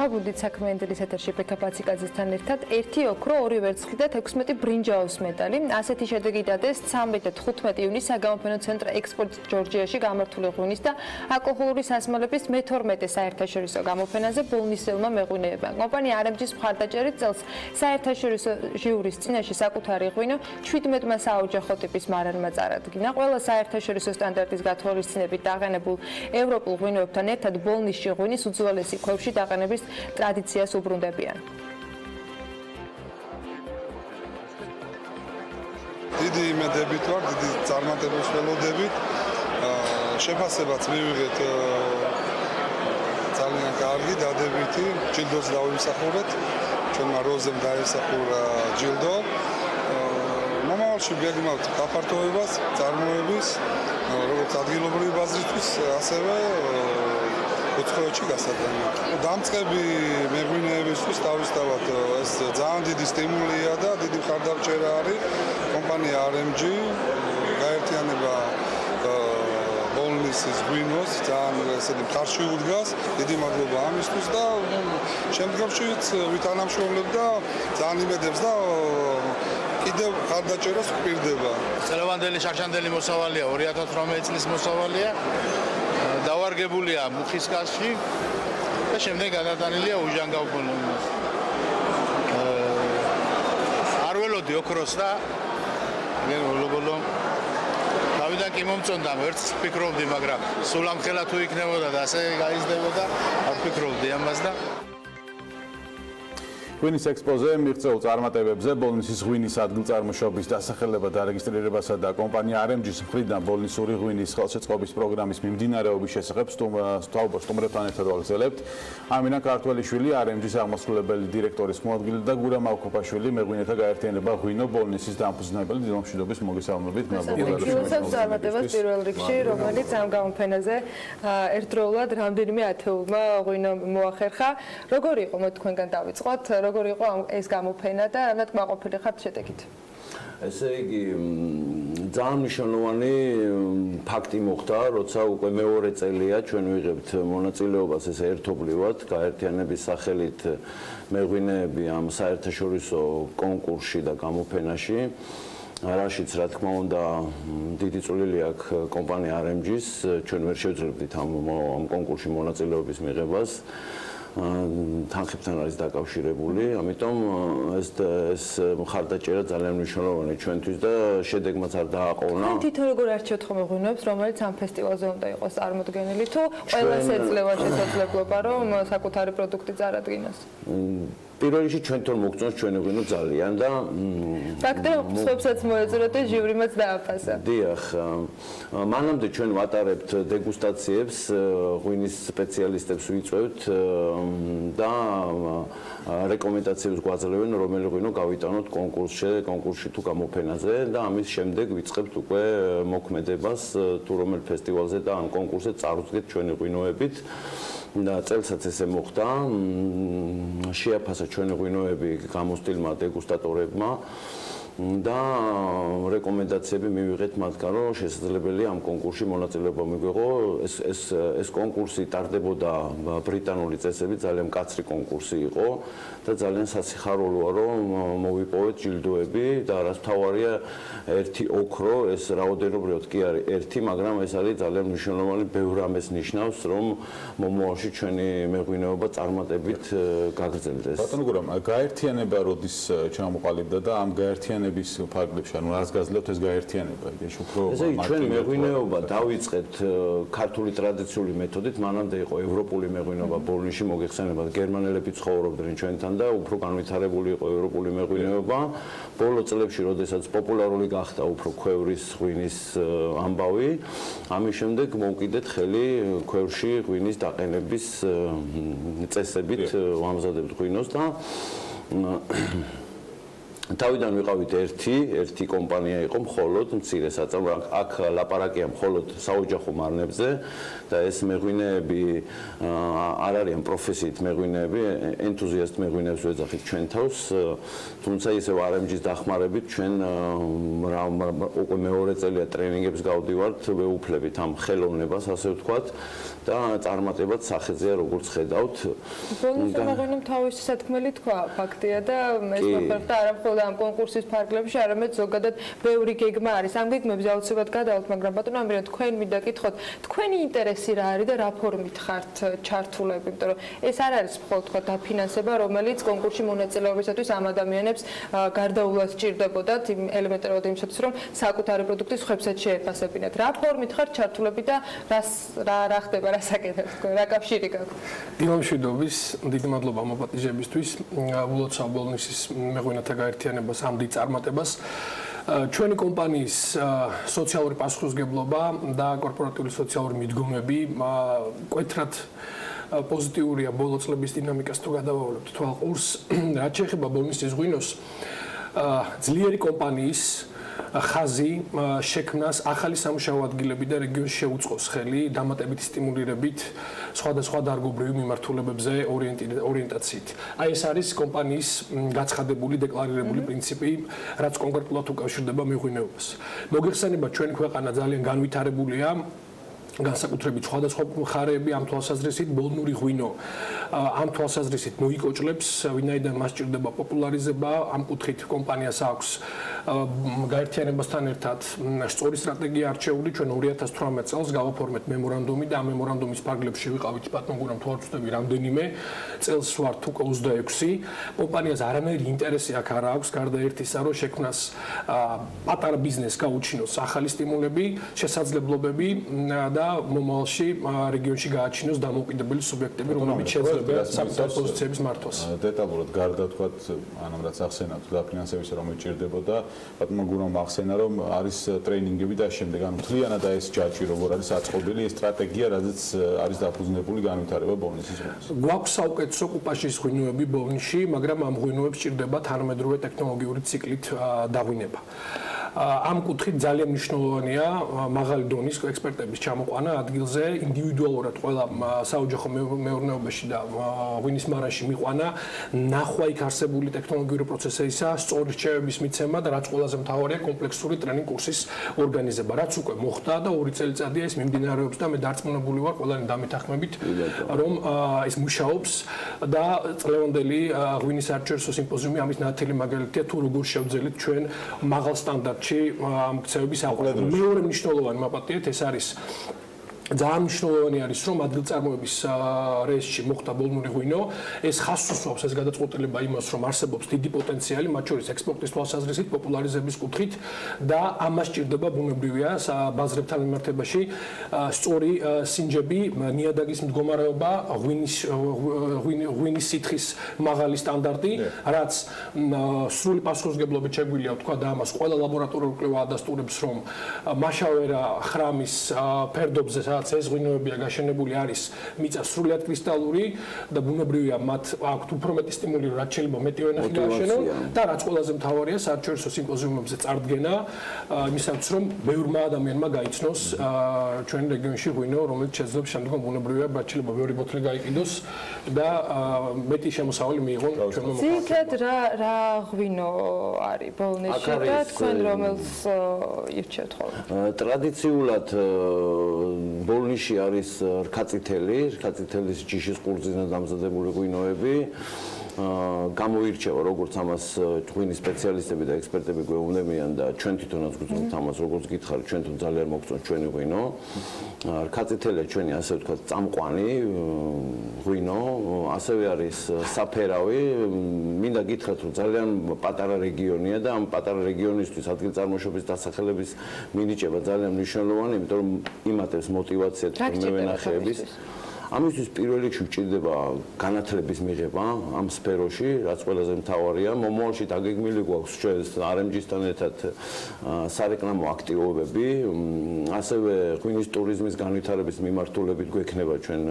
დაგვიდით საქმიანის ეთერში ბექა პაციკაძესთან ერთად 1 ოქრო, 2 ვერცხლი და 16 ბრინჯაოს медали. ასეთი შედეგი დადეს 13 და 15 იუნის საგამოფენო ცენტრ ექსპორტ ჯორჯიაში გამართული ღვინის და ალკოჰოლური სასმელების მე-12 საერთაშორისო გამოფენაზე ბოლნისელმა მეღვინეებმა. კომპანია არემჯის მხარდაჭერით წელს საერთაშორისო ჟიურის წინაშე საკუთარი ღვინო 17-მა საოჯახო ტიპის მარანმა წარადგინა. ყველა საერთაშორისო სტანდარტის გათვალისწინებით დაყენებულ ევროპულ ღვინოებთან ერთად ბოლნისში ღვინის უძველესი ქვევში დაყენების ტრადიციას უბრუნდებიან. დიდი იმედებით ვარ, დიდი წარმატებებს ველოდებით. შეფასებაც მივიღეთ ძალიან კარგი, დადებითი, ჯილდოც დავიმსახურეთ. ჩვენმა როზემ დაესახურა ჯილდო. მომავალში გეგმავთ გაფართოებას, წარმოების, როგორც ადგილობრივი ბაზისთვის, ასევე უცხოეთში გასატანად. დამწყები მეღვინეებისთვის თავისთავად ეს ძალიან დიდი სტიმულია და დიდი მხარდამჭერა არის კომპანია არემჯი, გაერთიანება ბოლნისის ღვინოს ძალიან ესეთი მხარში უდგას. დიდი მადლობა ამისთვის და შემდგომშიც ვითანამშრომლებ და ძალიან იმედებს და კიდევ მხარდაჭერას ვპირდება. წელევანდელი შარშანდელი მოსავალია 2018 წლის მოსავალია. დავარგებულია მუხის კასში და შემდეგ გადატანილია უჟანგავ ფონდს. არ ველოდი ოქროს და ბოლო თავიდან კი მომწონდა, ერთს ვფიქრობდი, მაგრამ სულ ამხელა თუ იქნებოდა და ასე გაიზრდებოდა, არ ვფიქრობდი ამას და ღვინის ექსპოზე მიღწეულ წარმატებებზე ბოლნისის ღვინის ადგილწარმოშობის დასახელება დარეგისტრირებასა და კომპანია არემჯის მხრიდან ბოლნისური ღვინის ხელშეწყობის პროგრამის მიმდინარეობის შესახებ სტუმრებთან ერთად ვაგრძელებთ. ამინა ქართველიშვილი, არემჯის აღმასრულებელი დირექტორის მოადგილე და გურამ ალქოფაშვილი, მეღვინეთა გაერთიანება ღვინო ბოლნისის დამფუძნებელი. დილამშვიდობის მოგესალმებით. ფილოსოფს წარმატებას პირველ რიგში, რომელიც ამ გამოფენაზე ერთდროულად რამდენიმე ათეულმა ღვინო მოახერხა. როგორი იყო მოდი თქვენგან დავიწყოთ, როგორი იყო ეს გამოფენა და რამდენად კმაყოფილი ხართ შედეგით? ესე იგი ძალიან მნიშვნელოვანი ფაქტი მოხდა, როცა უკვე მეორე წელია ჩვენ ვიღებთ მონაწილეობას ეს ერთობლივად გაერთიანების სახელით მეღვინეები ამ საერთაშორისო კონკურსში და გამოფენაში. რაშიც რა თქმა უნდა დიდი წვლილი აქვს კომპანია არემჯის, ჩვენ ვერ შევძლებდით ამ კონკურსში მონაწილეობის მიღებას. თანხებთან არის დაკავშირებული, ამიტომ ეს მხარდაჭერა ძალიან მნიშვნელოვანია ჩვენთვის და შედეგმაც არ დააყოვნა. თვითონ როგორ არჩევთ ხოლმე ღვინოებს, რომელიც ამ ფესტივალზე უნდა იყოს წარმოდგენილი, თუ ყველას ეძლევა შესაძლებლობა, რომ საკუთარი პროდუქტი წარადგინოს? პირველ რიგში ჩვენ თორ მოგწონს ჩვენი ღვინო ძალიან და ფაქტობრივად სხვებსაც მოეწონათ და ჟივრიმაც დააფასა. დიახ, მანამდე ჩვენ ვატარებთ დეგუსტაციებს, ღვინის სპეციალისტებს ვიწვევთ და რეკომენდაციებს გვაძლევენ, რომელი ღვინო გავიტანოთ კონკურსში თუ გამოფენაზე და ამის შემდეგ ვიწყებთ უკვე მოქმედებას თუ რომელ ფესტივალზე და ამ კონკურსზე წარუდგეთ ჩვენი ღვინოებით. და წელსაც ესე მოხდა, შეაფასა ჩვენი ღვინოები გამოსტილმა დეგუსტატორებმა და რეკომენდაციები მივიღეთ მათგან, რომ შესაძლებელია ამ კონკურსში მონაწილეობა მიგვეღო. ეს კონკურსი ტარდებოდა ბრიტანული წესებით, ძალიან მკაცრი კონკურსი იყო და ძალიან სასიხარულოა, რომ მოვიპოვეთ ჯილდოები და რაც მთავარია, ერთი ოქრო, ეს რაოდენობრივად კი არის ერთი, მაგრამ ეს არის ძალიან მნიშვნელოვანი, ბევრ რამეს ნიშნავს, რომ მომავალში ჩვენი მეღვინეობა წარმატებით გაგრძელდეს. ბატონო გურამ, გაერთიანება როდის ჩამოყალიბდა და ამ გაერთიანების ფარგლებში, ანუ რას გაძლევთ ეს გაერთიანება? ეს უფრო ესე იგი ჩვენ მეღვინეობა დავიწყეთ ქართული ტრადიციული მეთოდით, მანამდე იყო ევროპული მეღვინეობა ბოლნისში, მოგეხსენებათ, გერმანელები ცხოვრობდნენ ჩვენთან და უფრო განვითარებული იყო ევროპული მეღვინეობა. ბოლო წლებში, როდესაც პოპულარული გახდა უფრო ქვევრის ღვინის ამბავი, ამის შემდეგ მოვკიდეთ ხელი ქვევრში ღვინის დაყენების წესებით ვამზადებთ ღვინოს და თავიდან ვიყავით ერთი კომპანია იყო მხოლოდ მცირე საწარმო, აქ ლაპარაკია მხოლოდ საოჯახო მარნებზე და ეს მეღვინეები არ არიან პროფესიით მეღვინეები, ენთუზიასტ მეღვინეებს ვეძახით ჩვენ თავს, თუმცა ისევ არემჯის დახმარებით ჩვენ უკვე მეორე წელია ტრენინგებს გავდივართ, ვეუფლებით ამ ხელოვნებას, ასე ვთქვათ და წარმატებად სახეზეა როგორც ხედავთ. ბოლნისელ მეღვინემ თავისი სათქმელი თქვა, ფაქტია და ეს მოხერხდა არა მხოლოდ ამ კონკურსის ფარგლებში, არამედ ზოგადად ბევრი გეგმა არის. ამ გეგმებზე აუცილებლად გადავალთ, მაგრამ ბატონო ამირა თქვენ მინდა გითხოთ, თქვენი ინტერესი რა არის და რა ფორმით ხართ ჩართულები, იმიტომ რომ ეს არ არის მხოლოდ თქვა დაფინანსება, რომელიც კონკურსში მონაწილეობისათვის ამ ადამიანებს გარდაულად სჭირდებოდათ, ელემენტარულად იმისათვის, რომ საკუთარი პროდუქტი სხვებსაც შეეფასებინათ. რა ფორმით ხართ ჩართულები და რა ხდება, რა საკეთებთ თქვენ, რა კავშირი გაქვთ? დილამშვიდობის, დიდი მადლობა მოპატიჟებისთვის, ულოცავ ბოლნისის მეღვინეთა გაერთიანებას ამ დიდ წარმატებას. ჩვენი კომპანიის სოციალური პასუხისმგებლობა და კორპორატიული სოციალური მიდგომები მკვეთრად პოზიტიურია ბოლო წლების დინამიკას თუ გადავავლებთ თვალყურს. რაც შეეხება ბოლნისის ღვინოს, ძლიერი კომპანიის ხაზი შექმნას ახალი სამუშაო ადგილები და რეგიონში შეუწყოს ხელი დამატებითი სტიმულირებით სხვადასხვა დარგობრივი მიმართულებებზე ორიენტაციით. აი ეს არის კომპანიის გაცხადებული დეკლარირებული პრინციპი, რაც კონკრეტულად უკავშირდება მეღვინეობას. მოგეხსენებათ, ჩვენი ქვეყანა ძალიან განვითარებულია განსაკუთრებით სხვადასხვა მხარეები ამ თვალსაზრისით ბოლნური ღვინო ამ თვალსაზრისით მოიკოჭლებს, ვინაიდან მას სჭირდება პოპულარიზება, ამ კუთხით კომპანიას აქვს გაერთიანებასთან ერთად სწორი სტრატეგია არჩეული. ჩვენ 2018 წელს გავაფორმეთ მემორანდუმი და ამ მემორანდუმის ფარგლებში ვიყავით ბატონ გურამ თუ არ ვწდები რამდენიმე წელს ვართ უკვე 26. კომპანიას არანაირი ინტერესი აქ არ აქვს, გარდა ერთისა, რომ შექმნას პატარა ბიზნესს გაუჩინოს ახალი სტიმულები, შესაძლებლობები და და მომავალში რეგიონში გააჩინოს დამოუკიდებელი სუბიექტები, რომლებიც შეძლებენ საკუთარ პოზიციების მართვას. დეტალურად გარდა თქვათ, ანუ რაც ახსენათ დაფინანსების რომ ეჭირდებოდა, ბატონმა გურამ ახსენა რომ არის ტრეინინგები და შემდეგ ანუ მთლიანად ეს ჯაჭვი როგორ არის აწყობილი, ეს სტრატეგია, რაზეც არის დაფუძნებული განვითარება ბოლნისის ღვინოს. გვაქვს საუკეთესო კუპაჟის ღვინოები ბოლნისში, მაგრამ ამ ღვინოებს ჭირდება თანამედროვე ტექნოლოგიური ციკლით დაღვინება. ამ კუთხით ძალიან მნიშვნელოვანია მაღალი დონის ექსპერტების ჩამოყვანა ადგილზე, ინდივიდუალურად ყველა საოჯახო მეურნეობაში და ღვინის მარანში მიყვანა, ნახვა იქ არსებული ტექნოლოგიური პროცესებისა, სწორი რჩევების მიცემა და რაც ყველაზე მთავარია კომპლექსური ტრენინგ კურსის ორგანიზება, რაც უკვე მოხდა და 2 წელიწადია ეს მიმდინარეობს და მე დარწმუნებული ვარ ყველანი დამეთანხმებით, რომ ეს მუშაობს და წლევანდელი ღვინის საერთაშორისო სიმპოზიუმი ამის ნათელი მაგალითია თუ როგორ შევძელით ჩვენ მაღალ სტანდარტ ამ ქცევების აყვება. მეორე მნიშვნელოვანი მაპატიეთ ეს არის ძალიან მნიშვნელოვანი არის რომ ადგილწარმოების რეესში მოხდა ბოლნური ღვინო, ეს ხაზს უსვამს ეს გადაწყვეტილება იმას რომ არსებობს დიდი პოტენციალი მათ შორის ექსპორტის თვალსაზრისით, პოპულარიზების კუთხით და ამას ჭირდება ბუნებრივია ბაზრებთან მიმართებაში სწორი სინჯები, ნიადაგის მდგომარეობა, ღვინის სითხის მაღალი სტანდარტი, რაც სრული პასუხისმგებლობით შეგვიძლია ვთქვა და ამას ყველა ლაბორატორიული კვლევა ადასტურებს რომ მაშავერა ხრამის ფერდობზე რაც ეს ღვინოებია გაშენებული არის მიწა სრულიად კრისტალური და ბუნებრივია მათ აქვთ უფრო მეტი სტიმული რაც შეიძლება მეტი ვენახი გააშენონ და რაც ყველაზე მთავარია საერთაშორისო სიმპოზიუმებზე წარდგენა იმისაც რომ ბევრმა ადამიანმა გაიცნოს ჩვენ რეგიონში ღვინო რომელიც შეძლებს შემდგომ ბუნებრივია რაც შეიძლება ბევრი ბოთლი გაიყიდოს და მეტი შემოსავალი მიიღონ ჩვენმა მოქალაქეებმა. ძირითადად რა ღვინო არის ბოლნისში და თქვენ რომელს ირჩევთ ხოლმე? ტრადიციულად ბოლნისში არის რქაწითელის ჯიშის ყურძნიდან დამზადებული ღვინოები. გამოირჩევა როგორც ამას ღვინის სპეციალისტები და ექსპერტები გვეუბნებიან და ჩვენ თვითონაც გვწვდით ამას როგორც გითხარით ჩვენ თვითონ ძალიან მოგწონთ ჩვენი ღვინო. რქაწითელია ჩვენი ასე ვთქვათ წამყვანი ღვინო, ასევე არის საფერავი. მინდა გითხრათ რომ ძალიან პატარა რეგიონია და ამ პატარა რეგიონისთვის ადგილწარმოშობის დასახელების მინიჭება ძალიან მნიშვნელოვანია, იმიტომ რომ იმატებს მოტივაციას მევენახეების. ამისთვის პირველ რიგში ვჭირდება განათლების მიღება ამ სფეროში, რაც ყველაზე მთავარია. მომავალში დაგეგმილი გვაქვს ჩვენ არემჯისთან ერთად სარეკლამო აქტივობები, ასევე ღვინის ტურიზმის განვითარების მიმართულებით გვექნება ჩვენ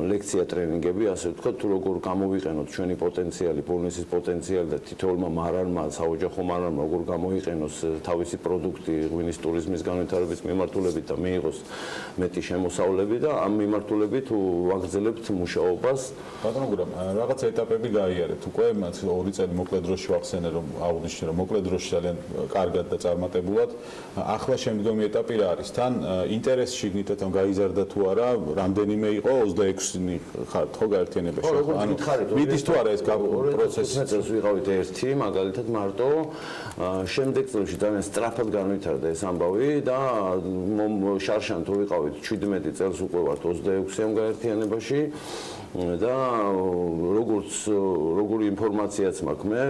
ლექცია ტრენინგები, ასე ვთქვათ, თუ როგორ გამოვიყენოთ ჩვენი პოტენციალი, ბოლნისის პოტენციალი და თითოეულმა მარანმა, საოჯახო მარანმა როგორ გამოიყენოს თავისი პროდუქტი ღვინის ტურიზმის განვითარების მიმართულებით და მიიღოს მეტი შემოსავლები და ამ მიმართულებით ვაგრძელებთ მუშაობას. ბატონო გურამ, რაღაც ეტაპები გაიარეთ. უკვე 2 წელი მოკლე დროში ვახსენე რომ აღვნიშნე რომ მოკლე დროში ძალიან კარგად და წარმატებულად. ახლა შემდგომი ეტაპი რა არის? თან ინტერესი შიგნითად რომ გაიზარდა თუ არა, რამდენიმე იყო 26 ხართ ხო გაერთიანებაში? ანუ მიდის თუ არა ეს პროცესი? წელს ვიყავით ერთი, მაგალითად მარტო. შემდეგ წელში ძალიან სწრაფად განვითარდა ეს ამბავი და შარშან თუ ვიყავით 17 წელს უკვე ვართ 26-ამ გაერთიანებაში და როგორი ინფორმაციაც მაქვს მე,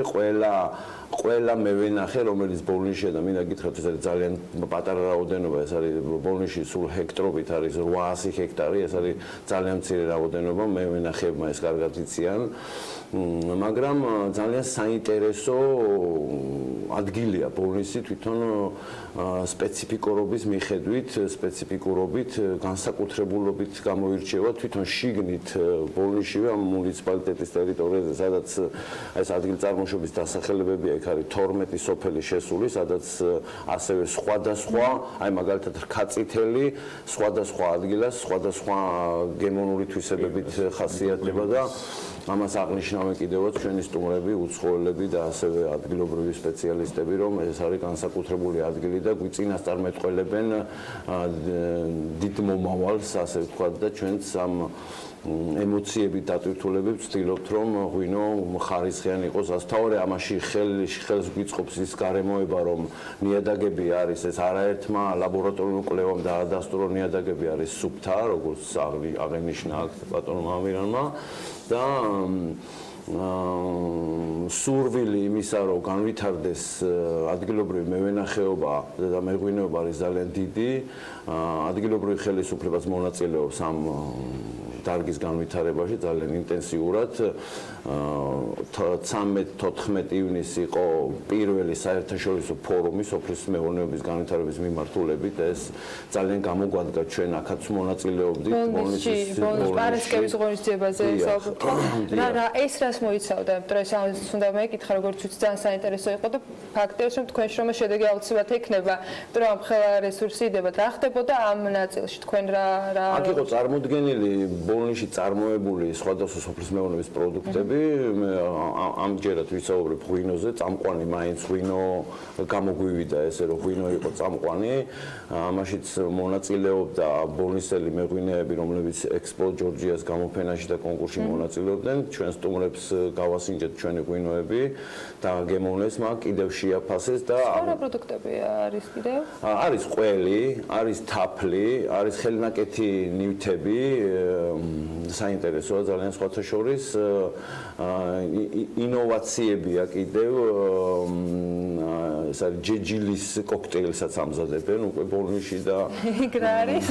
ყველა მევენახე, რომელიც ბოლნისში და მინდა გითხრათ, ეს არის ძალიან პატარა რაოდენობა, ეს არის ბოლნისში სულ ჰექტრობით არის 800 ჰექტარი, ეს არის ძალიან მცირე რაოდენობა, მევენახეებმა ეს კარგად იციან. მაგრამ ძალიან საინტერესო ადგილია ბოლნისი თვითონ სპეციფიკურობის მიხედვით, სპეციფიკურობით, განსაკუთრებულობით გამოირჩევა თვითონ შიგნით ბოლნისშივე ამ მუნიციპალიტეტის ტერიტორიაზე, სადაც ეს ადგილწარმოშობის დასახელებებია, იქ არის 12 სოფელი შესული, სადაც ასევე სხვადასხვა, აი მაგალითად რქაწითელი, სხვადასხვა ადგილას, სხვადასხვა გემონური თვისებებით ხასიათდება და ამას აღნიშნავენ კიდევაც ჩვენი სტუმრები, უცხოელები და ასევე ადგილობრივი სპეციალისტები, რომ ეს არის განსაკუთრებული ადგილი და წინასწარმეტყველებენ დიდ მომავალს, ასე ვთქვათ და ჩვენც ამ ემოციებით დატვირთულებით ვცდილობთ, რომ ღვინო ხარისხიანი იყოს. ასთავარი ამაში ხელს გვიწყობს ის გარემოება, რომ ნიადაგები არის ეს არაერთმა ლაბორატორიულ კვლევამ დაადასტურა, ნიადაგები არის სუფთა, როგორც აღნიშნა აქ ბატონმა ამირანმა და სურვილი იმისა, რომ განვითარდეს ადგილობრივი მევენახეობა და მეღვინეობა არის ძალიან დიდი. ადგილობრივი ხელისუფლებას მონაწილეობს ამ დარგის განვითარებაში ძალიან ინტენსიურად. 13-14 ივნისი იყო პირველი საერთაშორისო ფორუმი სოფლის მეღვინეობის განვითარების მიმართულებით. ეს ძალიან გამოგვადგა ჩვენ აქაც მონაწილეობდით ბოლნისის პარასკევის ღონისძიებაზე რა ეს რას მოიცავდა? იმიტომ რომ ეს უნდა მეკითხა, როგორც ვთქვი, ძალიან საინტერესო იყო და ფაქტია, რომ თქვენ შრომა შედეგი აუცილებლად ექნება, იმიტომ რომ ხელა რესურსი იდებათ. რა ხდებოდა ამ ნაწილში? თქვენ რა აქ იყო წარმოდგენილი ბოლნისში წარმოებული სხვადასხვა სოფლის მეღვინეობის პროდუქტები. ამჯერად ვისაუბრებ ღვინოზე, წამყვანი მაინც ღვინო გამოგვივიდა ესე რომ ღვინო იყო წამყვანი. ამაშიც მონაწილეობდა ბოლნისელი მეღვინეები, რომლებიც ექსპო ჯორჯიას გამოფენაში და კონკურსში მონაწილეობდნენ. ჩვენ სტუმრებს გავასინჯეთ ჩვენი ღვინოები და გემოვნეს მაგ კიდევ შეაფასეს და რა პროდუქტები არის კიდევ? არის ყველი, არის თაფლი, არის ხელნაკეთი ნივთები, საინტერესოა ძალიან სხვათა შორის ინოვაციებია კიდევ ეს არის ჯეჯილის კოქტეილსაც ამზადებენ უკვე ბოლნისში და იქ რა არის?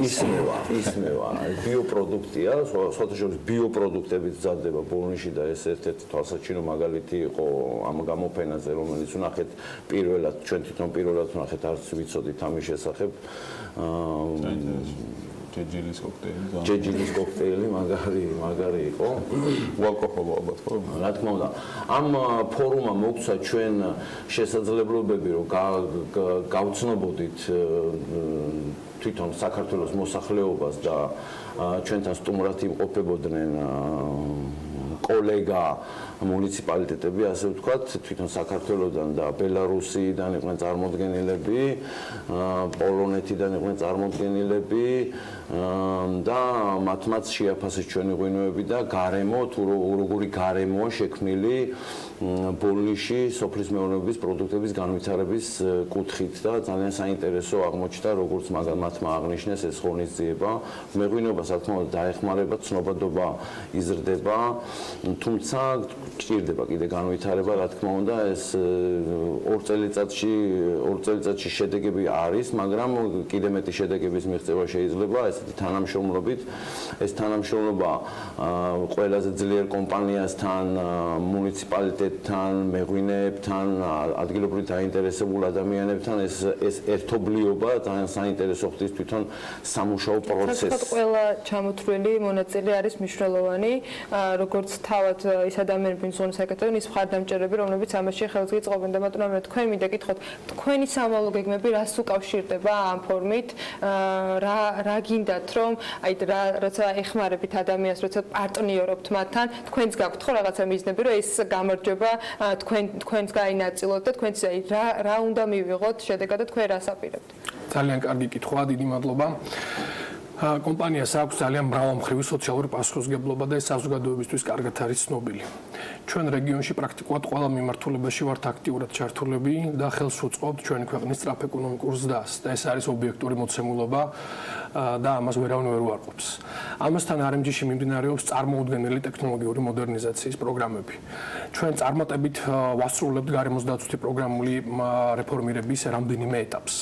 ისმევა ბიოპროდუქტია, სხვათა შორის ბიოპროდუქტებით მზადდება ბოლნისში და ეს ერთ-ერთი თვალსაჩინო მაგალითი იყო ამ გამოფენაზე, რომელიც უნახეთ პირველად, ჩვენ თვითონ პირველად უნახეთ, არც ვიცოდით ამის შესახებ. ჯეჯილის კოქტეილი მაგარი იყო. უალკოჰოლო ალბათ ხო? რა თქმა უნდა. ამ ფორუმმა მოგცა ჩვენ შესაძლებლობები, რომ გავცნობოდით თვითონ საქართველოს მოსახლეობას და ჩვენთან სტუმრად იმყოფებოდნენ კოლეგა მუნიციპალიტეტები, ასე ვთქვათ, თვითონ საქართველოსდან და ბელარუსიდან იყვნენ წარმოდგენილები, პოლონეთიდან იყვნენ წარმოდგენილები და მათმაც შეაფასეს ჩვენი ღვინოები და გარემო თუ როგორი გარემოა შექმნილი ბოლნისში სოფლის მეურნეობის პროდუქტების განვითარების კუთხით და ძალიან საინტერესო აღმოჩნდა, როგორც მათმა აღნიშნეს ეს ღონისძიება. მეღვინეობა საკმაოდ დაეხმარება, ცნობადობა იზრდება, თუმცა გჭირდება კიდე განვითარება, რა თქმა უნდა, ეს 2 წელიწადში შედეგები არის, მაგრამ კიდე მეტი შედეგების მიღწევა შეიძლება ესეთი თანამშრომლობით. ეს თანამშრომლობა ყველაზე ძლიერ კომპანიასთან, მუნიციპალიტეტთან, მეღვინეებთან, ადგილობრივ დაინტერესებულ ადამიანებთან ეს ერთობლიობა ძალიან საინტერესო ხდის თვითონ სამუშაო პროცესს. ყველა ჩამოთვლილი მონაწილე არის მნიშვნელოვანი, როგორც თავად ის ადამიანები ზონის ეკეთებენ, ის მხარდამჭერები, რომლებიც ამაში ხელს გიწყობენ და ბატონო, თქვენ მინდა გითხოთ, თქვენი სამომავლო გეგმები რას უკავშირდება ამ ფორმით? რა გინდათ, რომ აი როცა ეხმარებით ადამიანს, როცა პარტნიორობთ მათთან, თქვენს გაქვთ ხო რაღაცა მიზნები, რომ ეს გამარჯვება თქვენს გაინაწილოთ და თქვენს აი რა უნდა მივიღოთ შედეგად და თქვენ რას აპირებთ? ძალიან კარგი კითხვაა, დიდი მადლობა. კომპანიას აქვს ძალიან მრავალმხრივი სოციალური პასუხისმგებლობა და ეს საზოგადოებისთვის კარგად არის ცნობილი. ჩვენ რეგიონში პრაქტიკულად ყველა მიმართულებაში ვართ აქტიურად ჩართულები და ხელს უწყობთ ჩვენი ქვეყნის სწრაფ ეკონომიკურ ზრდას და ეს არის ობიექტური მოცემულობა და ამას ვერავინ ვერ უარყოფს. ამასთან არემჯიში მიმდინარეობს წარმოუდგენელი ტექნოლოგიური მოდერნიზაციის პროგრამები. ჩვენ წარმატებით ვასრულებთ გარემოს დაცვითი პროგრამული რეფორმირების რამდენიმე ეტაპს.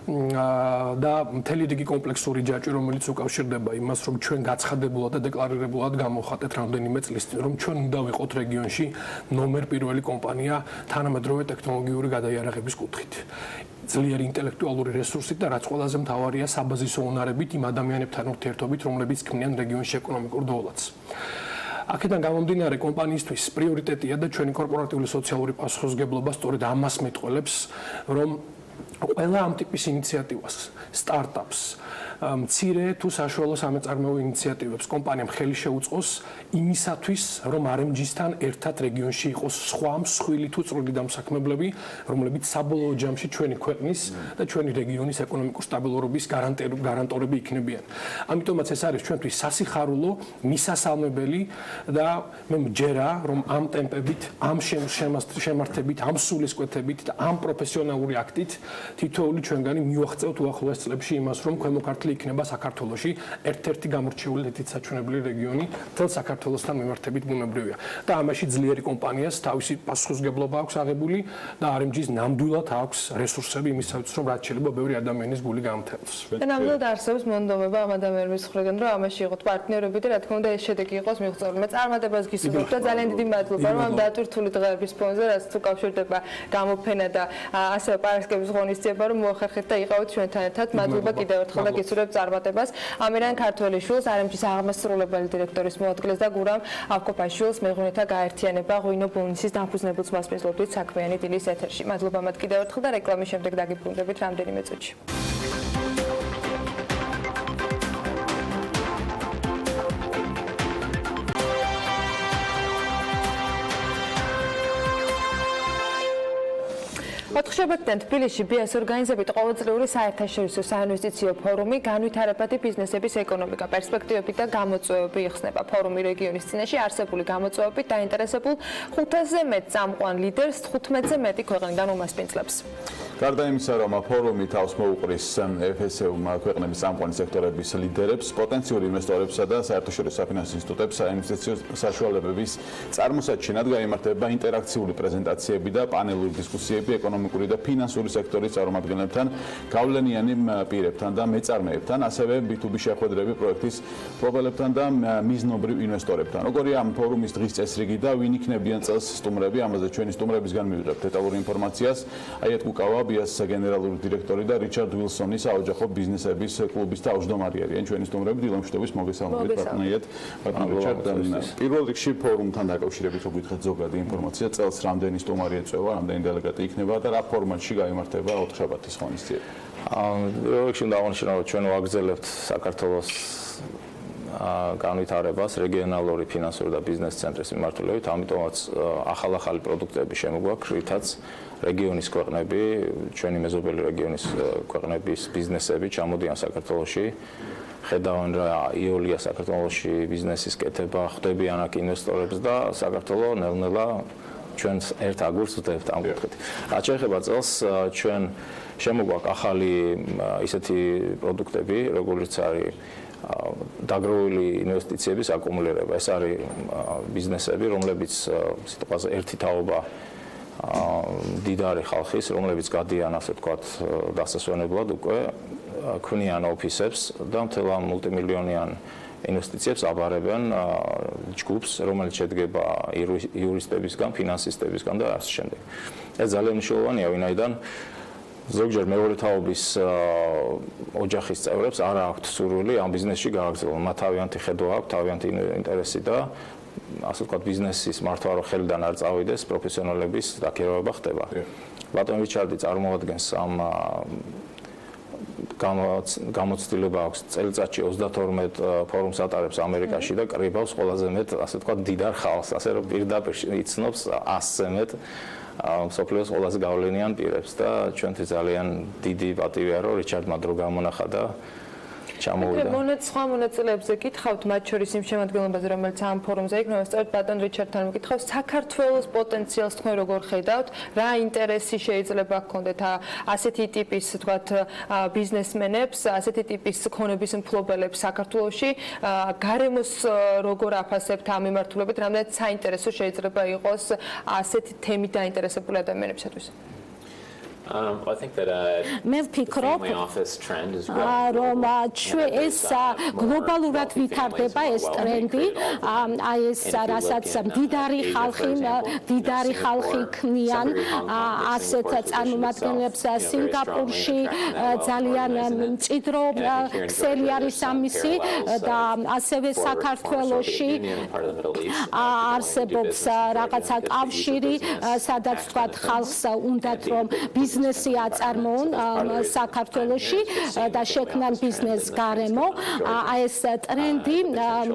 და მთელი რიგი კომპლექსური ჯაჭვი, რომელიც უკავშირდება იმას, რომ ჩვენ გაცხადებულად და დეკლარირებულად გამოვხატეთ რამდენიმე წლის წინ, რომ ჩვენ უნდა ვიყოთ რეგიონში ნომერ პირველი კომპანია თანამედროვე ტექნოლოგიური გადაიარაღების კუთხით. ძლიერი ინტელექტუალური რესურსით და რაც ყველაზე მთავარია, საბაზისო უნარებით იმ ადამიანებთან ურთიერთობით, რომლებიც ქმნიან რეგიონში ეკონომიკურ დოვლათს. აქედან გამომდინარე კომპანიისთვის პრიორიტეტია და ჩვენი კორპორატიული სოციალური პასუხისმგებლობა სწორედ ამას მეტყველებს, რომ ყველა ამ ტიპის ინიციატივას, სტარტაპს, მცირე თუ საშუალო სამეწარმეო ინიციატივებს კომპანიამ ხელი შეუწყოს იმისათვის, რომ არემჯისთან ერთად რეგიონში იყოს სხვა მსხვილი თუ წვრილი დამსაქმებლები, რომლებიც საბოლოო ჯამში ჩვენი ქვეყნის და ჩვენი რეგიონის ეკონომიკურ სტაბილურობის გარანტორები იქნებიან. ამიტომაც ეს არის ჩვენთვის სასიხარულო, მისასალმებელი და მე მჯერა, რომ ამ ტემპებით, ამ შემართებით, ამ სულისკვეთებით და ამ პროფესიონალური აქტით თითოეული ჩვენგანი მივაღწევთ უახლოეს წლებში იმას, რომ ქვემო ქართლის მართლი იქნება საქართველოში ერთ-ერთი გამორჩეული ლეთით-საჩვენებელი რეგიონი მთელ საქართველოსთან მიმართებით ბუნებრივია. და ამაში ძლიერი კომპანიას თავისი პასუხისმგებლობა აქვს აღებული და არემჯის ნამდვილად აქვს რესურსები იმისათვის, რომ რაც შეიძლება ბევრი ადამიანის გული გაამთელოს. და ნამდვილად არსებობს მონდომება ამ ადამიანების მხრიდან, რომ ამაში იყოთ პარტნიორები და რა თქმა უნდა ეს შედეგი იყოს მიღწეული. მე წარმატებას გისურვებ და ძალიან დიდი მადლობა, რომ ამ დატვირთული დღეების ფონზე, რაც თუ კავშირდება გამოფენა და ასევე პარასკევის ღონისძიება, რომ მოახერხეთ და იყავით ჩვენთან ერთად. მადლობა კიდევ ერთხელ და გისურვებ წარმატებას. ამირან ქართველიშვილს, არემჯის აღმასრულებელი დირექტორის მოადგილეს და გურამ ავკოფაშვილს მეღვინეთა გაერთიანება ღვინო ბოლნისის დამფუძნებელს მასპინძლობდით საქმიანი დილის ეთერში. მადლობა მათ კიდევ ერთხელ და რეკლამის შემდეგ დაგიბრუნდებით რამდენიმე წუთში. ოთხშაბათიდან თბილისში BIA-ს ორგანიზებით ყოველწლიური საერთაშორისო საინვესტიციო ფორუმი განვითარებადი ბიზნესების ეკონომიკა, პერსპექტივები და გამოწვევები იხსნება. ფორუმი რეგიონის წინაშე არსებული გამოწვევებით დაინტერესებულ 500-ზე მეტ წამყვან ლიდერს 15-ზე მეტი ქვეყნიდან უმასპინძლებს. გარდა იმისა, რომ ფორუმი თავს მოუყრის FSEU ქვეყნების წამყვანი სექტორების ლიდერებს, პოტენციური ინვესტორებსა და საერთაშორისო საფინანსო ინსტიტუტებს საინვესტიციო საშუალებების წარმოსაჩინად გაიმართება ინტერაქციული პრეზენტაციები და პანელური დისკუსიები ეკონომიკური და ფინანსური სექტორის წარმომადგენლებთან, გავლენიანი პირებთან და მეწარმეებთან, ასევე B2B შეხვედრები პროექტის პროფელებთან და მიზნობრივ ინვესტორებთან. როგორია ამ ფორუმის დღის წესრიგი და ვინ იქნებიან წელს სტუმრები, ამაზე ჩვენი სტუმრებისგან მივიღებთ დეტალური ინფორმაციას. აიეთ კუკავა BIA-ს გენერალური დირექტორი და რიჩარდ ვილსონი საოჯახო ბიზნესების კლუბის თავმჯდომარე არიან ჩვენი სტუმრები. დილამშვიდობის მოგესალმებით ბატონიეთ. ბატონ რიჩარდ, პირველ რიგში ფორუმთან დაკავშირებით რო გითხრათ ზოგადი ინფორმაცია, წელს რამდენი სტუმარი ეწევა, რამდენი დელეგატი იქნება და რა ფორმატში გაიმართება ოთხშაბათის ღონისძიება. პირველ რიგში უნდა აღნიშნო, რომ ჩვენ ვაგრძელებთ საქართველოს განვითარებას რეგიონალური ფინანსური და ბიზნეს ცენტრის მიმართულებით, ამიტომაც ახალ-ახალი პროდუქტები შემოგვაქვს, რითაც რეგიონის ქვეყნები, ჩვენი მეზობელი რეგიონის ქვეყნების ბიზნესები ჩამოდიან საქართველოში, ხედავენ რა იოლია საქართველოში ბიზნესის კეთება, ხვდებიან აქ ინვესტორებს და საქართველო ნელ-ნელა ჩვენს ერთ აგურს ვდებთ ამ კუთხით. რაც შეეხება წელს, ჩვენ შემოგვაქვს ახალი ისეთი პროდუქტები, როგორიც არის დაგროვილი ინვესტიციების აკუმულირება. ეს არის ბიზნესები, რომლებიც სიტყვაზე ერთი თაობა დიდარი ხალხის, რომლებიც გადიან, ასე ვთქვათ, დასასვენებლად უკვე ქმნიან ოფისებს და მთელ ამ მულტიმილიონიან ინვესტიციებს აბარებენ ჯგუფს, რომელიც შედგება იურისტებისგან, ფინანსისტებისგან და ასე შემდეგ. ეს ძალიან მნიშვნელოვანია, ვინაიდან ზოგჯერ მეორე თაობის ოჯახის წევრებს არ აქვთ სურვილი ამ ბიზნესში გააგრძელონ. მათ თავიანთი ხედვა აქვთ, თავიანთი ინტერესი და ასე ვთქვათ, ბიზნესის მართვა რო ხელიდან არ წავიდეს, პროფესიონალების დაქირავება ხდება. ბატონ რიჩარდი წარმოადგენს ამ გამოცდილება აქვს წელიწადში 32 ფორუმს ატარებს ამერიკაში და კრიბავს ყველაზე მეტ, ასე ვთქვათ, დიდარ ხალხს, ასე რომ პირდაპირ იცნობს 100-ზე მეტ მსოფლიოს ყველაზე გავლენიან პირებს და ჩვენთვის ძალიან დიდი პატივია, რომ რიჩარდმა დრო გამონახა და ჩამოვიდა. სხვა მონაწილეებზე გითხავთ, მათ შორის იმ შემადგენლობაზე, რომელიც ამ ფორუმზე იქნება, სწორედ ბატონ რიჩარდთან მიკითხავ, საქართველოს პოტენციალს თქვენ როგორ ხედავთ, რა ინტერესი შეიძლება გქონდეთ ასეთი ტიპის, თქვათ, ბიზნესმენებს, ასეთი ტიპის ქონების მფლობელებს საქართველოში, გარემოს როგორ აფასებთ ამ მიმართულებით, რამდენად საინტერესო შეიძლება იყოს ასეთი თემით დაინტერესებული ადამიანებისათვის? მე ვფიქრობ, რომ ეს გლობალურად ვითარდება ეს ტრენდი, აი ეს რასაც მდიდარი ხალხი ქმნიან ასეთ წარმომადგენლებს სინგაპურში, ძალიან მჭიდრო ქსელი არის ამისი და ასევე საქართველოში არსებობს რაღაცა კავშირი, სადაც თქვათ ხალხს უნდათ რომ ბიზნესი აწარმოონ საქართველოში და შექმნან ბიზნეს გარემო. აი ეს ტრენდი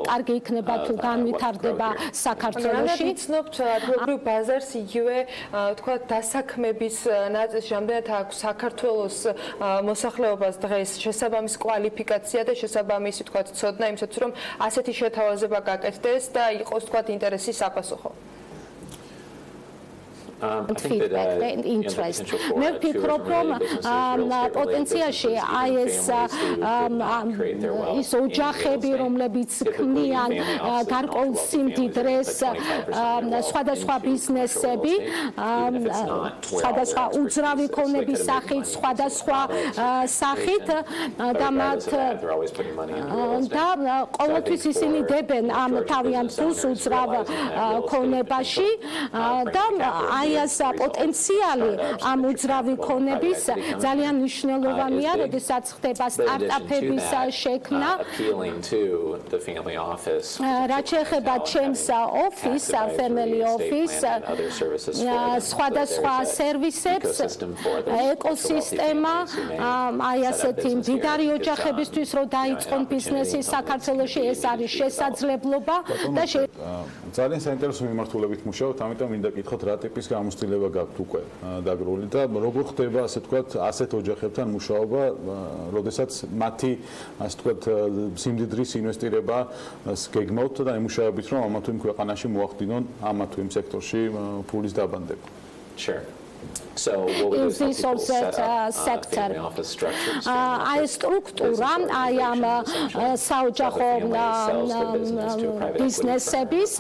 კარგი იქნება თუ განვითარდება საქართველოში. ვიცნობთ ადგილობრივ ბაზარს იგივე თქვათ დასაქმების ნაწილში რამდენად აქვს საქართველოს მოსახლეობას დღეს შესაბამის კვალიფიკაცია და შესაბამისი თქვათ ცოდნა იმისათვის რომ ასეთი შეთავაზება გაკეთდეს და იყოს თქვათ ინტერესის საპასუხო. feedback and interest. მე ვფიქრობ, რომ პოტენციაში აი ეს ოჯახები, რომლებიც ქმნიან გარკვეულ სიმდიდრეს, სხვადასხვა ბიზნესები, სხვადასხვა უძრავი ქონების სახით, სხვადასხვა სახით და მათ და ყოველთვის ისინი დებენ ამ თავიანთ ფულს უძრავ ქონებაში და აი ეს პოტენციალი ამ უძრავი ქონების ძალიან მნიშვნელოვანია, როდესაც ხდება სტარტაპების შექმნა. რაც შეეხება ჩემს ოფისს, family office, სხვადასხვა სერვისებს, ეკოსისტემა, აი ასეთი მდიდარი ოჯახებისთვის რომ დაიწყონ ბიზნესი საქართველოში, ეს არის შესაძლებლობა და ძალიან საინტერესო მიმართულებით მუშაობთ, ამიტომ მინდა გითხოთ რა ტიპის გამოცდილება გაქვთ უკვე დაგრული და როგორ ხდება ასე ვთქვათ ასეთ ოჯახებთან მუშაობა, როდესაც მათი ასე ვთქვათ სიმდიდრის ინვესტირებას გეგმავთ და ემუშავებით რომ ამა თუ იმ ქვეყანაში მოახდინონ ამა თუ იმ სექტორში ფულის დაბანდება. Sure. in this or that sector. აი სტრუქტურა, აი ამ საოჯახო ბიზნესების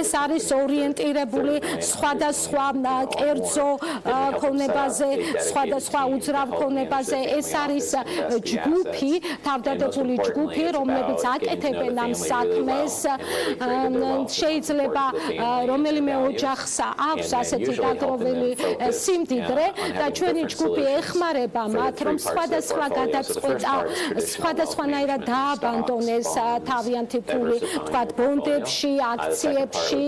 ეს არის ორიენტირებული სხვადასხვა კერძო ქონებაზე, სხვადასხვა უძრავ ქონებაზე. ეს არის ჯგუფი, თავდადებული ჯგუფი, რომლებიც აკეთებენ ამ საქმეს. შეიძლება რომელიმე ოჯახს აქვს ასეთი დაგროვილი სიმდიდრე და ჩვენი ჯგუფი ეხმარება მათ, რომ სხვადასხვა გადაწყვეტა, სხვადასხვანაირად დააბანდონეს თავიანთი ფული, ვთქვათ, ბონდებში, აქციებში,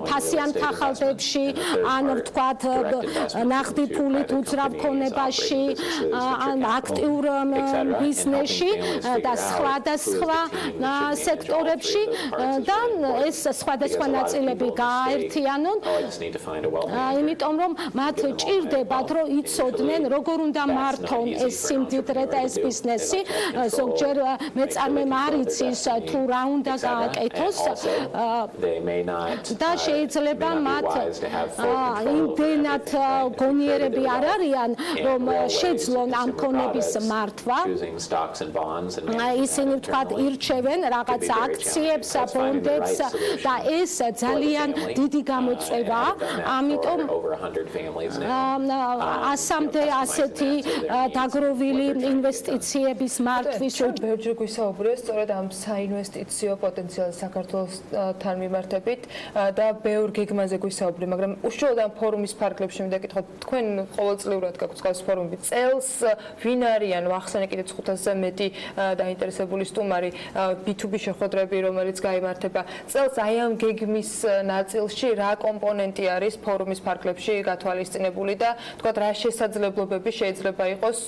ფასიან ხალხებში, ან ვთქვათ, ნახდი ფულით უძრავ ქონებაში, ან აქტიურ ბიზნესში და სხვადასხვა სექტორებში და ეს სხვადასხვა ნაწილები გააერთიანონ. იმიტომ რომ მათ ჭირდებათ, რომ იცოდნენ, როგორ უნდა მართონ ეს სიმდიდრე და ეს ბიზნესი. ზოგჯერ მეწარმემ არ იცის თუ რა უნდა გააკეთოს და შეიძლება მათ იმდენად გონიერები არ არიან, რომ შეძლონ ამ ქონების მართვა. ისინი ვთქვათ, ირჩევენ რაღაც აქციებს, ბონდებს და ეს ძალიან დიდი გამოწვევაა. ამიტომ ასამდე ასეთი დაგროვილი ინვესტიციების მართვის ბევრჯერ გვისაუბრეთ სწორედ ამ საინვესტიციო პოტენციალზე საქართველოსთან მიმართებით და ბევრ გეგმაზე გვისაუბრე, მაგრამ უშუალოდ ამ ფორუმის ფარგლებში მინდა გითხოთ, თქვენ ყოველწლიურად გაქვთ გავს ფორუმი. წელს ვინ არიან ახსენე კიდე 500-ზე მეტი დაინტერესებული სტუმარი, B2B შეხვედრები, რომელიც გაიმართება. წელს აი ამ გეგმის ნაწილში რა კომპონენტი არის ფორუმის ფარგლებში გათვალისწინებული და თქვათ რა შესაძლებლობები შეიძლება იყოს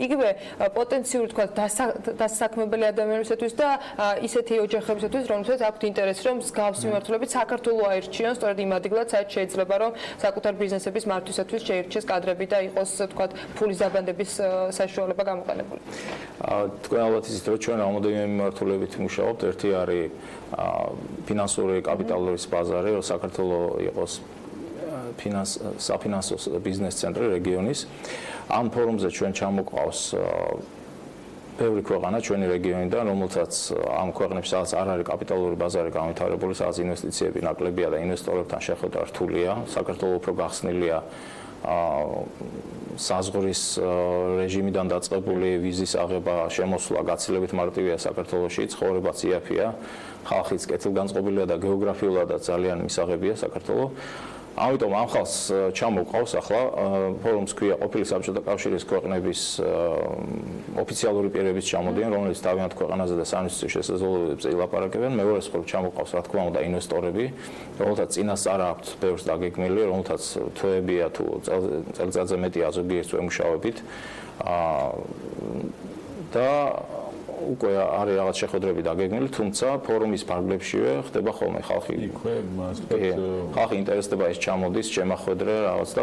იგივე პოტენციური თქვათ დასაქმებელი ადამიანებისათვის და ისეთი ოჯახებისათვის, რომლებსაც აქვთ ინტერესი, რომ მსგავს მიმართულებით საქართველოს აირჩიონ სწორედ იმ ადგილად, სადაც შეიძლება რომ საკუთარ ბიზნესების მართვისათვის შეირჩეს კადრები და იყოს თქვათ ფულის დაბანდების საშუალება გამოყენებული. თქვენ ალბათ იცით, რომ ჩვენ რამოდენიმე მიმართულებით მუშაობთ. ერთი არის ფინანსური კაპიტალების ბაზარი, რომ საქართველოს იყოს საფინანსო ბიზნეს ცენტრი რეგიონის. ამ ფორუმზე ჩვენ ჩამოყავს ბევრი ქვეყანა ჩვენი რეგიონიდან, რომელთაც ამ ქვეყნებში სადაც არ არის კაპიტალური ბაზარი განვითარებული, სადაც ინვესტიციები ნაკლებია და ინვესტორებთან შეხვედრა რთულია. საქართველოს უფრო გახსნილია საზღვრის რეჟიმიდან დაწყებული ვიზის აღება, შემოსვლა გაცილებით მარტივია საქართველოში, ცხოვრებაც იაფია, ხალხიც კეთილგანწყობილია და გეოგრაფიულადაც ძალიან მისაღებია საქართველოს. ამიტომ ამ ხალხს ჩამოყავს ახლა ფორუმს ქვია ყოფილი საბჭოთა კავშირის ქვეყნების ოფიციალური პირების ჩამოდიან, რომელიც თავიანთ ქვეყანაზე და საინვესტიციო შესაძლებლობებზე ილაპარაკებენ. მეორე მხრივ ჩამოყავს რა თქმა უნდა ინვესტორები, რომელთაც წინასწარ აქვთ ბევრს დაგეგმილი, რომელთაც თვეებია თუ წელიწადზე მეტია ზოგიერთს ვემუშავებით. და უკვე არის რაღაც შეხვედრები დაგეგმილი, თუმცა ფორუმის ფარგლებშივე ხდება ხოლმე ხალხი ინტერესდება ეს ჩამოდის, შემახვედრე რაღაც და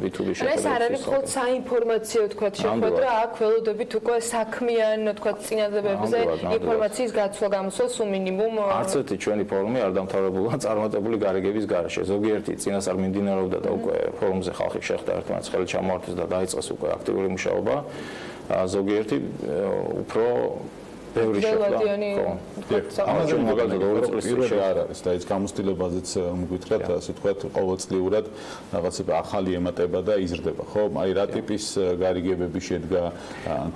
B2B შეხვედრები. ეს არ არის მხოლოდ საინფორმაციო თქვა შეხვედრა, აქ ველოდებით უკვე საქმიან თქვა წინადადებებზე ინფორმაციის გაცვლა გამოსვლა სულ მინიმუმ არც ერთი ჩვენი ფორუმი არ დამთავრებულა წარმატებული გარიგების გარეშე. ზოგიერთი წინასწარ მიმდინარეობდა და უკვე ფორუმზე ხალხი შეხვდა ერთმანეთს ხელი ჩამოართვეს და დაიწყეს უკვე აქტიური მუშაობა. ზოგიერთი უფრო ბევრი შეხვდა. ამაზე მაგალითად 2 წლის წინ არ არის და ეს გამოცდილებაზეც მოგვითხრათ, ასე ვთქვათ, ყოველწლიურად რაღაც ახალი ემატება და იზრდება, ხო? აი რა ტიპის გარიგებები შედგა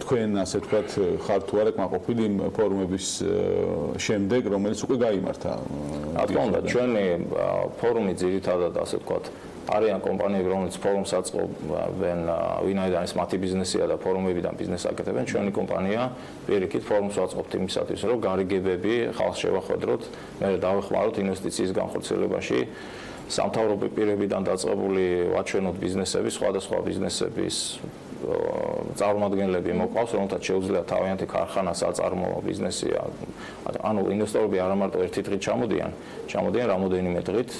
თქვენ, ასე ვთქვათ, ხარ თუ არა კმაყოფილი ფორუმების შემდეგ, რომელიც უკვე გაიმართა? რა თქმა უნდა, ჩვენი ფორუმი ძირითადად, ასე ვთქვათ, არიან კომპანიები, რომელიც ფორუმს აწყობენ, ვინაიდან ეს მათი ბიზნესია და ფორუმებიდან ბიზნესს აკეთებენ, ჩვენი კომპანია პირიქით ფორუმს აწყობთ იმისათვის, რომ გარიგებები ხალხს შევახვედროთ, მე დავეხმაროთ ინვესტიციის განხორციელებაში, სამთავრობო პირებიდან დაწყებული ვაჩვენოთ ბიზნესები, სხვადასხვა ბიზნესების წარმომადგენლები მოყავს, რომელთაც შეუძლია თავიანთი ქარხანა, საწარმოო ბიზნესი, ანუ ინვესტორები არა მარტო ერთი დღით ჩამოდიან რამოდენიმე დღით,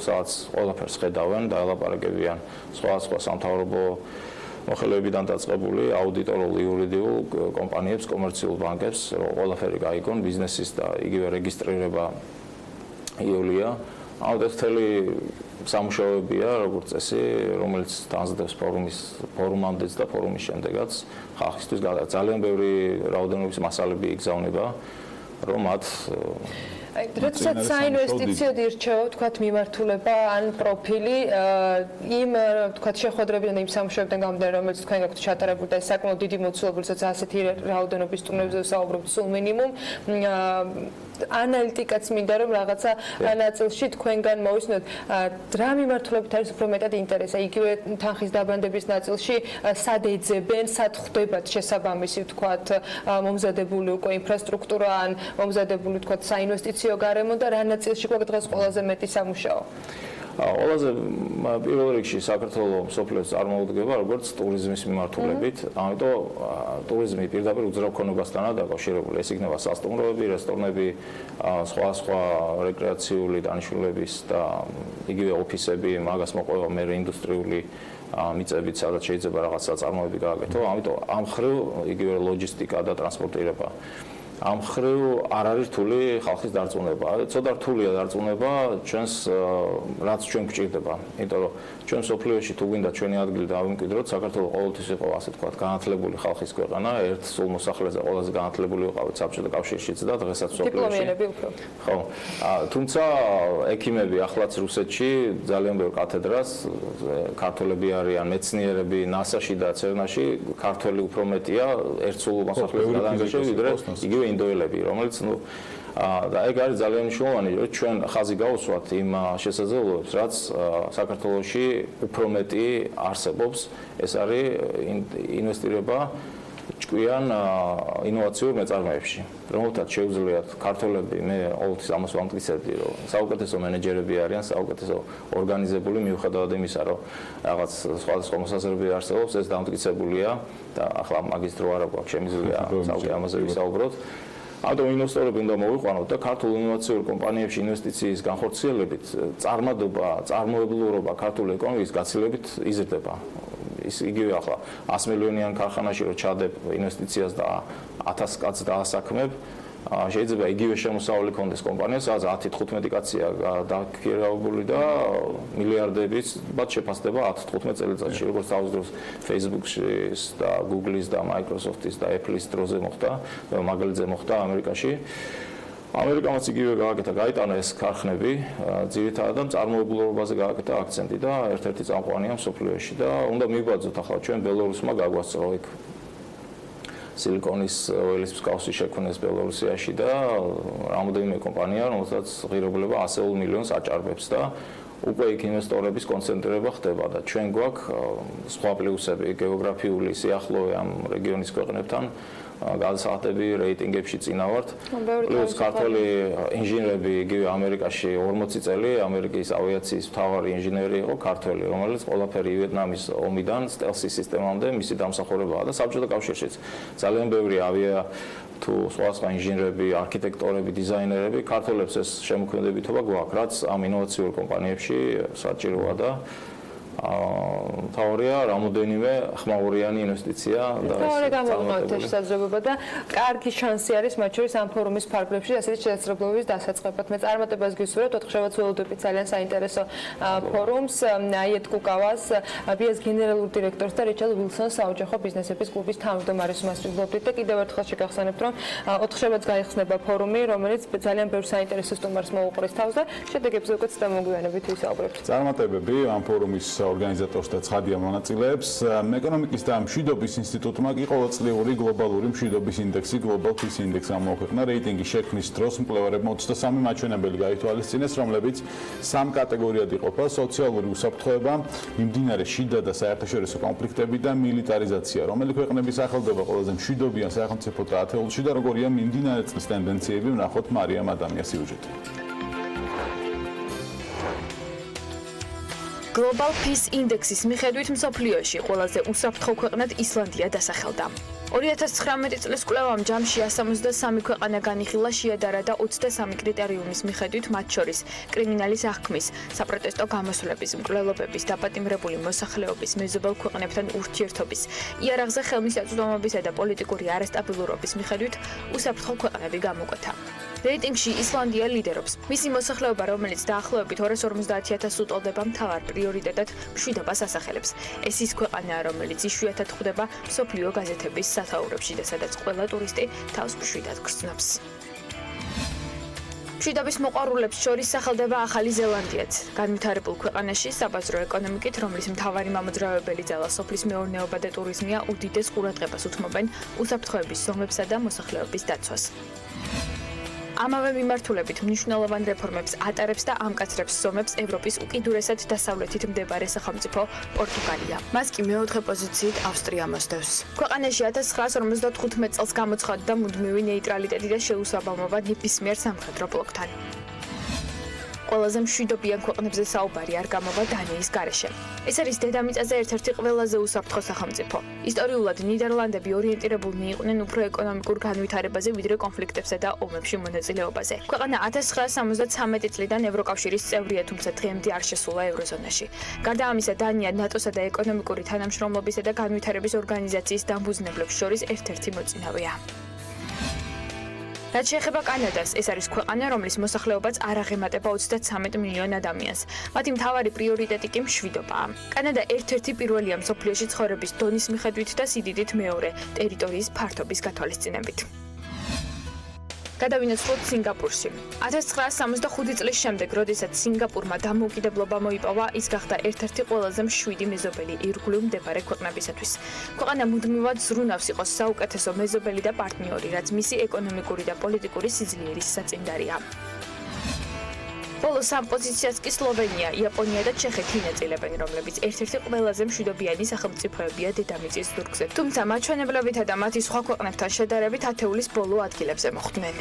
სადაც ყველაფერს ხედავენ და ელაპარაკებიან სხვადასხვა სამთავრობო მოხელეებიდან დაწყებული აუდიტორულ იურიდიულ კომპანიებს, კომერციულ ბანკებს, რომ ყველაფერი გაიგონ ბიზნესის და იგივე რეგისტრირება იოლია. ეს მთელი სამუშაოებია, როგორც წესი, რომელიც თანზდებს ფორუმამდეც და ფორუმის შემდეგაც ხალხისთვის ძალიან ბევრი რაოდენობის მასალები იგზავნება, რომ მათ როდესაც საინვესტიციოდ ირჩევა, თქვათ, მიმართულება ან პროფილი, იმ თქვათ შეხვედრებიდან და იმ სამუშაოებიდან გამომდინარე, რომელიც თქვენ გაქვთ ჩატარებული და ეს საკმაოდ დიდი მოცულობელი, როცა ასეთი რაოდენობის ტურნებზე ვსაუბრობთ სულ მინიმუმ, ანალიტიკაც მინდა რომ რაღაცა ნაწილში თქვენგან მოვისმინოთ, რა მიმართულებით არის უფრო მეტად ინტერესი, იგივე თანხის დაბანდების ნაწილში სად ეძებენ, სად ხვდებათ შესაბამისი თქვათ მომზადებული უკვე ინფრასტრუქტურა ან მომზადებული თქვათ საინვესტიციო გარემო და რა ნაწილში გვაქვს დღეს ყველაზე მეტი სამუშაო? ყველაზე პირველ რიგში საქართველოს მსოფლიოს წარმოუდგება როგორც ტურიზმის მიმართულებით, ამიტომ ტურიზმი პირდაპირ უძრავ ქონებასთანაა დაკავშირებული. ეს იქნება სასტუმროები, რესტორნები, სხვა რეკრეაციული დანიშნულების და იგივე ოფისები, მაგას მოყვება მე ინდუსტრიული მიწებით, სადაც შეიძლება რაღაც საწარმოები გააკეთო. ამიტომ ამ მხრივ იგივე ლოჯისტიკა და ტრანსპორტირება ამ მხრივ არ არის რთული ხალხის დარწმუნება. ცოტა რთულია დარწმუნება ჩვენს რაც ჩვენ გვჭირდება. იმიტომ რომ ჩვენ სოფლიოში თუ გვინდა ჩვენი ადგილი დავიმკვიდროთ, საქართველოს ყოველთვის იყო ასე ვთქვათ განათლებული ხალხის ქვეყანა, ერთ სულ მოსახლეზე ყველაზე განათლებული ვიყავით საბჭოთა კავშირშიც და დღესაც სოფლიოში. დიპლომიანები უფრო. ხო. თუმცა ექიმები ახლაც რუსეთში ძალიან ბევრ კათედრას ქართველები არიან, მეცნიერები NASA-ში და CERN-ში ქართველი უფრო მეტია, ერთ სულ მოსახლეზე გადაანგრევში ვიდრე იგივე ინდოელები, რომელიც და ეგ არის ძალიან მნიშვნელოვანი, რომ ჩვენ ხაზი გავუსვათ იმ შესაძლებლობებს, რაც საქართველოში უფრო მეტი არსებობს, ეს არის ინვესტირება ჭკვიან ინოვაციურ მეწარმეებში, რომელთაც შეუძლიათ ქართველები, მე ყოველთვის ამას ვამტკიცებდი, რომ საუკეთესო მენეჯერები არიან, საუკეთესო ორგანიზებული, მიუხედავად იმისა, რომ რაღაც სხვადასხვა მოსაზრებები არსებობს, ეს დამტკიცებულია და ახლა მაგის დრო არ აქვს, შემიძლია ცალკე ამაზე ვისაუბროთ. ამიტომ ინვესტორები უნდა მოვიყვანოთ და ქართულ ინოვაციურ კომპანიებში ინვესტიციის განხორციელებით წარმოებლურობა ქართული ეკონომიკის გაცილებით იზრდება. ის იგივე ახლა 100 მილიონიან ქარხანაში რო ჩადებ ინვესტიციას და 1000 კაცს დაასაქმებ, შეიძლება იგივე შემოსავალი კონდეს კომპანიას, სადაც 10-15 კაცია დაქირავებული და მილიარდების ბად შეფასდება 10-15 წელიწადში, როგორც თავის დროს Facebook-ის და Google-ის და Microsoft-ის და Apple-ის დროზე მოხდა, მაგალითზე მოხდა ამერიკაში. ამერიკამაც იგივე გააკეთა, გაიტანა ეს ქარხნები, ძირითადად წარმოებლურობაზე გააკეთა აქცენტი და ერთ-ერთი წამყვანია მსოფლიოში და უნდა მივბაძოთ ახლა ჩვენ ბელორუსმა გაგვასწრო იქ სილიკონის ველის მსგავსი შექმნეს ბელორუსიაში და რამოდენიმე კომპანია, რომელსაც ღირებულება 100 მილიონს აჭარბებს და უკვე იქ ინვესტორების კონცენტრირება ხდება და ჩვენ გვაქვს სხვა პლუსები, გეოგრაფიული სიახლოვე ამ რეგიონის ქვეყნებთან, გადასახადები რეიტინგებში წინა ვართ. პლუს ქართველი ინჟინრები იგივე ამერიკაში 40 წელი ამერიკის ავიაციის მთავარი ინჟინერი იყო ქართველი, რომელიც ყველაფერი ვიეტნამის ომიდან სტელსის სისტემამდე მისი დამსახურებაა და საბჭოთა კავშირშიც ძალიან ბევრი ავია თუ სხვა ინჟინრები, არქიტექტორები, დიზაინერები ქართველებს ეს შემოქმედებითობა გვაქვს, რაც ამ ინოვაციურ კომპანიებში საჭიროა და თავია რამოდენიმე ხმაურიანი ინვესტიცია და ეს გამოვიყენოთ ეს საზრებობა და კარგი შანსი არის მათ შორის ამ ფორუმის ფარგლებში ასეთი შესაძლებლობების დასაწყებად. მე წარმატებას გისურვებთ, ოთხშაბათს ველოდებით ძალიან საინტერესო ფორუმს, აიეთ კუკავას, BIA-s გენერალურ დირექტორს და რიჩარდ ვილსონს საოჯახო ბიზნესების კლუბის თავმჯდომარეს მასწავლებლობთ და კიდევ ერთხელ შეგახსენებთ, რომ ოთხშაბათს გაიხსნება ფორუმი, რომელიც ძალიან ბევრ საინტერესო სტუმარს მოუყრის თავს და შედეგებზე უკვე ცდამოგვიანებით ვისაუბრებთ. წარმატებები ამ ფორუმის ორგანიზატორს და ცხადია მონაწილეებს. ეკონომიკის და მშვიდობის ინსტიტუტმა კი ყოველწლიური გლობალური მშვიდობის ინდექსი Global Peace Index ამოაქვეყნა. რეიტინგის შექმნის დროს მკვლევარებმა 23 მაჩვენებელი გაითვალისწინეს, რომლებიც 3 კატეგორიად იყოფა: სოციალური უსაფრთხოება, მიმდინარე შიდა და საერთაშორისო კონფლიქტები და მილიტარიზაცია. რომელი ქვეყნები სახელდება ყველაზე მშვიდობიან სახელმწიფოთა ათეულში და როგორია მიმდინარე წლის ტენდენციები, ვნახოთ მარიამ ადამიანის სიუჟეტი. Global Peace Index-ის მიხედვით მსოფლიოში ყველაზე უსაფრთხო ქვეყნად ისლანდია დასახელდა. 2019 წლის კვლევამ ჯამში 173 ქვეყანა განიხილა შეადარა და 23 კრიტერიუმის მიხედვით მათ შორის კრიმინალის აღქმის, საპროტესტო გამოსვლების, მკვლელობების, დაპატიმრებული მოსახლეობის, მეზობელ ქვეყნებთან ურთიერთობის, იარაღზე ხელმისაწვდომობისა და პოლიტიკური არასტაბილურობის მიხედვით უსაფრთხო ქვეყნები გამოკვეთა. რეიტინგში ისლანდია ლიდერობს. მისი მოსახლეობა, რომელიც დაახლოებით 250,000-ს უტოლდება მთავარ პრიორიტეტად მშვიდობას ასახელებს. ეს ის ქვეყანაა, რომელიც იშვიათად ხვდება მსოფლიო გაზეთების სათაურებში და სადაც ყველა ტურისტი თავს მშვიდად გრძნობს. მშვიდობის მოყვარულებს შორის სახელდება ახალი ზელანდიაც. განვითარებულ ქვეყანაში საბაზრო ეკონომიკით, რომლის მთავარი მამოძრავებელი ძალა სოფლის მეურნეობა და ტურიზმია, უდიდეს ყურადღებას უთმობენ უსაფრთხოების ზომებსა და მოსახლეობის დაცვას. ამავე მიმართულებით მნიშვნელოვან რეფორმებს ატარებს და ამკაცრებს ზომებს ევროპის უკიდურესად დასავლეთით მდებარე სახელმწიფო პორტუგალია. მას კი მეოთხე პოზიციით ავსტრია მოსდევს. ქვეყანაში 1955 წელს გამოცხადდა მუდმივი ნეიტრალიტეტი და შეუსაბამობა ნებისმიერ სამხედრო ბლოკთან. ყველაზე მშვიდობიან ქვეყნებზე საუბარი არ გამოვა დანიის გარეშე. ეს არის დედამიწაზე ერთ-ერთი ყველაზე უსაფრთხო სახელმწიფო. ისტორიულად ნიდერლანდები ორიენტირებულნი იყვნენ უფრო ეკონომიკურ განვითარებაზე, ვიდრე კონფლიქტებსა და ომებში მონაწილეობაზე. ქვეყანა 1973 წლიდან ევროკავშირის წევრია, თუმცა დღემდე არ შესულა ევროზონაში. გარდა ამისა, დანია ნატოსა და ეკონომიკური თანამშრომლობისა და განვითარების ორგანიზაციის დამფუძნებლებს შორის ერთ-ერთი მოწინავეა. რაც შეეხება კანადას, ეს არის ქვეყანა, რომლის მოსახლეობაც არ აღემატება 33 მილიონ ადამიანს. მათი მთავარი პრიორიტეტი კი მშვიდობაა. კანადა ერთ-ერთი პირველია მსოფლიოში ცხოვრების დონის მიხედვით და სიდიდით მეორე, ტერიტორიის ფართობის გათვალისწინებით. გადავინაცვლოთ სინგაპურში. 1965 წლის შემდეგ, როდესაც სინგაპურმა დამოუკიდებლობა მოიპოვა, ის გახდა ერთ-ერთი ყველაზე მშვიდი მეზობელი ირგვლივ მდებარე ქვეყნებისათვის. ქვეყანა მუდმივად ზრუნავს იყოს საუკეთესო მეზობელი და პარტნიორი, რაც მისი ეკონომიკური და პოლიტიკური სიძლიერის საწინდარია. ბოლოს ამ პოზიციას კი სლოვენია, იაპონია და ჩეხეთი ინაწილებენ, რომლებიც ერთ-ერთი ყველაზე მშვიდობიანი სახელმწიფოებია დედამიწის ზურგზე. თუმცა მაჩვენებლებითა და მათი სხვა ქვეყნებთან შედარებით ათეულის ბოლო ადგილებზე მოხვდნენ.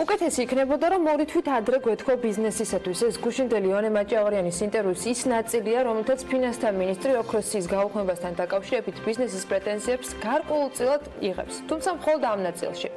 უკეთესი იქნებოდა, რომ ორი თვით ადრე გვეთქვა ბიზნესისათვის. ეს გუშინდელი იონე მაჭავარიანის ინტერვიუს ის ნაწილია, რომელთაც ფინანსთა მინისტრი ოქროსის გაუქმებასთან დაკავშირებით ბიზნესის პრეტენზიებს გარკვეულწილად იღებს. თუმცა მხოლოდ ამ ნაწილში.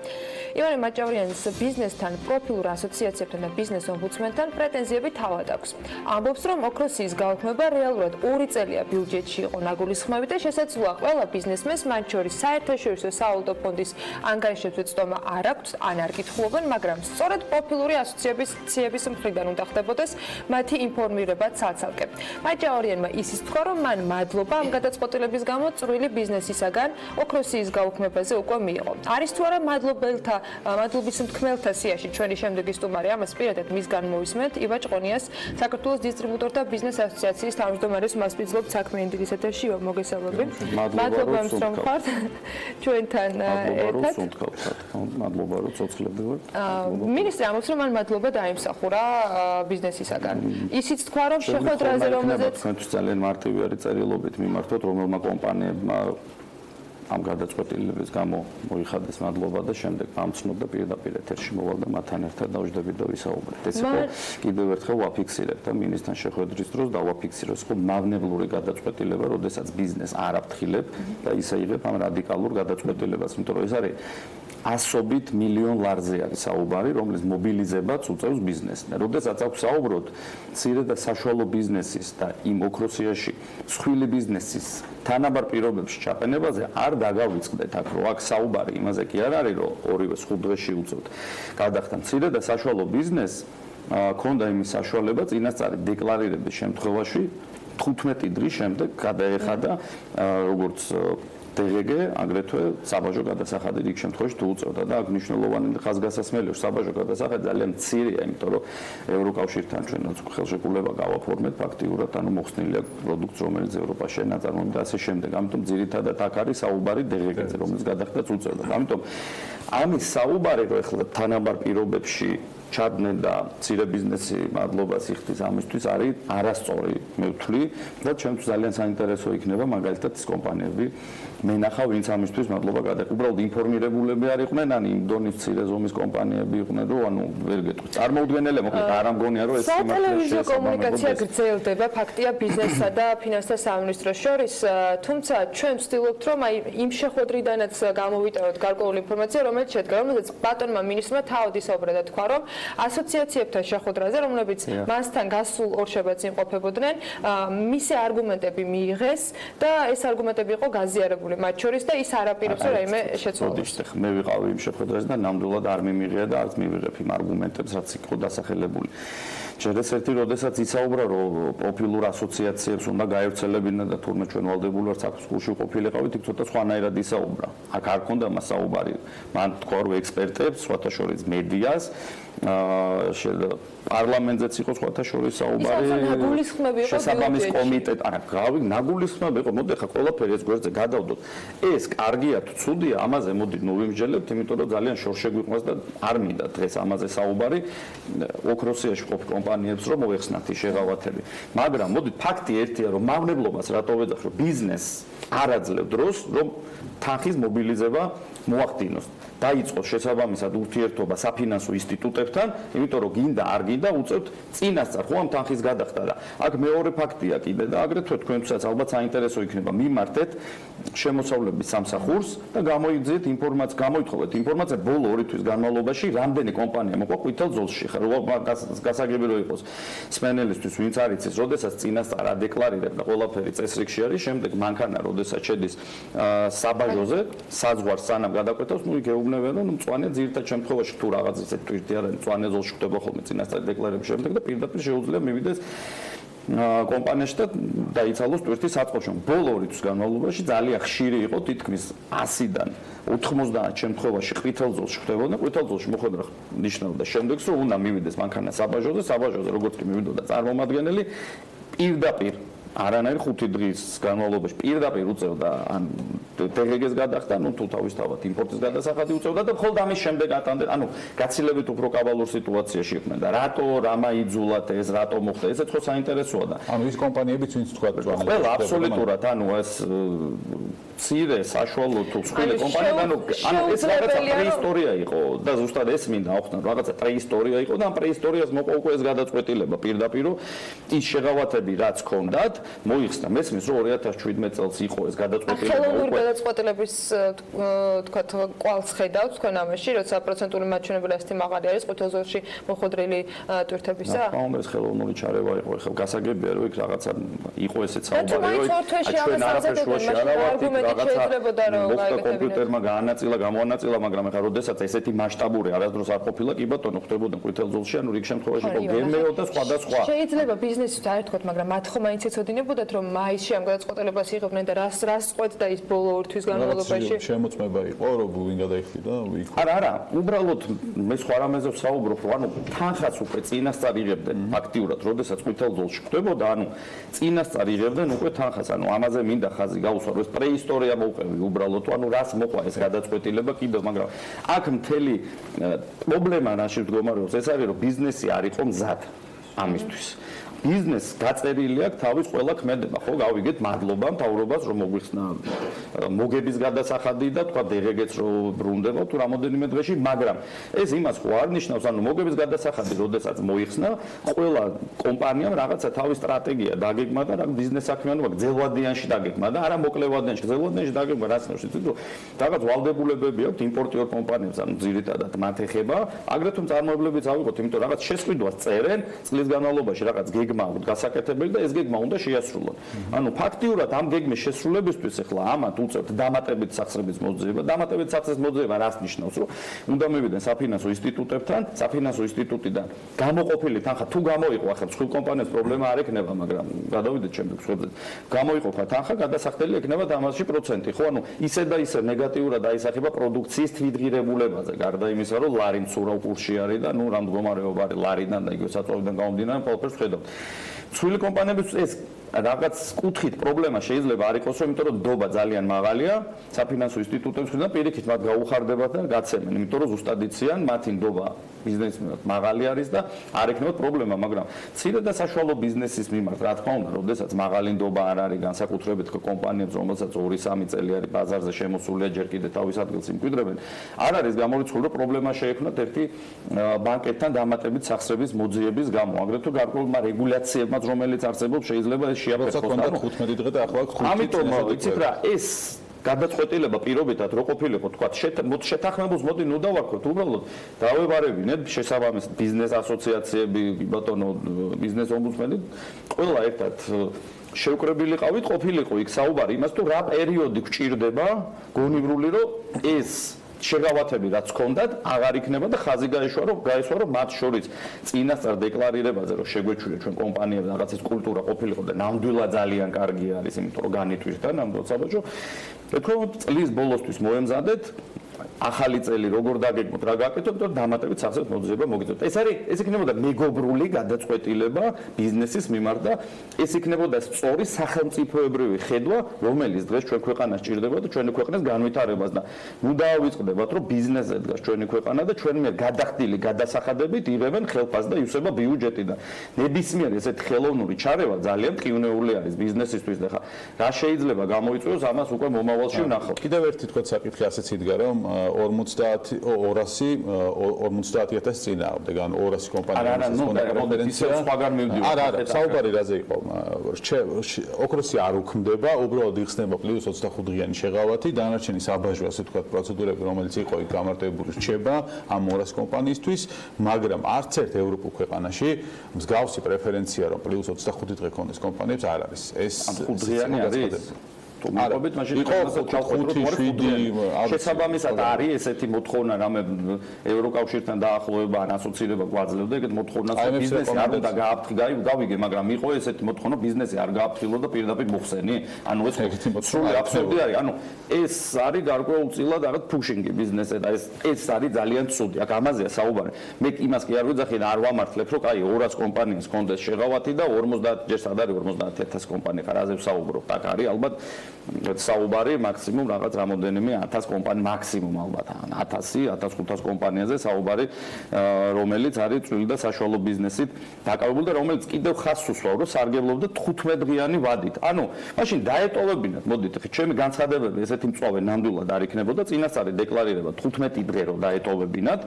იონე მაჭავარიანის ბიზნესთან, პროფილურ ასოციაციებთან და ბიზნეს ომბუდსმენთან პრეტენზიები თავად აქვს. ამბობს, რომ ოქროსის გაუქმება რეალურად 2 წელია ბიუჯეტში იყო ნაგულისხმები და შესაძლოა ყველა ბიზნესმენს, მათ შორის საერთაშორისო სავალუტო ფონდის ანგარიშებზე წტომა არ აქვს, ან არ კითხულობენ, მაგრამ სწორედ პროფილური ასოციაციების მხრიდან უნდა ხდებოდეს მათი ინფორმირება ცალ-ცალკე. მაჭავარიანმა ისიც თქვა, რომ მან მადლობა ამ გადაწყვეტილების გამო წვრილი ბიზნესისაგან ოქროსის გაუქმებაზე უკვე მიიღო. არის თუ არა მადლობის მთქმელთა სიაში ჩვენი შემდეგი სტუმარი, ამას პირადად მისგან მოვისმენთ იბა ჭყონიას, საქართველოს დისტრიბუტორთა ბიზნეს ასოციაციის თავმჯდომარეს მასპინძლობ საქმიანი დილის ეთერში მოგესალმებით. მადლობა რომ ხართ ჩვენთან ერთად. მადლობა რომ ცოცხლები ვართ. მინისტრი ამბობს, რომ მან მადლობა დაიმსახურა ბიზნესისაგან. ისიც თქვა, რომ შეხვედრაზე რომელზეც თქვენთვის ძალიან მარტივი არის წერილობით მიმართოთ, რომელმა კომპანიებმა ამ გადაწყვეტილების გამო მოიხადეს მადლობა და შემდეგ ამცნობ და პირდაპირ ეთერში მოვალ და მათთან ერთად დავждებით და ვისაუბრეთ. ეს იყო კიდევ ერთხელ ვაფიქსირებ და მინისტრთან შეხვედრის დროს დავაფიქსირებ, ეს იყო მავნებლური გადაწყვეტილება, როდესაც ბიზნეს არ აფრთხილებ და ისე იღებ ამ რადიკალურ გადაწყვეტილებას, იმიტომ რომ ეს არის ასობით მილიონ ლარზე არის საუბარი, რომლის მობილიზებაც უწევს ბიზნესს. როდესაც აქვს საუბრობთ მცირე და საშუალო ბიზნესის და იმ ოქროსიაში მსხვილი ბიზნესის თანაბარ პირობებში ჩაყენებაზე არ დაგავიწყდეთ აქ, რომ აქ საუბარი იმაზე კი არ არის, რომ ორივე 5 დღეში უწევთ. გადახდა მცირე და საშუალო ბიზნესს ქონდა იმის საშუალება წინასწარი დეკლარირების შემთხვევაში 15 დღის შემდეგ გადაეხადა როგორც DGG აგრეთვე საბაჟო გადასახადი იქ შემთხვევაში თუ უწევდა და აქ მნიშვნელოვანი ხაზგასასმელი საბაჟო გადასახადი ძალიან მცირეა, იმიტომ რომ ევროკავშირთან ჩვენაც ხელშეკრულება გავაფორმეთ ფაქტიურად, ანუ მოხსნილი აქვს პროდუქტს, რომელიც ევროპაში ნაწარმოები და ასე შემდეგ. ამიტომ ძირითადად აქ არის საუბარი DGG-ზე, რომელიც გადახდაც უწევდა. ამიტომ ამის საუბარი, რომ ეხლა თანაბარ პირობებში ჩადდნენ და მცირე ბიზნესი მადლობას იხდის ამისთვის არის არასწორი, მე ვთვლი და ჩემთვის ძალიან საინტერესო იქნება მაგალითად ის კომპანიები მენახა, ვინც ამისთვის მადლობა გადაეყო. უბრალოდ ინფორმირებულები არ იყვნენ, ან იმ დონის მცირე ზომის კომპანიები იყვნენ, რომ ანუ ვერ გეტყვი. წარმოუდგენელია, მოკლედ არ ამგონია, რომ ეს სატელევიზიო კომუნიკაცია გრძელდება, ფაქტია ბიზნესსა და ფინანსთა სამინისტროს შორის, თუმცა ჩვენ ვცდილობთ, რომ აი იმ შეხვედრიდანაც გამოვიტანოთ გარკვეული ინფორმაცია, რომელიც შედგა, რომელზეც ბატონმა მინისტრმა თავად ისაუბრა და თქვა, რომ ასოციაციებთან შეხვედრაზე, რომლებიც მასთან გასულ ორშაბათს იმყოფებოდნენ, მისი არგუმენტები მიიღეს და ეს არგუმენტები იყო გაზიარებული მათ შორის და ის არაპირებს რაიმე შეცვალოს. მე ვიყავი იმ შეხვედრაზე და ნამდვილად არ მიმიღია და არც მივიღებ იმ არგუმენტებს, რაც იყო დასახელებული. ჯერეს ერთი როდესაც ისაუბრა, რომ პროფილურ ასოციაციებს უნდა გაევრცელებინა და თურმე ჩვენ ვალდებული ვართ საქართველოში ყოფილიყავით, იქ ცოტა სხვანაირად ისაუბრა. აქ არ ქონდა მას საუბარი. მან თქვა, რომ ექსპერტებს, სხვათა შორის მედიას პარლამენტზეც იყო სხვათა შორის საუბარი. შესაბამის კომიტეტ, არა, გავი ნაგულისხმები იყო. მოდი ხა ყველაფერი ეს გვერდზე გადავდოთ. ეს კარგია თუ ცუდია, ამაზე მოდი ნოვიმჯერებთ, იმიტომ რომ ძალიან შორშეგვიყვანს და არ მინდა დღეს ამაზე საუბარი. ოქროსიაში ყოფ კომპანიებს რომ მოეხსნათ ის შეღავათები. მაგრამ მოდით ფაქტი ერთია, რომ მავნებლობას რატო ვეძახ, რომ ბიზნესს არ აძლევ დროს, რომ თანხის მობილიზება მოახდინოს. დაიწყოს შესაბამისად ურთიერთობა საფინანსო ინსტიტუტებთან, იმიტომ რომ გინდა არ გინდა უწევთ წინასწარ ხო ამ თანხის გადახდა და აქ მეორე ფაქტია კიდე და აგრეთვე თქვენთვისაც ალბათ საინტერესო იქნება მიმართეთ შემოსავლების სამსახურს და გამოიძიეთ ინფორმაციას, გამოითხოვეთ ინფორმაცია ბოლო 2 თვის განმავლობაში რამდენი კომპანია მოყვა ყვითელ ზოლში. ხა გასაგები რო იყოს სმენელისთვის, ვინც არ იცის, როდესაც წინასწარ ადეკლარირებ და ყველაფერი წესრიგში არის, შემდეგ მანქანა როდესაც შედის საბაჟოზე, საზღვარს სანამ გადაკვეთავს, ნუ იქ ნუ მწვანე ძირითად შემთხვევაში თუ რაღაც ისე ტვირთი არ არის, მწვანე ზოლში ხდება ხოლმე წინასწარ დეკლარირების შემდეგ და პირდაპირ შეუძლია მივიდეს კომპანიაში და დაიცალოს ტვირთი საწყობში. ბოლო 2 თვის განმავლობაში ძალიან ხშირი იყო, თითქმის 100-დან 90 შემთხვევაში ყვითელ ზოლში ხდებოდა. ყვითელ ზოლში მოხვედრა ნიშნავდა შემდეგს, რომ უნდა მივიდეს მანქანა საბაჟოზე, როგორც კი მივიდოდა წარმომადგენელი პირდაპირ არანაირ 5 დღის განმავლობაში პირდაპირ უწევდა ან დეგეგეს გადახდა, ნუ თუ თავისთავად იმპორტის გადასახადი უწევდა და მხოლოდ ამის შემდეგ ატანდნენ, ანუ გაცილებით უფრო კაბალურ სიტუაციაში იყვნენ და რატო რამა იძულათ ეს, რატო მოხდა, ესეც ხო საინტერესოა და ანუ ის კომპანიებიც ვინც თქვა ყველა აბსოლუტურად, ანუ ეს ცირე საშუალო თუ სხვილი კომპანია, ანუ ეს რაღაცა პრეისტორია იყო და ზუსტად ეს მინდა აუხსნათ, რაღაცა პრეისტორია იყო და ამ პრეისტორიას მოყვა უკვე ეს გადაწყვეტილება პირდაპირ ის შეღავათები რაც ჰქონდათ, მოიხსნა მესმის რომ 2017 წელს იყო ეს გადაწყვეტილება. ხელოვნური გადაწყვეტილების თქვათ კვალს ხედავთ თქვენ ამაში, როცა პროცენტული მაჩვენებელი ასეთი მაღალი არის ყვითელზურში მოხდრილი ტვირთებისა? ეს ხელოვნური ჩარევა იყო, ეხლა გასაგებია რომ იქ რაღაცა იყო ესეც საუბარი, რომ ჩვენ არაფერშუაში არ ვართ, რაღაცა მოხდა კომპიუტერმა გაანაწილა, გამოანაწილა, მაგრამ ეხლა როდესაც ესეთი მასშტაბური არასდროს არ ყოფილა, კი ბატონო, ხდებოდა ყვითელზურში, ანუ რიგ შემთხვევაში იყო გემეო და სხვადასხვა. შეიძლება ბიზნესის არ თქვათ, მაგრამ მათ ხომ მაინც ეცოდინებოდათ, რომ მაისში ამ გადაწყვეტილებას იღებდნენ და რას წყვეტდა ის ბოლო 2 თვის განმავლობაში? შემოწმება იყო, რომ ვინ გადაიხდიდა, ვინ. არა, უბრალოდ მე სხვა რამეზე ვსაუბრობ, რომ ანუ თანხას უკვე წინასწარ იღებდნენ ფაქტიურად, როდესაც ყვითელზურში ხდებოდა, ანუ წინასწარ იღებდნენ უკვე თანხას, ანუ ამაზე მინდა ხაზი გაუსვა, რომ ეს პრეისტორია მოვყევი უბრალოდ, ანუ რას მოყვა ეს გადაწყვეტილება კიდევ, მაგრამ აქ მთელი პრობლემა რაში მდგომარეობს, ეს არის, რომ ბიზნესი არ იყო მზად ამისთვის. ბიზნესს გაწერილი აქვს თავის ყველა ქმედება, ხო, გავიგეთ, მადლობა მთავრობას, რომ მოგვიხსნა მოგების გადასახადი და თქვა დეგეგეც რომ ბრუნდება თუ რამოდენიმე დღეში, მაგრამ ეს იმას ხო არ ნიშნავს, ანუ მოგების გადასახადი, როდესაც მოიხსნა, ყველა კომპანიამ რაღაცა თავის სტრატეგია დაგეგმა და რაღაც ბიზნეს საქმიანობა გრძელვადიანში დაგეგმა და არა მოკლევადიანში, გრძელვადიანში დაგეგმა, რაც ნიშნავს, რომ რაღაც ვალდებულებები აქვს იმპორტიორ კომპანიებს, ანუ ძირითადად მათ ეხება, აგრეთვე წარმოებლებიც ავიღოთ, იმიტომ რომ რაღაც შესყიდვას წერენ წლის განმავლობაში რაღაც გეგმა აქვს გასაკეთებელი და ეს გეგმა უნდა შეასრულონ. ანუ ფაქტიურად ამ გეგმის შესრულებისთვის ახლა ამათ უწევთ დამატებით სახსრების მოძიება. დამატებით სახსრების მოძიება რას ნიშნავს, რომ უნდა მივიდნენ საფინანსო ინსტიტუტებთან, საფინანსო ინსტიტუტიდან გამოყოფილი თანხა თუ გამოიყო, ახლა სხვა კომპანიებს პრობლემა არ ექნება, მაგრამ გადავიდეთ შემდეგ სხვებზე. გამოიყოფა თანხა, გადასახდელი ექნება თამაში პროცენტი, ხო? ანუ ისე და ისე ნეგატიურად აისახება პროდუქციის თვითღირებულებაზე, გარდა იმისა, რომ ლარი მცურავ კურსში არის და ნუ რამ მდგომარეობა არის ლარიდან და იგივე საწოლიდან გამომდინარე, ყველაფერს ხედავთ. Სხვილი კომპანიებისთვის ეს რაღაც კუთხით პრობლემა შეიძლება არ იყოს, იმიტომ რომ დობა ძალიან მაღალია, საფინანსო ინსტიტუტებს და პირიქით მათ გაუხარდებათ და გაცემენ, იმიტომ რომ ზუსტად იციან, მათი დობა ბიზნესმენად მაღალი არის და არ ექნებათ პრობლემა, მაგრამ მცირე და საშუალო ბიზნესის მიმართ, რა თქმა უნდა, როდესაც მაღალი დობა არ არის განსაკუთრებით კომპანიებს, რომელსაც 2-3 წელი არის ბაზარზე შემოსულია, ჯერ კიდე თავის ადგილს იმკვიდრებენ, არ არის გამორიცხული, რომ პრობლემა შეექმნათ ერთი ბანკეთთან დამატებით სახსრების მოძიების გამო, აგრეთვე გარკვეულმა რეგულაციებმაც, რომელიც არსებობს, შეიძლება ეს შეაფერხოს. 15 დღე და ახლა 5 ამიტომ იცით რა, ეს გადაწყვეტილება პირობითად რო ყოფილიყო, თქვა შეთანხმებულს მოდი ნუ დავარქვეთ, უბრალოდ დავევარებინეთ შესაბამის ბიზნეს ასოციაციები, ბატონო, ბიზნეს ომბუდსმენი, ყველა ერთად შევკრებილიყავით, ყოფილიყო იქ საუბარი იმას, თუ რა პერიოდი გვჭირდება გონივრული, რომ ეს შეღავათები რაც ჰქონდათ, აღარ იქნება და ხაზი გაეშვა, რომ მათ შორის წინასწარ დეკლარირებაზე, რომ შეგვეჩვია ჩვენ კომპანიებს რაღაცის კულტურა ყოფილიყო და ნამდვილად ძალიან კარგი არის, იმიტომ რომ განიტვირთდა ნამდვილად საბაჟო. ეთქო, წლის ბოლოსთვის მოემზადეთ ახალი წელი როგორ დაგეგმოთ, რა გაკეთოთ და დამატებით სახსრების მოძიება მოგიწევთ. ეს იქნებოდა მეგობრული გადაწყვეტილება ბიზნესის მიმართ და ეს იქნებოდა სწორი სახელმწიფოებრივი ხედვა, რომელიც დღეს ჩვენ ქვეყანას ჭირდება და ჩვენი ქვეყნის განვითარებას და ნუ დავიწყდებათ, რომ ბიზნესზე დგას ჩვენი ქვეყანა და ჩვენ მიერ გადახდილი გადასახადებით იღებენ ხელფასს და იუსება ბიუჯეტიდან. ნებისმიერი ესეთი ხელოვნური ჩარევა ძალიან მყინვეული არის ბიზნესისთვის და ხა რა შეიძლება გამოიწვიოს ამას უკვე მომავალში ვნახავთ. კიდევ ერთი თქვენ საკითხი ასეც იდგა, რომ 50,000 წინააღმდეგ, ანუ 200 კომპანიების კონფერენცია. არა, საუბარი რაზე იყო? ოქროსი არ უქმდება, უბრალოდ იხსნება პლუს 25 დღიანი შეღავათი, დანარჩენი საბაჟო, ასე ვთქვათ, პროცედურები, რომელიც იყო იქ გამარტივებული, რჩება ამ 200 კომპანიისთვის, მაგრამ არც ერთ ევროპულ ქვეყანაში მსგავსი პრეფერენცია, რომ პლუს 25 დღე ქონდეს კომპანიებს არ არის. ეს 5 დღიანი არის. მოგობით მაშინ შესაბამისად არის ესეთი მოთხოვნა, რამე ევროკავშირთან დაახლოება ან ასოცირება გვაძლევდა, ეგეთ მოთხოვნას ბიზნესი არ უნდა გავიგე, მაგრამ იყო ესეთი მოთხოვნა, ბიზნესი არ გააფრთხილო და პირდაპირ მოხსენი. ანუ ეს სრული აბსურდი არის. ანუ ეს არის გარკვეულწილად რაღაც ფუშინგი ბიზნესზე და ეს არის ძალიან ცუდი. აქ ამაზეა საუბარი. მე იმას კი არ ვიძახი და არ ვამართლებ, რომ კაი 200 კომპანიას კონდეს შეღავათი და 50 ჯერ სად არის 50,000 კომპანია ხარ, აზე ვსაუბრობ. აქ არის ალბათ საუბარი მაქსიმუმ რაღაც რამოდენიმე 1000 კომპანია მაქსიმუმ ალბათ 1000-1500 კომპანიაზე საუბარი რომელიც არის წვრილი და საშუალო ბიზნესით დაკავებული და რომელიც კიდევ ხაზს უსვამს რომ სარგებლობდა 15 დღიანი ვადით. ანუ მაშინ დაეტოვებინათ, მოდით, ჩემი განცხადებები ესეთი მწვავე ნამდვილად არ იქნებოდა, წინასწარი დეკლარირება 15 დღე რომ დაეტოვებინათ.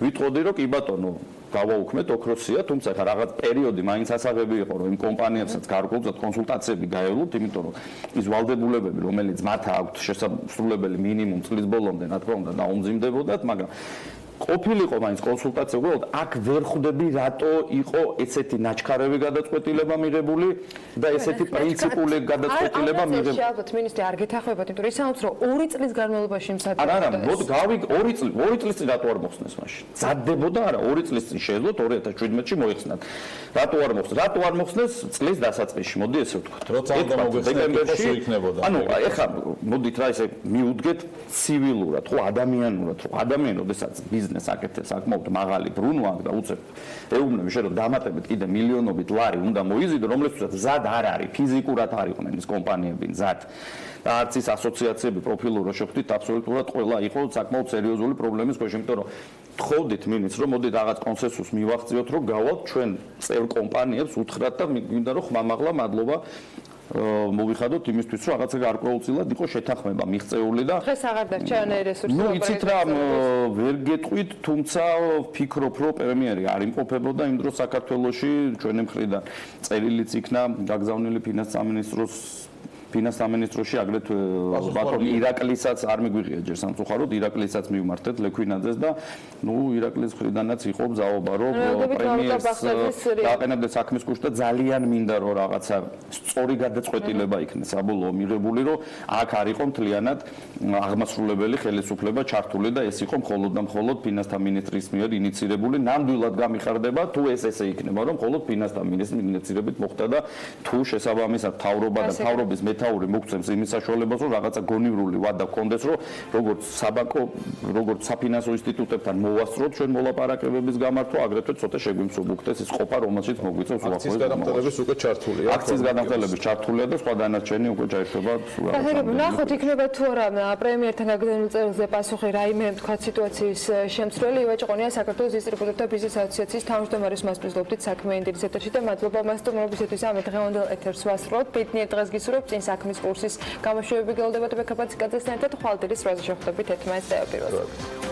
ვიტყოდი რომ კი ბატონო გავაუქმეთ ოქროსია, თუმცა ხა რაღაც პერიოდი მაინც ასაღები იყო რომ იმ კომპანიებსაც გარკვეულწილად კონსულტაციები გაევლოთ, იმიტომ რომ ის ვალდებულებები, რომელიც მათ აქვთ შესაძლებელი მინიმუმ წლის ბოლომდე, რა თქმა უნდა, დაუმძიმდებოდათ, მაგრამ ყოფილიყო მაინც კონსულტაცია, უბრალოდ აქ ვერ ხვდები რატო იყო ესეთი ნაჩქარევი გადაწყვეტილება მიღებული და ესეთი პრინციპული გადაწყვეტილება მიღებული. ალბათ მინისტრი არ გეთახმებათ, იმიტომ რომ ისაუბრეთ რომ 2 წლის განმავლობაში მსაჯულდება. არა, მოდი გავიგ 2 წლის წინ რატო არ მოხსნეს მაშინ? ძადდებოდა არა, 2 წლის წინ შეეძლოთ 2017-ში მოიხსნათ. რატო არ მოხსნეს? რატო არ მოხსნეს წლის დასაწყისში? მოდი ესე ვთქვათ. როცა დეკემბერში იქნებოდა. ანუ ეხლა მოდით რა ესე მიუდგეთ ცივილურად, ხო, ადამიანურად, ხო, ადამიანი როდესაც ბიზნეს აკეთებს, საკმაოდ მაღალი ბრუნვა აქვს და უცებ ეუბნები შენ რომ დამატებით კიდე მილიონობით ლარი უნდა მოიზიდო, რომლებსაც ზად არ არის, ფიზიკურად არ იყვნენ ის კომპანიები ზად. და არც ის ასოციაციები პროფილურად შეხვდით, აბსოლუტურად ყველა იყო საკმაოდ სერიოზული პრობლემის ქვეშ, იმიტომ რომ თხოვდით მინიც რომ მოდი რაღაც კონსენსუსს მივახციოთ, რომ გავალთ ჩვენ წევრ კომპანიებს უთხრათ და მინდა რომ ხმამაღლა მადლობა მოვიხადოთ იმისთვის, რომ რაღაცა გარკვეულწილად იყო შეთანხმება მიღწეული და დღეს აღარ დარჩა რესურსი. ნუ იცით რა ვერ გეტყვით, თუმცა ვფიქრობ, რომ პრემიერი არ იმყოფებოდა იმ დროს საქართველოში ჩვენი მხრიდან წერილიც იქნა გაგზავნილი ფინანსთა სამინისტროში აგრეთვე ბატონ ირაკლისაც არ მიგვიღია ჯერ სამწუხაროდ ირაკლისაც მივმართეთ ლექვინაძეს და ნუ ირაკლის მხრიდანაც იყო ბზაობა რომ პრემიერს დააყენებდეს საქმის კურსს და ძალიან მინდა რომ რაღაცა სწორი გადაწყვეტილება იქნეს საბოლოო მიღებული რომ აქ არ იყო მთლიანად აღმასრულებელი ხელისუფლება ჩართული და ეს იყო მხოლოდ და მხოლოდ ფინანსთა მინისტრის მიერ ინიცირებული ნამდვილად გამიხარდება თუ ეს ესე იქნება რომ მხოლოდ ფინანსთა მინისტრის ინიციირებით მოხდა და თუ შესაბამისად მთავრობა და მთავრობის მეთაური მოგცემს იმის საშუალებას რომ რაღაცა გონივრული ვადა გქონდეს რომ როგორც საბანკო როგორც საფინანსო ინსტიტუტებთან მოვასწროთ ჩვენ მოლაპარაკებების გამართვა აგრეთვე ცოტა შეგვიმსუბუქდეს ის ყოფა რომელშიც მოგვიწევს უახლოეს გადამხდელების უკვე ჩართულია აქციის გადამხდელების ჩართულია და სხვა დანარჩენი უკვე ჩაირთვება ნახოთ იქნება თუ არა პრემიერთან გაგზავნილ წერილზე პასუხი რაიმე თქვა სიტუაციის შემცვლელი ივაჭყონია საქართველოს დისტრიბუტორთა ბიზნეს ასოციაციის თავმჯდომარის მასპინძლობდით საქმიანი დილის ეთერში და მადლობა მას სტუმრობისათვის ამ დღევანდელ ეთერს ვასრულებთ ბედნიერ დღეს გისურვებთ წინ საქმის კურსის გამოშვებები გელოდებათ ბექაპაციკაძესთან ერთად ხვალ დილის 8-ზე შეხვდებით ერთმანეთს დაეპირველად